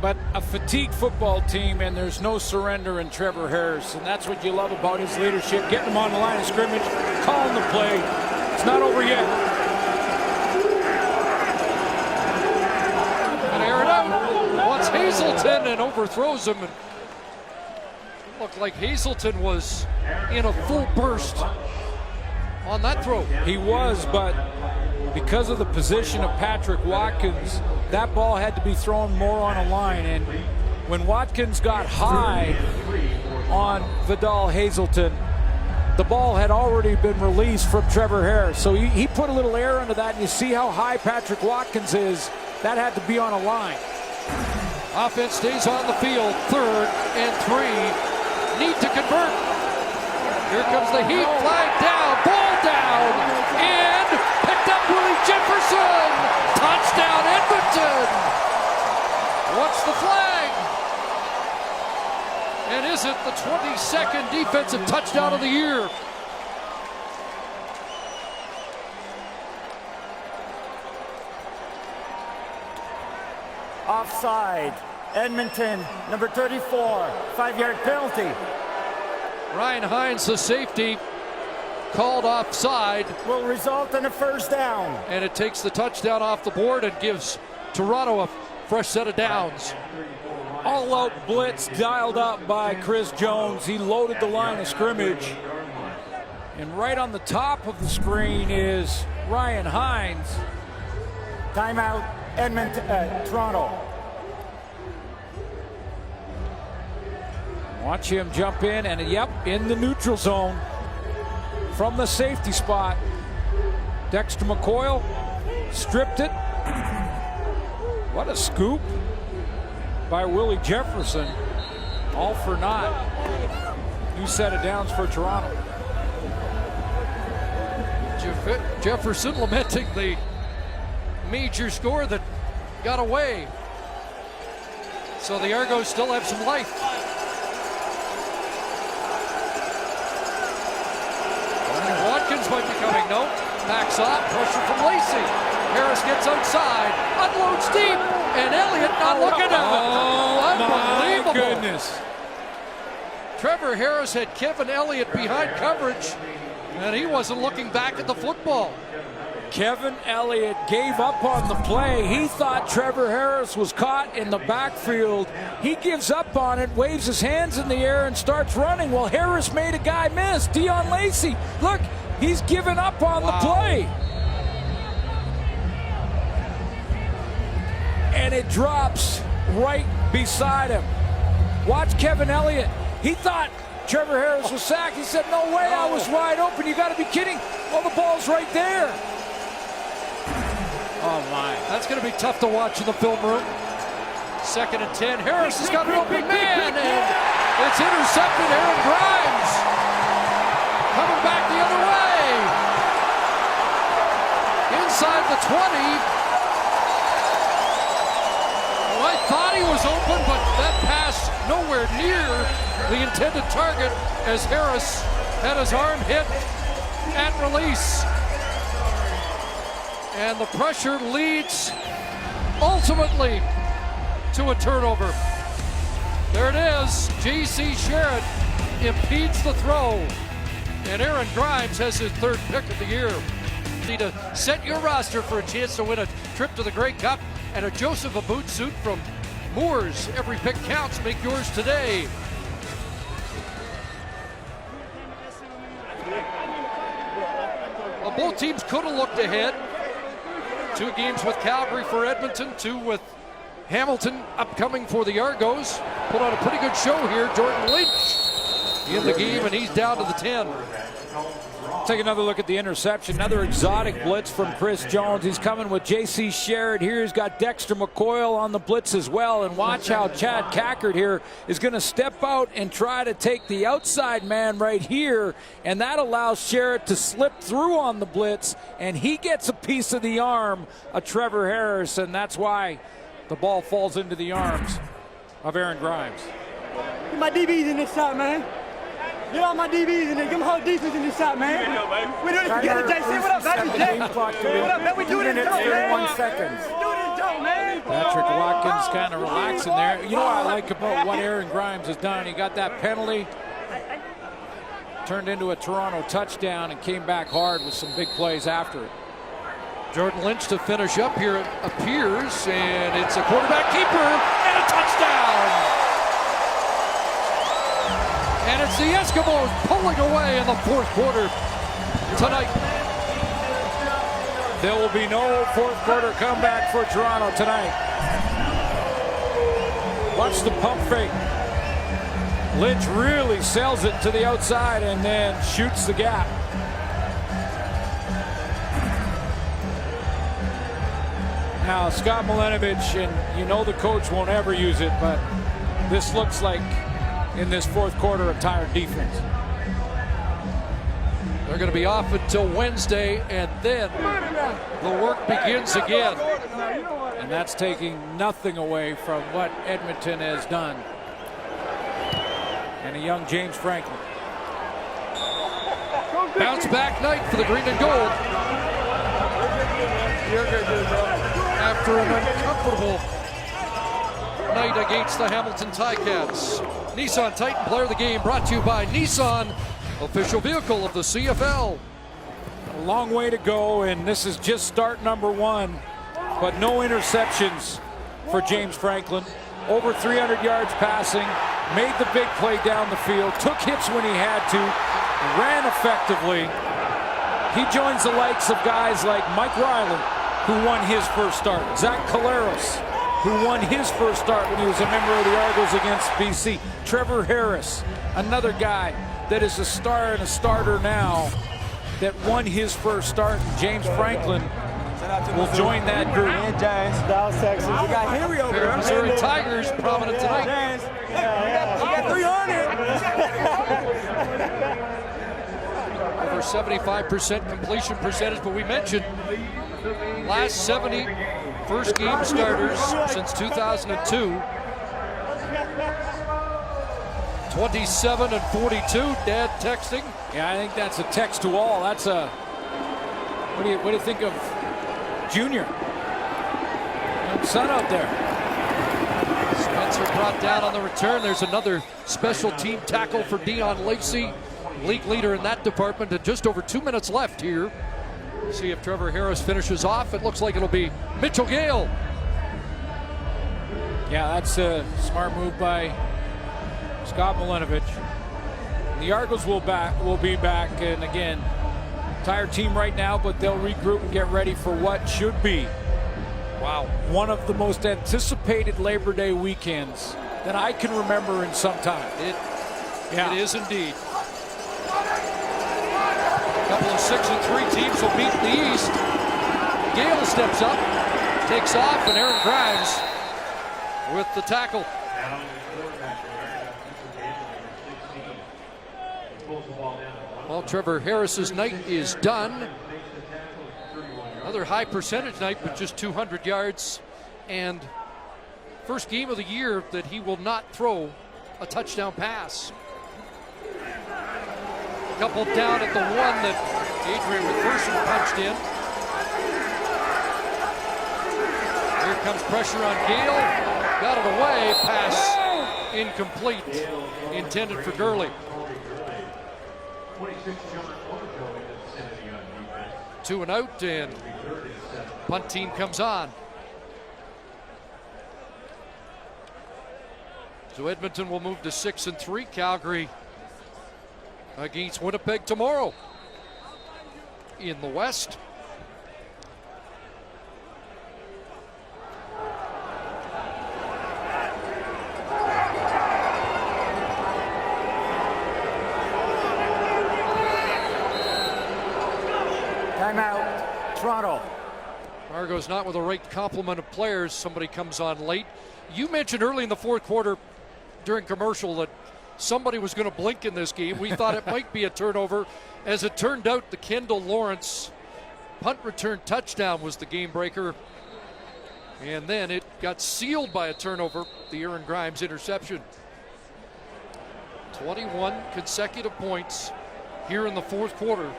But a fatigued football team, and there's no surrender in Trevor Harris, and that's what you love about his leadership, getting him on the line of scrimmage, calling the play. It's not over yet. And air it out. Wants Hazelton and overthrows him. And looked like Hazelton was in a full burst on that throw. He was, but because of the position of Patrick Watkins, that ball had to be thrown more on a line. And when Watkins got high on Vidal Hazelton, the ball had already been released from Trevor Harris. So he put a little air into that, and you see how high Patrick Watkins is. That had to be on a line. Offense stays on the field, 3rd and 3. Need to convert. Here comes the heat, flag down, ball down, and picked up Willie Jefferson. Touchdown, Edmonton. What's the flag? And is it the 22nd defensive touchdown of the year? Offside. Edmonton, number 34, 5-yard penalty. Ryan Hines, the safety, called offside. Will result in a first down. And it takes the touchdown off the board and gives Toronto a fresh set of downs. All-out blitz dialed up by Chris Jones. He loaded the line of scrimmage. And right on the top of the screen is Ryan Hines. Timeout, Edmonton, Toronto. Watch him jump in, and yep, in the neutral zone from the safety spot. Dexter McCoyle stripped it. What a scoop by Willie Jefferson. All for naught. New set of downs for Toronto. Jefferson lamenting the major score that got away. So the Argos still have some life. Watkins might be coming, no. Backs off, pressure from Lacey. Harris gets outside, unloads deep, and Elliott not looking at him. Oh, unbelievable. My goodness. Trevor Harris had Kevin Elliott behind coverage, and he wasn't looking back at the football. Kevin Elliott gave up on the play. He thought Trevor Harris was caught in the backfield. He gives up on it, waves his hands in the air, and starts running. Well, Harris made a guy miss. Dion Lacey, look, He's given up on the play. And it drops right beside him. Watch Kevin Elliott. He thought Trevor Harris was sacked. He said, no way, I was wide open. You got to be kidding. Oh, the ball's right there. Oh, my. That's going to be tough to watch in the film room. 2nd and 10. Harris has got an open man, and it's intercepted. Aaron Grimes coming back the other way. Inside the 20. Well, I thought he was open, but that pass nowhere near the intended target as Harris had his arm hit at release. And the pressure leads ultimately to a turnover. There it is. J.C. Sherritt impedes the throw. And Aaron Grimes has his 3rd pick of the year. Need to set your roster for a chance to win a trip to the Grey Cup and a Joseph Abboud suit from Moores. Every pick counts. Make yours today. Well, both teams could have looked ahead. 2 games with Calgary for Edmonton, 2 with Hamilton upcoming for the Argos. Put on a pretty good show here. Jordan Lynch in the game, and he's down to the 10. Take another look at the interception. Another exotic blitz from Chris Jones. He's coming with J.C. Sherritt here. He's got Dexter McCoyle on the blitz as well. And watch how Chad Cackert here is going to step out and try to take the outside man right here. And that allows Sherritt to slip through on the blitz. And he gets a piece of the arm of Trevor Harris. And that's why the ball falls into the arms of Aaron Grimes. Get my DBs in this shot, man. Get all my DBs in there. Get my whole defense in this shot, man. We do this together, Jay. Say what up, baby, Jay. What up, man? We do this together, man. 1 second. We do this together, man. Patrick Watkins kind of relaxing there. You know what I like about what Aaron Grimes has done? He got that penalty, turned into a Toronto touchdown, and came back hard with some big plays after it. Jordan Lynch to finish up here, it appears, and it's a quarterback keeper and a touchdown. And it's the Eskimos pulling away in the 4th quarter tonight. There will be no 4th quarter comeback for Toronto tonight. Watch the pump fake. Lynch really sells it to the outside and then shoots the gap. Now, Scott Milenovich, and you know the coach won't ever use it, but this looks like, in this 4th quarter, a tired defense. They're going to be off until Wednesday, and then the work begins again. And that's taking nothing away from what Edmonton has done. And a young James Franklin. Bounce back night for the green and gold. After an uncomfortable night against the Hamilton Ticats. Nissan Titan Player of the Game brought to you by Nissan, official vehicle of the CFL. A long way to go, and this is just start number 1, but no interceptions for James Franklin. Over 300 yards passing, made the big play down the field, took hits when he had to, ran effectively. He joins the likes of guys like Mike Riley, who won his first start, Zach Collaros, who won his first start when he was a member of the Argos against BC. Trevor Harris, another guy that is a star and a starter now that won his first start. James Franklin will join that group. Dallas, Texas. We got Henry over there. Missouri Tigers prominent tonight. We got 300. Over 75% completion percentage, but we mentioned last 70 first game starters since 2002. 27 and 42. Dad texting. Yeah, I think that's a text to all. That's a. What do you think of Junior? Young son out there. Spencer brought down on the return. There's another special team tackle for Dion Lacey, league leader in that department. And just over 2 minutes left here. See if Trevor Harris finishes off. It looks like it'll be Mitchell Gale. Yeah, that's a smart move by Scott Milenovich. The Argos will be back, and again, Tired team right now, but they'll regroup and get ready for what should be, wow, one of the most anticipated Labor Day weekends that I can remember in some time. It is indeed. A couple of 6-3 teams will meet in the East. Gale steps up, takes off, and Aaron Grimes with the tackle. Well, Trevor Harris's night is done. Another high percentage night with just 200 yards, and first game of the year that he will not throw a touchdown pass. A couple down at the one that Adrian McPherson punched in. Here comes pressure on Gale. Got it away. Pass incomplete. Intended for Gurley. 2 and out, and punt team comes on. So Edmonton will move to 6-3. Calgary against Winnipeg tomorrow in the West. Timeout, Toronto. Argo's not with the right complement of players. Somebody comes on late. You mentioned early in the fourth quarter during commercial that somebody was going to blink in this game. We thought it might be a turnover. As it turned out, the Kendall Lawrence punt return touchdown was the game breaker. And then it got sealed by a turnover, the Aaron Grimes interception. 21 consecutive points here in the fourth quarter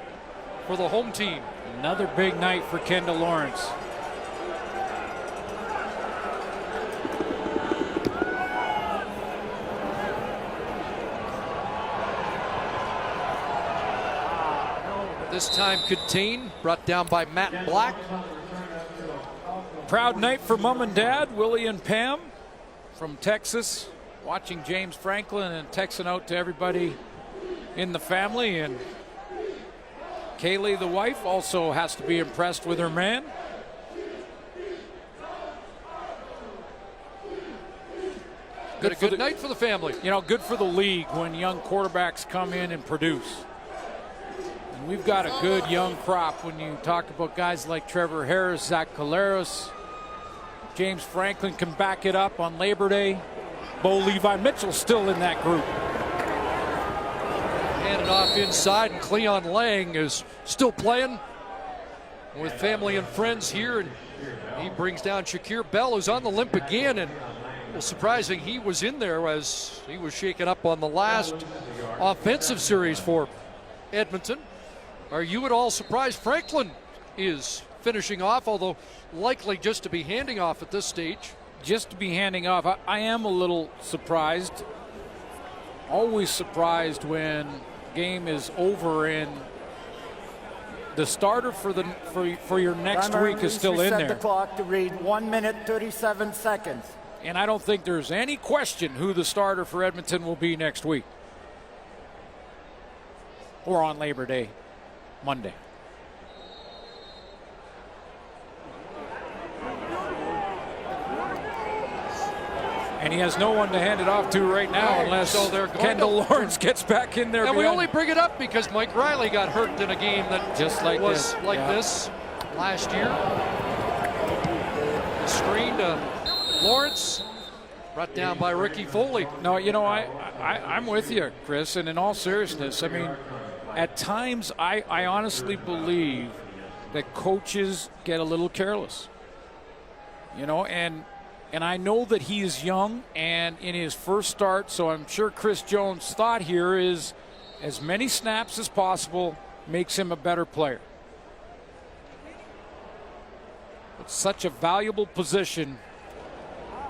for the home team. Another big night for Kendall Lawrence. This time contained, brought down by Matt Black. Proud night for Mom and Dad, Willie and Pam from Texas, watching James Franklin and texting out to everybody in the family. And Kaylee, the wife, also has to be impressed with her man. Good night for the family. You know, good for the league when young quarterbacks come in and produce. And we've got a good young crop when you talk about guys like Trevor Harris, Zach Collaros. James Franklin can back it up on Labor Day. Bo Levi Mitchell still in that group. Handed off inside, and Cleon Lang is still playing with family and friends here, and he brings down Shakir Bell, who's on the limp again, and well, surprising he was in there as he was shaken up on the last offensive series for Edmonton. Are you at all surprised Franklin is finishing off, although likely just to be handing off at this stage? Just to be handing off. I am a little surprised. Always surprised when game is over and the starter for your next week is still in there. The clock to read 1 minute 37 seconds. And I don't think there's any question who the starter for Edmonton will be next week or on Labor Day, Monday. And he has no one to hand it off to right now unless Kendall Lawrence gets back in there. And we only bring it up because Mike Riley got hurt in a game that just like was this last year. The screen to Lawrence, brought down by Ricky Foley. No, you know, I'm with you, Chris, and in all seriousness, I mean, at times I honestly believe that coaches get a little careless. You know, and I know that he is young and in his first start, so I'm sure Chris Jones' thought here is as many snaps as possible makes him a better player. It's such a valuable position.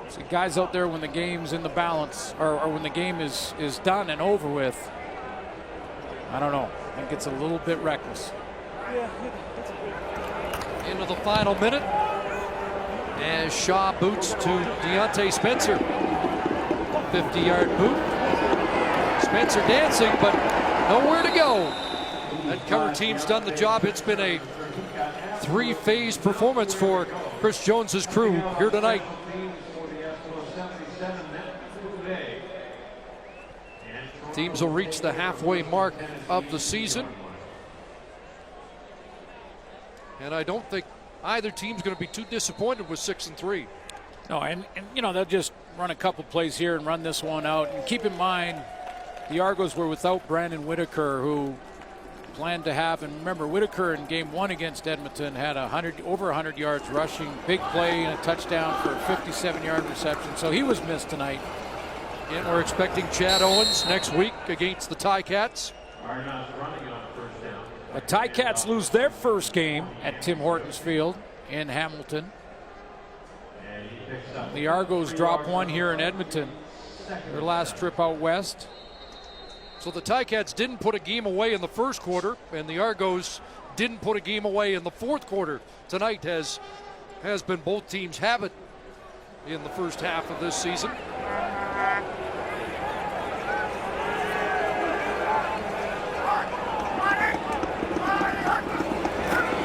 See guys out there when the game's in the balance, or when the game is done and over with, I don't know. I think it's a little bit reckless. Into the final minute as Shaw boots to Deontay Spencer. 50-yard boot. Spencer dancing, but nowhere to go. That cover team's done the job. It's been a three-phase performance for Chris Jones's crew here tonight. Teams will reach the halfway mark of the season. And I don't think either team's going to be too disappointed with 6-3. No, and you know, they'll just run a couple plays here and run this one out. And keep in mind, the Argos were without Brandon Whitaker, who planned to have, and remember, Whitaker in game 1 against Edmonton had over 100 yards rushing, big play and a touchdown for a 57-yard reception. So he was missed tonight. And we're expecting Chad Owens next week against the Ticats. The Ticats lose their first game at Tim Hortons Field in Hamilton. The Argos drop one here in Edmonton, their last trip out west. So the Ticats didn't put a game away in the first quarter, and the Argos didn't put a game away in the fourth quarter. Tonight has been both teams' habit in the first half of this season.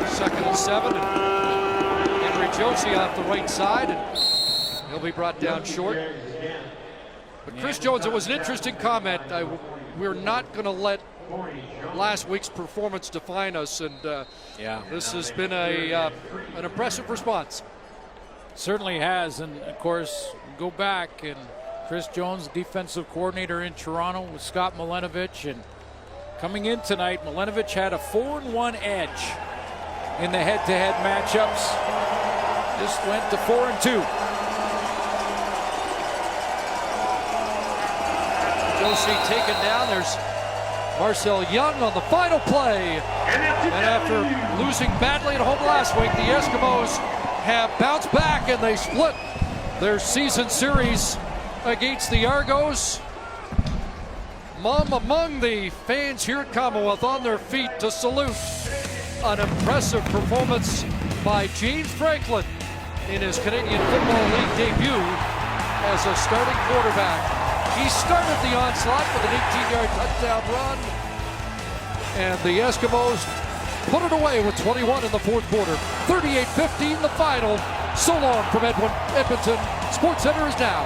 Second and 7. Henry Josie off the right side, and he'll be brought down short. But Chris Jones, it was an interesting comment. We're not going to let last week's performance define us, and this has been an impressive response. Certainly has, and of course, go back, and Chris Jones, defensive coordinator in Toronto with Scott Milenovich, and coming in tonight, Milenovich had a 4-1 edge in the head-to-head matchups. Just went to 4-2. Josie taken down. There's Marcel Young on the final play. And after losing badly at home last week, the Eskimos have bounced back and they split their season series against the Argos. Among the fans here at Commonwealth on their feet to salute an impressive performance by James Franklin in his Canadian Football League debut as a starting quarterback. He started the onslaught with an 18-yard touchdown run, and the Eskimos put it away with 21 in the fourth quarter. 38-15 the final. So long from Edmonton. SportsCenter is now